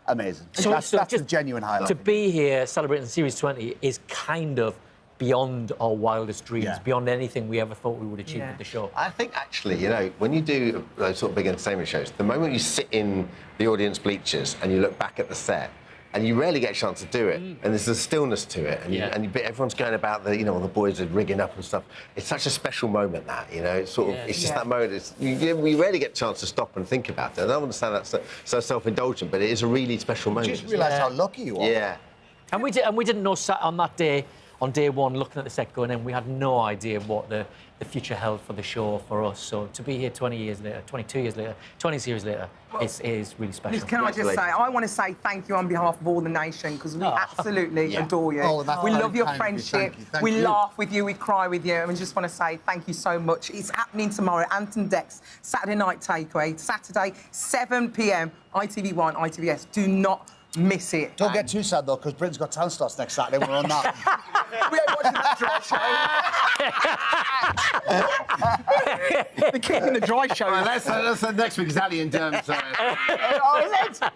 Amazing. So that's the just genuine highlight. To be here celebrating Series 20 is kind of beyond our wildest dreams, beyond anything we ever thought we would achieve with the show. I think, actually, you know, when you do those sort of big entertainment shows, the moment you sit in the audience bleachers and you look back at the set, and you rarely get a chance to do it, and there's a stillness to it, and everyone's going about the, you know, all the boys are rigging up and stuff. It's such a special moment, that, you know, it's sort of, it's just that moment. We rarely get a chance to stop and think about it. I don't understand that's so self-indulgent, but it is a really special moment. You just realise how lucky you are. Yeah. And we didn't know on that day, on day one, looking at the set going in, we had no idea what the future held for the show for us. So to be here 20 years later, 22 years later, 20 series later, it is really special. Can I just say, I want to say thank you on behalf of all the nation because we absolutely adore you. We love your friendship. We laugh with you, we cry with you, and we just want to say thank you so much. It's happening tomorrow, Anton Deck's Saturday Night Takeaway, Saturday, 7 p.m, ITV1, ITVS. Do not miss it. Don't get too sad, though, because Britain's Got Talent starts next Saturday. We're on that. We ain't watching that dry show. They're keeping the dry show. Well, that's next week's Ali and Durham. Oh, is it?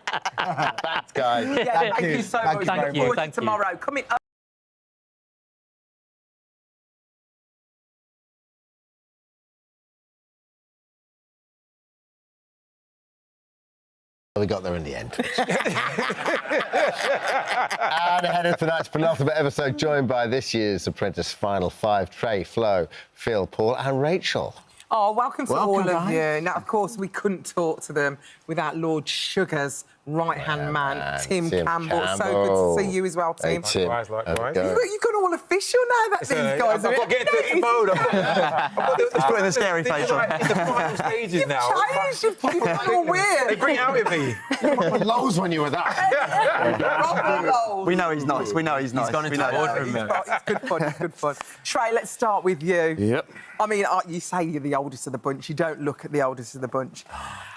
Thanks, guys. Yeah, thank you so much. Thank you. Look forward to tomorrow. Coming up. We got there in the end. And ahead of tonight's penultimate episode, joined by this year's Apprentice Final 5, Trey, Flo, Phil, Paul and Rachel. Oh, welcome to all of you. Now, of course, we couldn't talk to them without Lord Sugar's right-hand man, Tim Campbell. So good to see you as well, Tim. Hey, Tim. You've got all official now that these guys are... I've got to get into the mode. Just putting the scary face on. It's the final stages now. You've changed. You've all weird. They bring it out with me. Lows when you were that. We know he's nice. We know he's nice. He's gone into the boardroom. It's good fun. It's good fun. Trey, let's start with you. Yep. I mean, you say you're the oldest of the bunch. You don't look at the oldest of the bunch.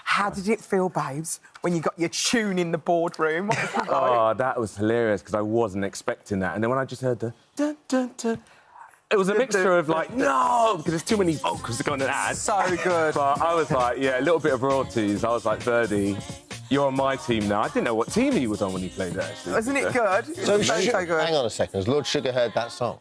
How did it feel, babes, when you got your tune in the boardroom? What was it like? Oh, that was hilarious because I wasn't expecting that. And then when I just heard the dun, dun, dun, it was a mixture of like, no, because there's too many vocals to go on an ad. So good. But I was like, yeah, a little bit of royalties. I was like, Birdie, you're on my team now. I didn't know what team he was on when he played that, actually. Wasn't it good? So good. Hang on a second. Has Lord Sugar heard that song?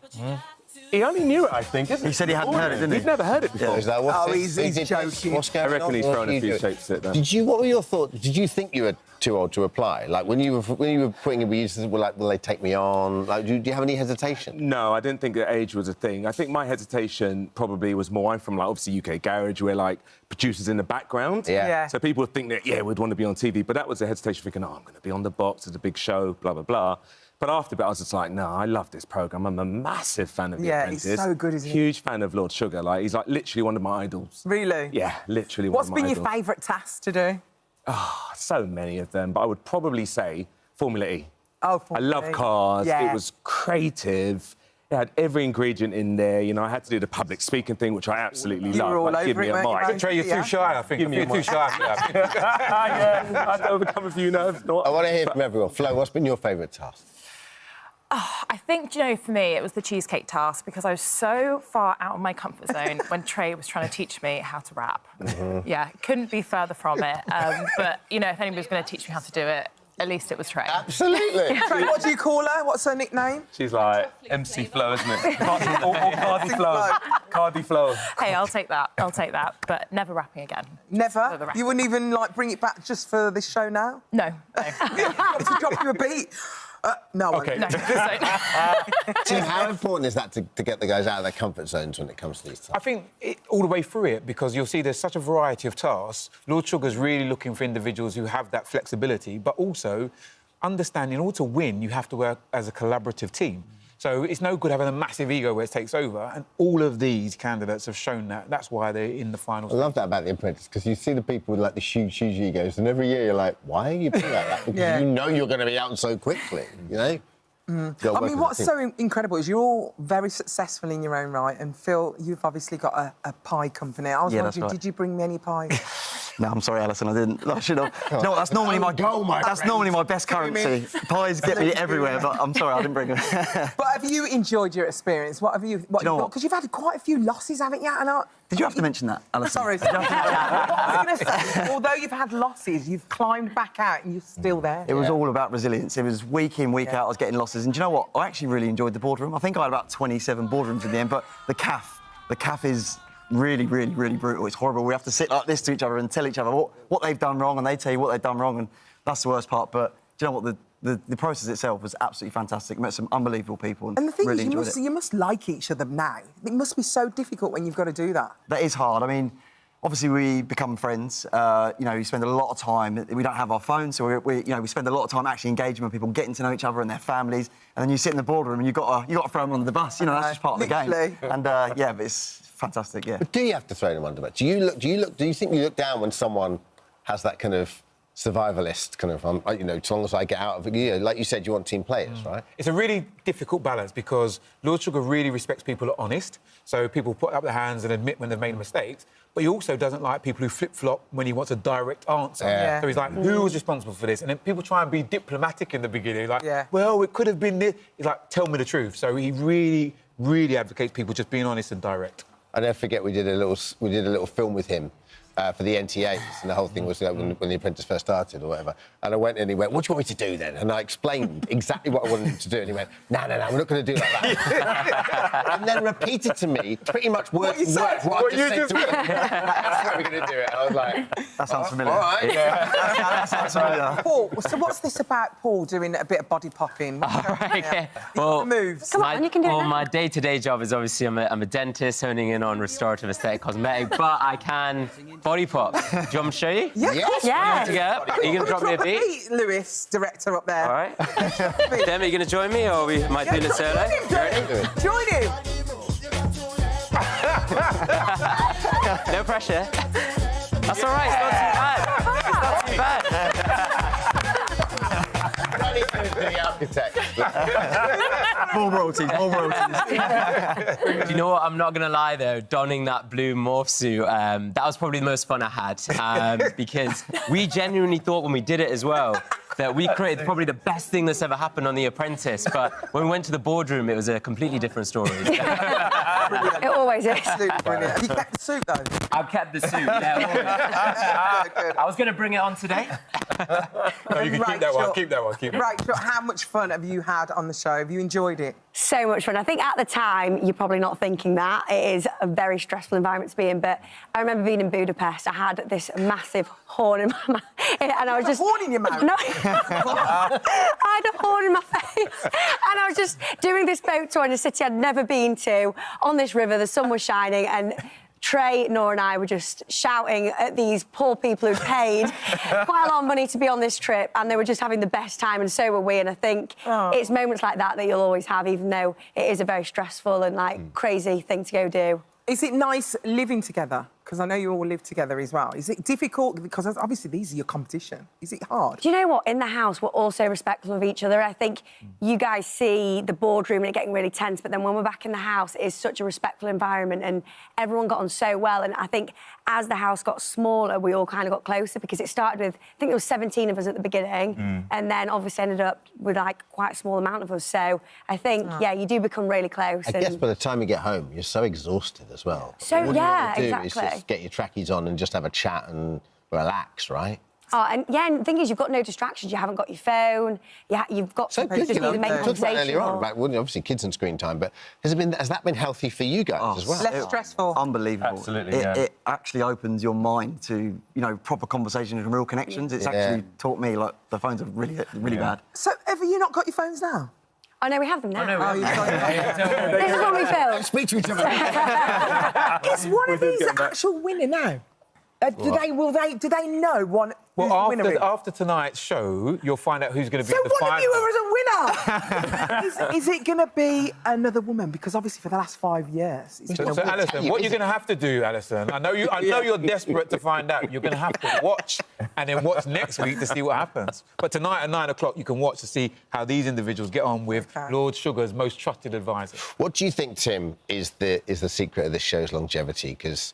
He only knew it, I think, isn't he? He said he hadn't heard it, didn't he? He'd never heard it before. Yeah, is that what he's joking. What's going I reckon on? he's thrown a few shapes at that. What were your thoughts? Did you think you were too old to apply? Like, when you were putting it, you were like, will they take me on? Like, do you have any hesitation? No, I didn't think that age was a thing. I think my hesitation probably was more, I'm from, like, obviously UK Garage, where, like, producers in the background. Yeah. So people would think that, yeah, we'd want to be on TV, but that was a hesitation, thinking, oh, I'm going to be on the box, it's a big show, blah, blah, blah. But after that, I was just like, no, I love this programme. I'm a massive fan of The Apprentice. He's so good, isn't he? Huge fan of Lord Sugar. Like, he's, like, literally one of my idols. Really? Yeah, literally What's one of my been idols. your favourite task to do? Oh, so many of them, but I would probably say Formula E. Oh, Formula I love E. cars. Yeah. It was creative. It had every ingredient in there. You know, I had to do the public speaking thing, which I absolutely You love. were all Like, give over me it, a weren't you, mic. Trey, you're too shy, I think. Give me You're a too mic. shy. Yeah, I had to overcome a few nerves. I want to hear from everyone. Flo, what's been your favourite task? Oh, I think, you know, for me, it was the cheesecake task because I was so far out of my comfort zone when Trey was trying to teach me how to rap. Yeah, couldn't be further from it. But, you know, if anybody was going to teach me how to do it, At least it was Trey. Absolutely. Trey, what do you call her? What's her nickname? She's like MC Flow, isn't it? or Cardi Flow. Cardi Flow. Hey, I'll take that. I'll take that. But never rapping again. Never? You wouldn't even, like, bring it back just for this show now? No. If you drop you a beat... no. Okay. No. So how important is that to get the guys out of their comfort zones when it comes to these tasks? I think all the way through it, because you'll see there's such a variety of tasks. Lord Sugar's really looking for individuals who have that flexibility, but also understanding in order to win, you have to work as a collaborative team. So it's no good having a massive ego where it takes over, and all of these candidates have shown that. That's why they're in the finals. I love that about The Apprentice, because you see the people with, like, the huge egos, and every year you're like, why are you being like that? Because you know you're going to be out so quickly, you know? I mean, what's so incredible is you're all very successful in your own right, and Phil, you've obviously got a pie company. I was wondering, did you bring me any pies? No, I'm sorry, Alison, I didn't. I should have. You know what, that's normally normally my best currency. Pies get me everywhere, but I'm sorry, I didn't bring them. But have you enjoyed your experience? What have you... Because you've had quite a few losses, haven't you? Did you have to mention that, Alison? Sorry. What I was going to say, although you've had losses, you've climbed back out and you're still there. It was all about resilience. It was week in, week out, I was getting losses. And do you know what? I actually really enjoyed the boardroom. I think I had about 27 boardrooms in the end, but the CAF is really brutal. It's horrible. We have to sit like this to each other and tell each other what they've done wrong, and they tell you what they've done wrong, and that's the worst part. But do you know what? The process itself was absolutely fantastic. Met some unbelievable people and the thing really is, you must like each other now. It must be so difficult when you've got to do that. That is hard. I mean, obviously we become friends. You know, you spend a lot of time. We don't have our phones, so we spend a lot of time actually engaging with people, getting to know each other and their families. And then you sit in the boardroom and you've got to throw them under the bus. You know, that's just part of the game. And yeah, but it's fantastic. Yeah. But do you have to throw them under the bus? Do you think you look down when someone has that kind of survivalist kind of, you know, as long as I get out of it, you know, like you said, you want team players, right? It's a really difficult balance because Lord Sugar really respects people who are honest, so people put up their hands and admit when they've made mistakes, but he also doesn't like people who flip-flop when he wants a direct answer. Yeah. So he's like, who was responsible for this? And then people try and be diplomatic in the beginning, like, well, it could have been this. He's like, tell me the truth. So he really advocates people just being honest and direct. I never forget we did a little film with him for the NTAs, and the whole thing was when The Apprentice first started or whatever. And I went in and he went, what do you want me to do then? And I explained exactly what I wanted him to do, and he went, no, we're not going to do like that. And then repeated to me, pretty much word for word, what I just said to him. That's how we're going to do it. And I was like... That sounds familiar. All right. That sounds familiar. Paul, so what's this about Paul doing a bit of body popping? Okay. Well, moves. Come on, you can do it. Well, my day-to-day job is obviously I'm a dentist honing in on restorative aesthetic cosmetic, but I can body pop. Do you want me to show you? Yeah. Are you going to drop me a beat? Lewis, director up there. All right. Dem, are you going to join me, or we might do it solo? You ready? Join him. No pressure. That's all right. It's not too bad. It's not too bad. The architect. More royalties. Do you know what? I'm not going to lie, though. Donning that blue morph suit, that was probably the most fun I had. Because we genuinely thought when we did it as well that we created probably the best thing that's ever happened on The Apprentice. But when we went to the boardroom, it was a completely different story. It always is. Brilliant. Have you kept the suit, though? I've kept the suit, yeah. I was going to bring it on today. No, you can keep that one, keep that one. Right, so how much fun have you had on the show? Have you enjoyed it? So much fun. I think at the time, you're probably not thinking that. It is a very stressful environment to be in, but I remember being in Budapest. I had this massive horn in my mouth, and I was just... a horn in your mouth? No. I had a horn in my face, and I was just doing this boat tour in a city I'd never been to, on this river, the sun was shining, and Trey, Nora and I were just shouting at these poor people who'd paid quite a lot of money to be on this trip, and they were just having the best time, and so were we. And I think it's moments like that that you'll always have, even though it is a very stressful and, crazy thing to go do. Is it nice living together? Because I know you all live together as well. Is it difficult? Because obviously these are your competition. Is it hard? Do you know what? In the house, we're all so respectful of each other. I think you guys see the boardroom and it getting really tense, but then when we're back in the house, it is such a respectful environment and everyone got on so well. And I think as the house got smaller, we all kind of got closer because it started with, I think there was 17 of us at the beginning, and then obviously ended up with, quite a small amount of us. So I think, yeah, you do become really close. I guess by the time you get home, you're so exhausted as well. So, All yeah, you want to do exactly. is just get your trackies on and just have a chat and relax, right? Oh, and yeah, and the thing is, you've got no distractions. You haven't got your phone. You've got So good, to you make talked about earlier on conversation. about obviously kids and screen time, but has that been healthy for you guys as well? Less stressful. Unbelievable. Absolutely, It actually opens your mind to, proper conversations and real connections. It's actually taught me, like, the phones are really bad. So, have you not got your phones now? Oh, no, we have them now. Oh, you've got them. This is what we film. Speak to each other. Is one of these actual winner now? Do they know one? Well, who's the winner? after tonight's show, you'll find out who's going to be So in the one of final. you is a winner. is it going to be another woman? Because obviously for the last 5 years, it's been a So, woman. Alison, what you're going to have to do, Alison, I know you're desperate to find out. You're going to have to watch and then watch next week to see what happens. But tonight at 9 o'clock, you can watch to see how these individuals get on with Lord Sugar's most trusted advisor. What do you think, Tim, is the secret of this show's longevity? Because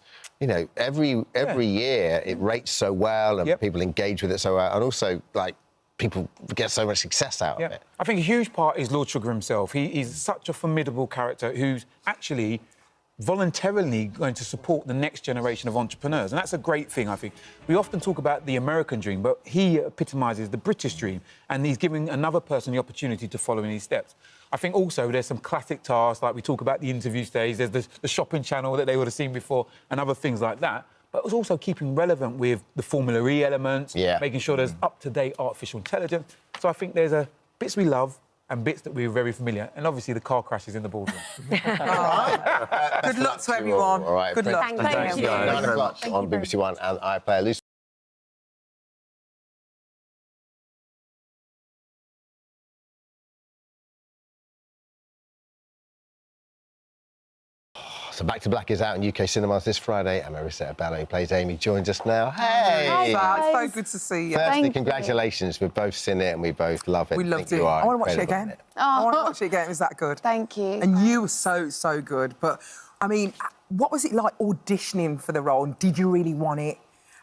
every year it rates so well and people engage with it so well, and also like people get so much success out of it. I think a huge part is Lord Sugar himself. He's such a formidable character who's actually voluntarily going to support the next generation of entrepreneurs, and that's a great thing, I think. We often talk about the American dream, but he epitomises the British dream, and he's giving another person the opportunity to follow in his steps. I think also there's some classic tasks, like we talk about the interview stage, there's the shopping channel that they would have seen before, and other things like that. But it was also keeping relevant with the Formula E elements, making sure there's up-to-date artificial intelligence. So I think there's bits we love and bits that we're very familiar, and obviously the car crashes in the boardroom. Good luck to everyone. All right, Good luck. Thank you. 9 o'clock on BBC One and iPlayer. Lucy. So Back to Black is out in UK cinemas this Friday, and Marissa Abello, who plays Amy, joins us now. Hey! Hi, it's so good to see you. Firstly, congratulations. We've both seen it and we both love it. We loved it. I want to watch it again. I want to watch it again. It was that good. Thank you. And you were so good. But, I mean, what was it like auditioning for the role? Did you really want it?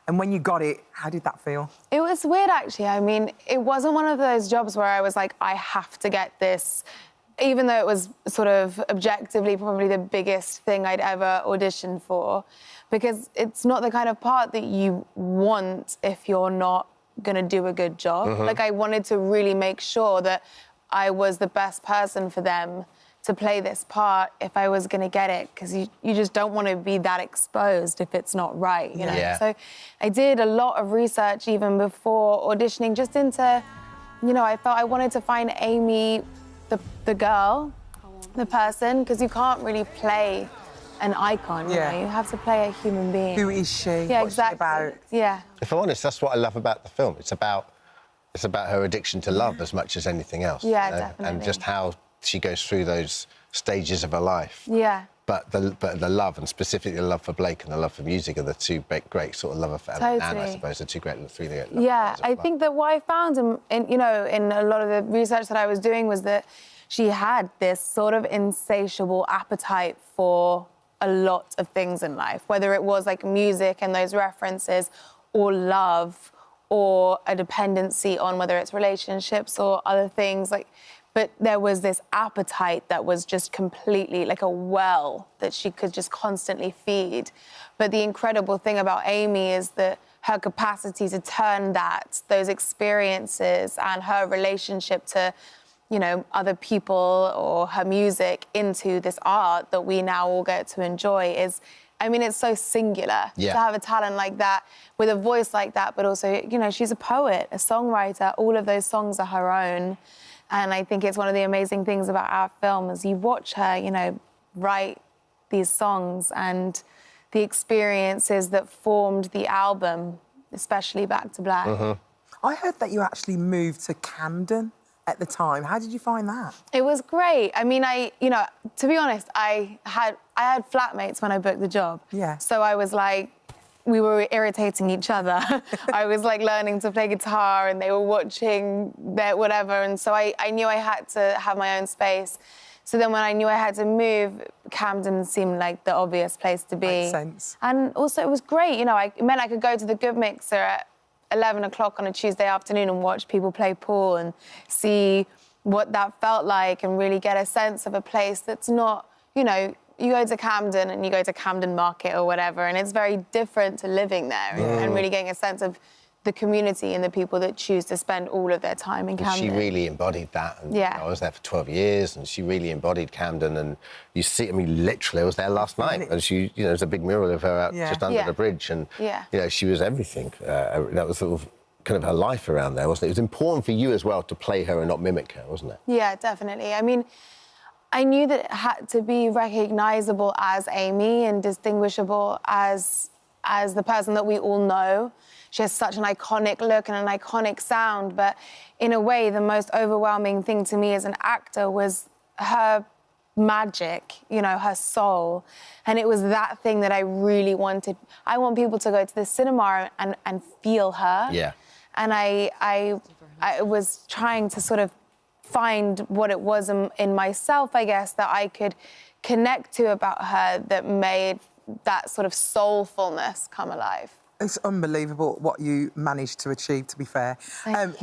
And when you got it, how did that feel? It was weird, actually. I mean, it wasn't one of those jobs where I was like, I have to get this, even though it was sort of objectively probably the biggest thing I'd ever auditioned for, because it's not the kind of part that you want if you're not going to do a good job. Like, I wanted to really make sure that I was the best person for them to play this part if I was going to get it, because you just don't want to be that exposed if it's not right, you know? Yeah. So I did a lot of research even before auditioning, just into, I thought I wanted to find Amy, the girl, the person, because you can't really play an icon, you know? You have to play a human being. Who is she? Yeah, What's she exactly. about? Yeah. If I'm honest, that's what I love about the film. It's about her addiction to love as much as anything else. Yeah, you know? definitely. And just how she goes through those stages of her life. Yeah. But the love, and specifically the love for Blake and the love for music, are the two great sort of love affairs. And I Totally. suppose the three great love Yeah, affairs of I love. think that what I found in a lot of the research that I was doing was that she had this sort of insatiable appetite for a lot of things in life, whether it was like music and those references, or love, or a dependency on whether it's relationships or other things. But there was this appetite that was just completely like a well that she could just constantly feed. But the incredible thing about Amy is that her capacity to turn those experiences and her relationship to, other people or her music into this art that we now all get to enjoy is, it's so singular to have a talent like that, with a voice like that, but also, she's a poet, a songwriter. All of those songs are her own. And I think it's one of the amazing things about our film is you watch her, write these songs and the experiences that formed the album, especially Back to Black. I heard that you actually moved to Camden at the time. How did you find that? It was great. I mean, to be honest, I had flatmates when I booked the job. Yeah. So I was like, we were irritating each other. I was like learning to play guitar and they were watching their whatever. And so I knew I had to have my own space. So then when I knew I had to move, Camden seemed like the obvious place to be. Makes sense. And also it was great, it meant I could go to the Good Mixer at 11 o'clock on a Tuesday afternoon and watch people play pool and see what that felt like and really get a sense of a place that's not, you go to Camden and you go to Camden Market or whatever, and it's very different to living there and really getting a sense of the community and the people that choose to spend all of their time in Camden. She really embodied that. And, Yeah. you know, I was there for 12 years, and she really embodied Camden. And you see, I mean, literally, I was there last night, and she, you know, there's a big mural of her out just under the bridge, and you know, she was everything. That was sort of kind of her life around there, wasn't it? It was important for you as well to play her and not mimic her, wasn't it? Yeah, definitely. I mean, I knew that it had to be recognisable as Amy and distinguishable as the person that we all know. She has such an iconic look and an iconic sound, but in a way, the most overwhelming thing to me as an actor was her magic, you know, her soul. And it was that thing that I really wanted. I want people to go to the cinema and feel her. Yeah. And I was trying to sort of find what it was in myself, I guess, that I could connect to about her that made that sort of soulfulness come alive. It's unbelievable what you managed to achieve, to be fair.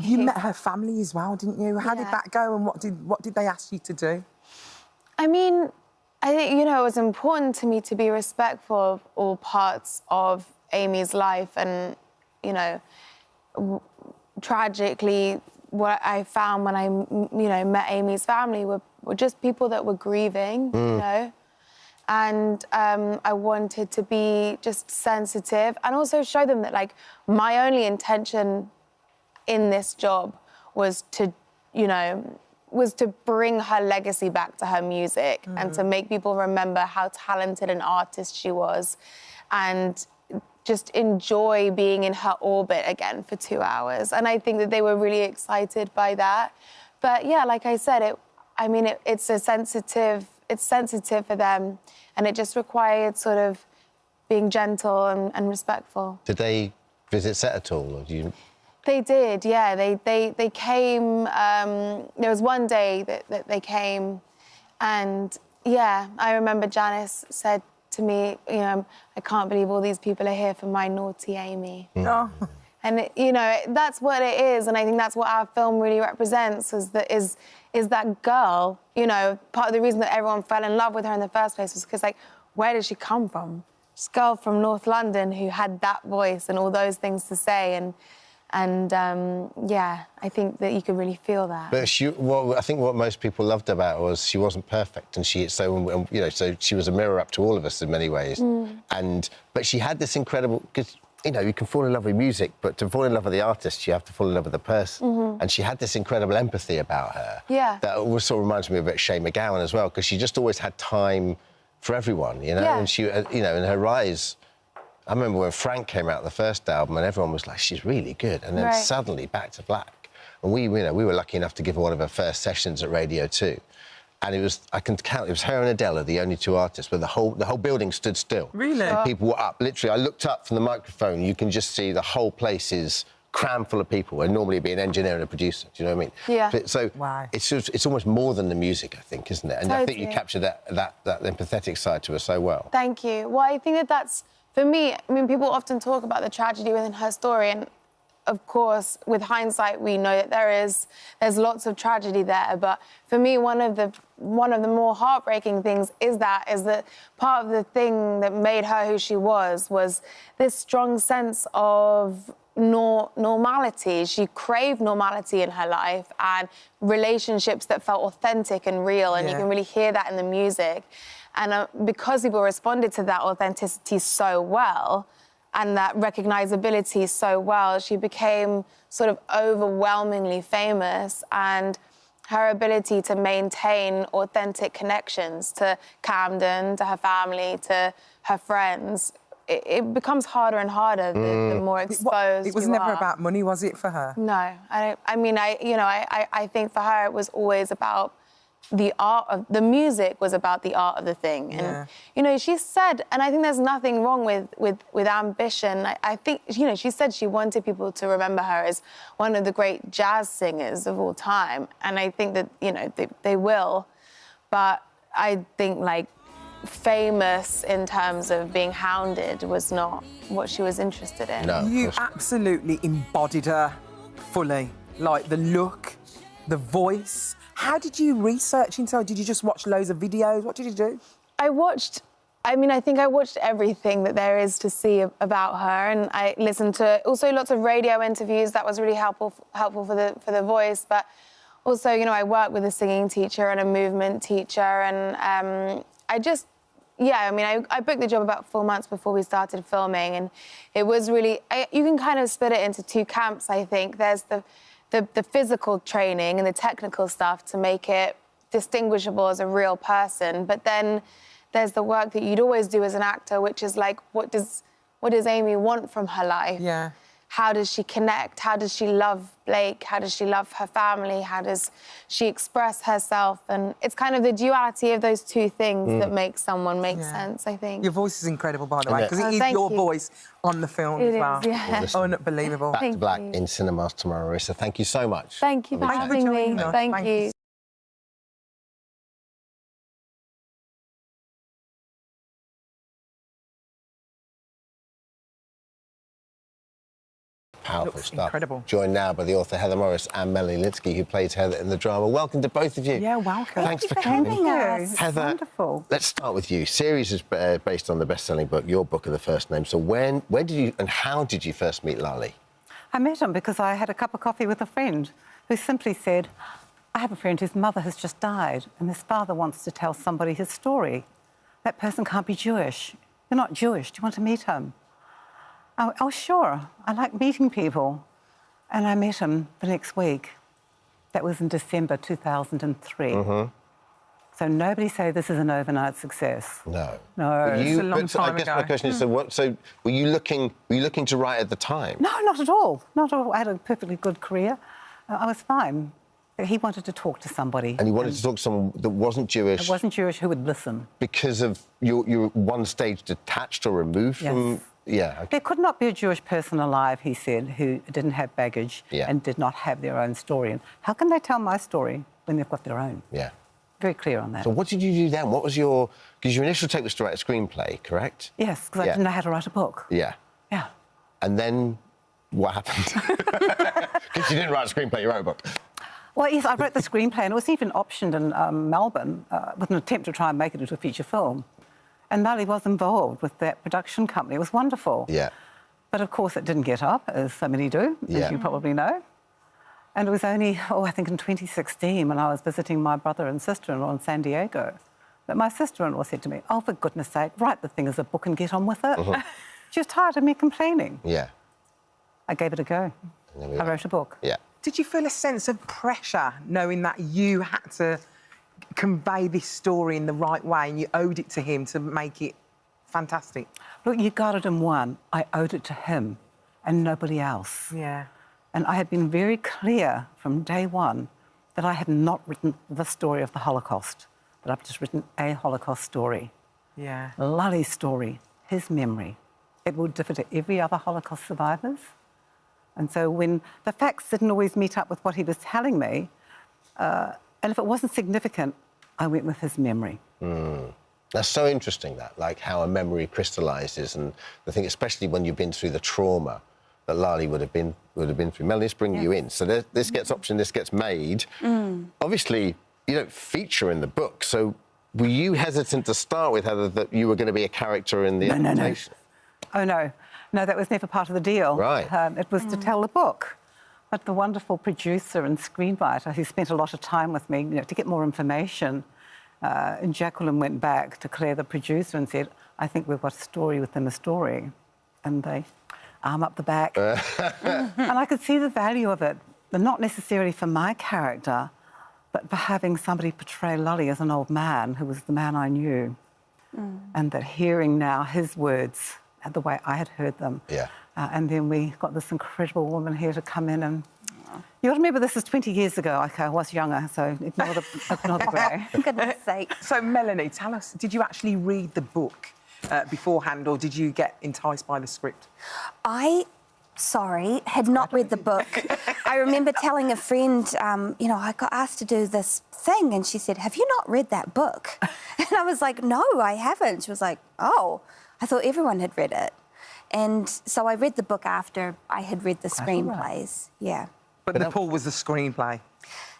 You met her family as well, didn't you? How did that go, and what did they ask you to do? I mean, I think, you know, it was important to me to be respectful of all parts of Amy's life, and, you know, tragically, what I found when I, you know, met Amy's family were just people that were grieving, you know? And I wanted to be just sensitive and also show them that, like, my only intention in this job was to, you know, was to bring her legacy back to her music and to make people remember how talented an artist she was and just enjoy being in her orbit again for 2 hours. And I think that they were really excited by that. But yeah, like I said, it's sensitive for them, and it just required sort of being gentle and respectful. Did they visit set at all, or do you? They did, yeah. They came. There was one day that they came, and yeah, I remember Janice said to me, you know, I can't believe all these people are here for my naughty Amy. Oh. And you know, that's what it is, and I think that's what our film really represents, is that girl. You know, part of the reason that everyone fell in love with her in the first place was because, like, where did she come from? This girl from North London who had that voice and all those things to say, and yeah, I think that you could really feel that. But I think what most people loved about her was she wasn't perfect, and so she was a mirror up to all of us in many ways. But she had this incredible, because, you know, you can fall in love with music, but to fall in love with the artist, you have to fall in love with the person. And she had this incredible empathy about her. Yeah. That also reminds me of Shea McGowan as well, because she just always had time for everyone, you know. Yeah. And she, you know, in her rise. I remember when Frank came out the first album, and everyone was like, "She's really good," and then suddenly Back to Black, and we were lucky enough to give her one of her first sessions at Radio 2. And it was, I can count, it was her and Adele, the only two artists, but the whole building stood still. Really? And people were up. Literally, I looked up from the microphone, you can just see the whole place is crammed full of people, where normally it'd be an engineer and a producer, do you know what I mean? Yeah. So it's almost more than the music, I think, isn't it? And I think you captured that empathetic side to her so well. Thank you. Well, I think that's, for me, I mean, people often talk about the tragedy within her story, and of course, with hindsight, we know that there's lots of tragedy there. But for me, one of the more heartbreaking things is that part of the thing that made her who she was this strong sense of normality. She craved normality in her life and relationships that felt authentic and real, and you can really hear that in the music. And because people responded to that authenticity so well, and that recognisability so well, she became sort of overwhelmingly famous, and her ability to maintain authentic connections to Camden, to her family, to her friends, it becomes harder and harder the more exposed It was you never are. about money, was it, for her? No, I think for her it was always about the art of the music, was about the art of the thing. And you know, she said, and I think there's nothing wrong with ambition. I think, you know, she said she wanted people to remember her as one of the great jazz singers of all time, and I think that, you know, they will. But I think, like, famous in terms of being hounded was not what she was interested in. No, you absolutely embodied her fully, like the look, the voice. How did you research into her? Did you just watch loads of videos? What did you do? I watched I mean, I think I watched everything that there is to see about her, and I listened to also lots of radio interviews. That was really helpful for the voice. But also, you know, I worked with a singing teacher and a movement teacher, and I just, yeah, I mean, I booked the job about 4 months before we started filming, and it was really, you can kind of split it into two camps, I think. There's the physical training and the technical stuff to make it distinguishable as a real person, but then there's the work that you'd always do as an actor, which is like, what does Amy want from her life? Yeah. How does she connect? How does she love Blake? How does she love her family? How does she express herself? And it's kind of the duality of those two things that makes someone make sense, I think. Your voice is incredible, by the way, because it is thank your you. voice on the film It as well. is, yeah. Listen, Unbelievable. Back to Thank Black you. in cinemas tomorrow, Marissa. Thank you so much. Thank you for having me. Thank you. Powerful Looks stuff. incredible. Joined now by the author Heather Morris and Melanie Lynskey, who plays Heather in the drama. Welcome to both of you. Yeah, welcome. Thanks for coming. us. Heather, Wonderful. let's start with you. Series is based on the best-selling book, your book of the first name. So where did you and how did you first meet Lali? I met him because I had a cup of coffee with a friend who simply said, I have a friend whose mother has just died and his father wants to tell somebody his story. That person can't be Jewish. You're not Jewish. Do you want to meet him? Oh, sure. I like meeting people. And I met him the next week. That was in December 2003. So nobody say this is an overnight success. No. No. It's a long time I guess ago. my question is, so were you looking to write at the time? No, not at all. Not at all. I had a perfectly good career. I was fine. He wanted to talk to somebody. And you wanted to talk to someone that wasn't Jewish? That wasn't Jewish, who would listen. Because of you're one stage detached or removed from... Yeah. Okay. There could not be a Jewish person alive, he said, who didn't have baggage and did not have their own story. And how can they tell my story when they've got their own? Yeah. Very clear on that. So what did you do then? What was your... Because your initial take was to write a screenplay, correct? Yes, because I didn't know how to write a book. Yeah. Yeah. And then what happened? Because you didn't write a screenplay, you wrote a book. Well, yes, I wrote the screenplay and it was even optioned in Melbourne with an attempt to try and make it into a feature film. And Lali was involved with that production company. It was wonderful. Yeah. But, of course, it didn't get up, as so many do, as you probably know. And it was only, I think in 2016, when I was visiting my brother and sister-in-law in San Diego, that my sister-in-law said to me, oh, for goodness sake, write the thing as a book and get on with it. She was tired of me complaining. Yeah. I gave it a go. I wrote a book. Yeah. Did you feel a sense of pressure knowing that you had to convey this story in the right way and you owed it to him to make it fantastic? Look, you got it in one. I owed it to him and nobody else. Yeah. And I had been very clear from day one that I had not written the story of the Holocaust, that I've just written a Holocaust story. Yeah. Lali's story, his memory. It will differ to every other Holocaust survivors. And so when the facts didn't always meet up with what he was telling me, and if it wasn't significant, I went with his memory. That's so interesting, that, like how a memory crystallises, and the thing, especially when you've been through the trauma that Lali would have been through. Melanie, let's bring you in. So this gets optioned, this gets made. Obviously, you don't feature in the book, so were you hesitant to start with, Heather, that you were going to be a character in the adaptation? Oh, no. No, that was never part of the deal. Right. It was to tell the book. But the wonderful producer and screenwriter who spent a lot of time with me, to get more information, and Jacqueline went back to Claire, the producer, and said, I think we've got a story within a story. And they arm up the back. And I could see the value of it, but not necessarily for my character, but for having somebody portray Lali as an old man who was the man I knew. And that hearing now his words, the way I had heard them. Yeah. And then we got this incredible woman here to come in and... You got to remember, this is 20 years ago. Okay, I was younger, so ignore the grey. For goodness sake. So, Melanie, tell us, did you actually read the book beforehand, or did you get enticed by the script? I had not read the book. I remember telling a friend, I got asked to do this thing, and she said, have you not read that book? And I was like, no, I haven't. She was like, oh, I thought everyone had read it. And so I read the book after I had read the screenplays. Yeah. But the pull was the screenplay.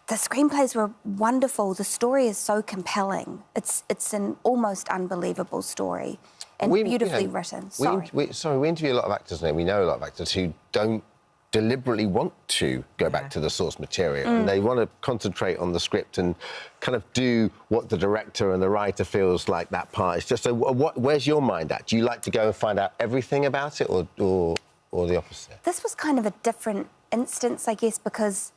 The screenplays were wonderful. The story is so compelling. It's an almost unbelievable story and beautifully written. We interview a lot of actors now. We know a lot of actors who don't deliberately want to go back to the source material and they want to concentrate on the script and kind of do what the director and the writer feels like that part is just. So where's your mind at? Do you like to go and find out everything about it or the opposite? This was kind of a different instance, I guess, because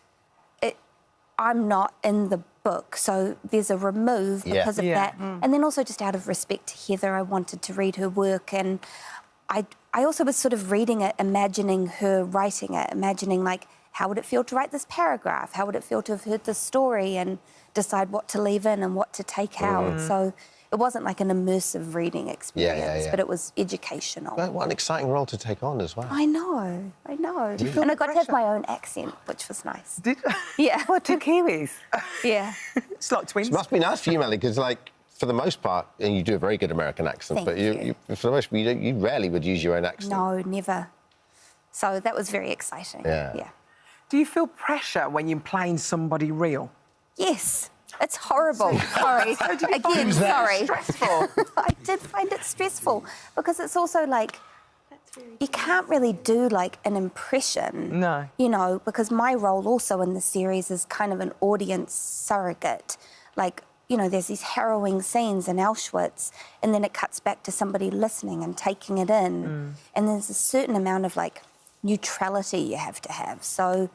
I'm not in the book, so there's a remove because of that. And then also just out of respect to Heather, I wanted to read her work, and I also was sort of reading it, imagining her writing it, imagining, like, how would it feel to write this paragraph? How would it feel to have heard this story and decide what to leave in and what to take out? So it wasn't like an immersive reading experience, but it was educational. Well, what an exciting role to take on as well. I know. And I got to have my own accent, which was nice. Did Yeah. What, 2 Kiwis? Yeah. It's like twins. It must be nice for you, Melly, because, like, for the most part, and you do a very good American accent, Thank you. For the most part, you rarely would use your own accent. No, never. So that was very exciting. Yeah. Do you feel pressure when you're playing somebody real? Yes. It's horrible. Sorry. Again, sorry. Stressful. I did find it stressful because it's also like you can't really do like an impression. No. You know, because my role also in the series is kind of an audience surrogate. Like, you know, there's these harrowing scenes in Auschwitz and then it cuts back to somebody listening and taking it in. And there's a certain amount of like neutrality you have to have. So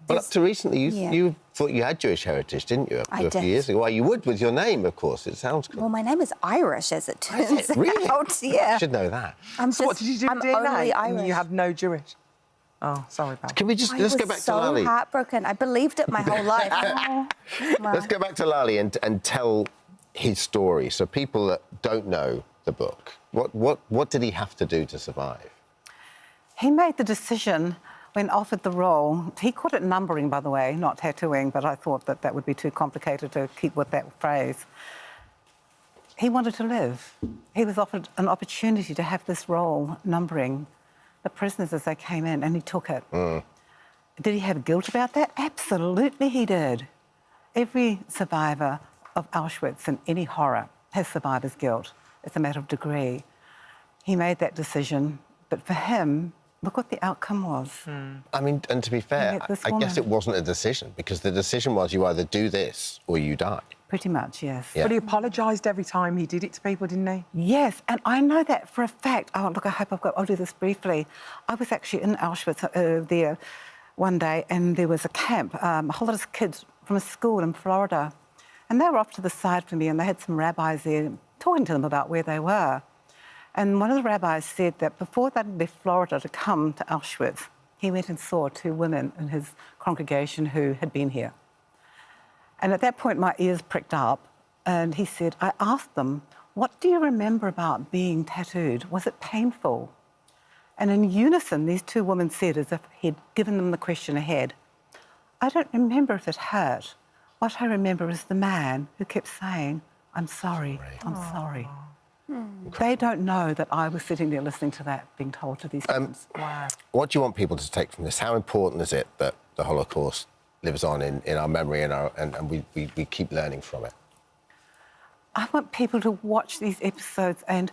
well, up to recently, you thought you had Jewish heritage, didn't you? I a few did. years ago. Well, you would with your name, of course. It sounds cool. Well, my name is Irish, as it turns Really? out. Yeah. I should know that. So what, did you do I'm DNA only and Irish. you have no Jewish? Oh, sorry, pal. Can we just... I let's go was back to so Lali. heartbroken. I believed it my whole life. Let's go back to Lali and tell his story. So people that don't know the book, what did he have to do to survive? He made the decision when offered the role. He called it numbering, by the way, not tattooing, but I thought that would be too complicated to keep with that phrase. He wanted to live. He was offered an opportunity to have this role, numbering the prisoners as they came in, and he took it. Did he have guilt about that? Absolutely he did. Every survivor of Auschwitz and any horror has survivor's guilt. It's a matter of degree. He made that decision, but for him, look what the outcome was. I mean, and to be fair, I guess it wasn't a decision, because the decision was you either do this or you die. Pretty much, yes. But he apologised every time he did it to people, didn't he? Yes, and I know that for a fact. Oh, look, I'll do this briefly. I was actually in Auschwitz there one day, and there was a camp, a whole lot of kids from a school in Florida, and they were off to the side from me, and they had some rabbis there talking to them about where they were. And one of the rabbis said that before they left Florida to come to Auschwitz, he went and saw 2 women in his congregation who had been here. And at that point, my ears pricked up, and he said, I asked them, what do you remember about being tattooed? Was it painful? And in unison, these 2 women said, as if he'd given them the question ahead, I don't remember if it hurt. What I remember is the man who kept saying, I'm sorry, I'm sorry. They don't know that I was sitting there listening to that, being told to these things. Wow. What do you want people to take from this? How important is it that the Holocaust lives on in our memory and we keep learning from it? I want people to watch these episodes, and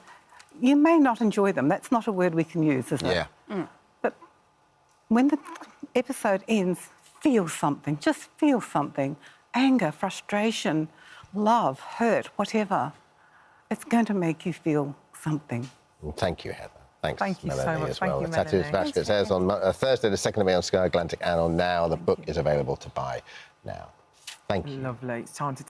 you may not enjoy them. That's not a word we can use, is it? Yeah. But when the episode ends, feel something. Just feel something. Anger, frustration, love, hurt, whatever. It's going to make you feel something. Well, thank you, Heather. Thanks, Thank you so Melanie, much. as well. Thank you, The Tattoos Melanie. Basket airs on Thursday, the 2nd of May on Sky Atlantic and on Now. The book is available to buy now. Thank you. Lovely. It's time to